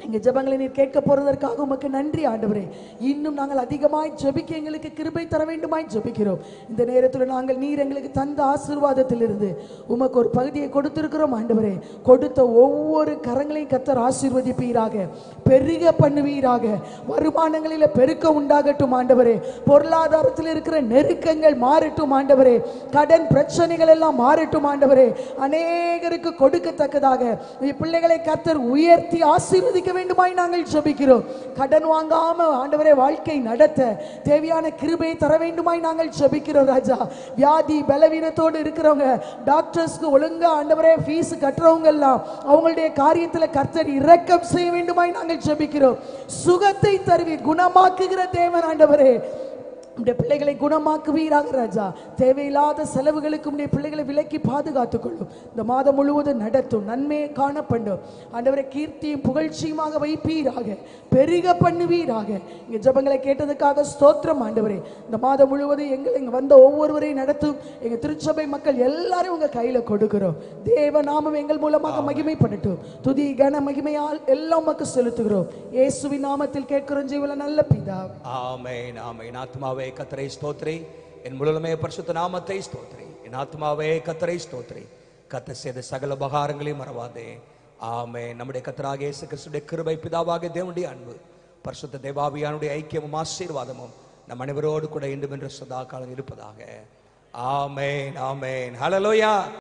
எங்க ஜெபங்களை நீர் கேட்க போறதற்காக உமக்கு நன்றி ஆண்டவரே. இன்னும் நாங்கள் அதிகமாய் ஜெபிக்க எங்களுக்கு கிருபை தர வேண்டுமாய் ஜெபிக்கிறோம். இந்த நேரத்தில் நாங்கள் நீர் எங்களுக்கு தந்த ஆசீர்வாதத்திலிருந்து உமக்கு ஒரு பகுதியை கொடுத்திருக்கிறோம் ஆண்டவரே. கொடுத்த ஒவ்வொரு கரங்களையும் கர்த்தர் ஆசீர்வதிப்பீராக, பெருக பண்ணுவீராக. வருமானங்களில் பெருக்க உண்டாகட்டும் ஆண்டவரே. பொருளாதாரத்தில் இருக்கிற நெருக்கங்கள் மாறட்டும் ஆண்டவரே. கடன் பிரச்சனைகள் எல்லாம் மாறட்டும் ஆண்டவரே. அநேகருக்கு கொடுக்கத்தக்கதாக பிள்ளைகளை கர்த்தர் உயர்த்தி ஆசீர்வதிக்க வேண்டுமாய் நாங்கள் ஜெபிக்கிறோம். கடன் வாங்காம ஆண்டவரே வாழ்க்கை நடத்த தேவையான கிருபையை தர வேண்டுமாய் நாங்கள் ஜெபிக்கிறோம் ராஜா. வியாதி பலவீனத்தோடு இருக்கிறவங்க, டாக்டர்ஸ்க்கு ஒழுங்கா ஆண்டவரே ஃபீஸ் கட்டுறவங்க எல்லாம் அவங்களுடைய காரியத்தில் கர்த்தர் இரக்கம் செய்ய வேண்டுமாய் நாங்கள் ஜெபிக்கிறோம். சுகத்தை தருவீர், குணமாக்குகிற தேவன் ஆண்டவரே. உடைய பிள்ளைகளை குணமாக்குவீராக ராஜா. தேவையில்லாத செலவுகளுக்கு உடைய பிள்ளைகளை விலக்கி பாதுகாத்துக் கொள்ளும். இந்த மாதம் முழுவதும் நடத்தும், நன்மையை காணப்படும் ஆண்டவரை. கீர்த்தியும் புகழ்ச்சியுமாக வைப்பீராக, பெருக பண்ணுவீராக. இங்க ஜெபங்களை கேட்டதுக்காக ஸ்தோத்திரம் ஆண்டவரே. இந்த மாதம் முழுவதும் எங்களை இங்க வந்த ஒவ்வொருவரையும் நடத்தும். எங்க திருச்சபை மக்கள் எல்லாரும் உங்க கையில கொடுக்கிறோம். தேவ நாமம் எங்கள் மூலமாக மகிமைப்படட்டும். துதி கன மகிமையால் எல்லாம் உமக்கு செலுத்துகிறோம். இயேசுவின் நாமத்தில் கேட்கிறோம் ஜீவன நல்ல பிதாவே. ஆமென். ஆமென். ஆத்மாவே கர்த்தரை ஸ்தோத்திரி, என் முழுமே பரிசுத்த நாமத்தை ஸ்தோத்திரி. என் ஆத்மாவே கர்த்தரை ஸ்தோத்திரி. கர்த்தர் செய்த சகல உபகாரங்களையும் மறவாதே. ஆமென். நம்முடைய கர்த்தராகிய இயேசு கிறிஸ்துவின் கிருபை, பிதாவாகிய தேவனுடைய அன்பு, பரிசுத்த தேவாவியானுடைய ஐக்கியமும் ஆசீர்வாதமும் நம் அனைவரோடு கூட இன்றும் என்று சதா காலம் இருப்பதாக. ஆமென். ஆமென். ஹல்லேலூயா.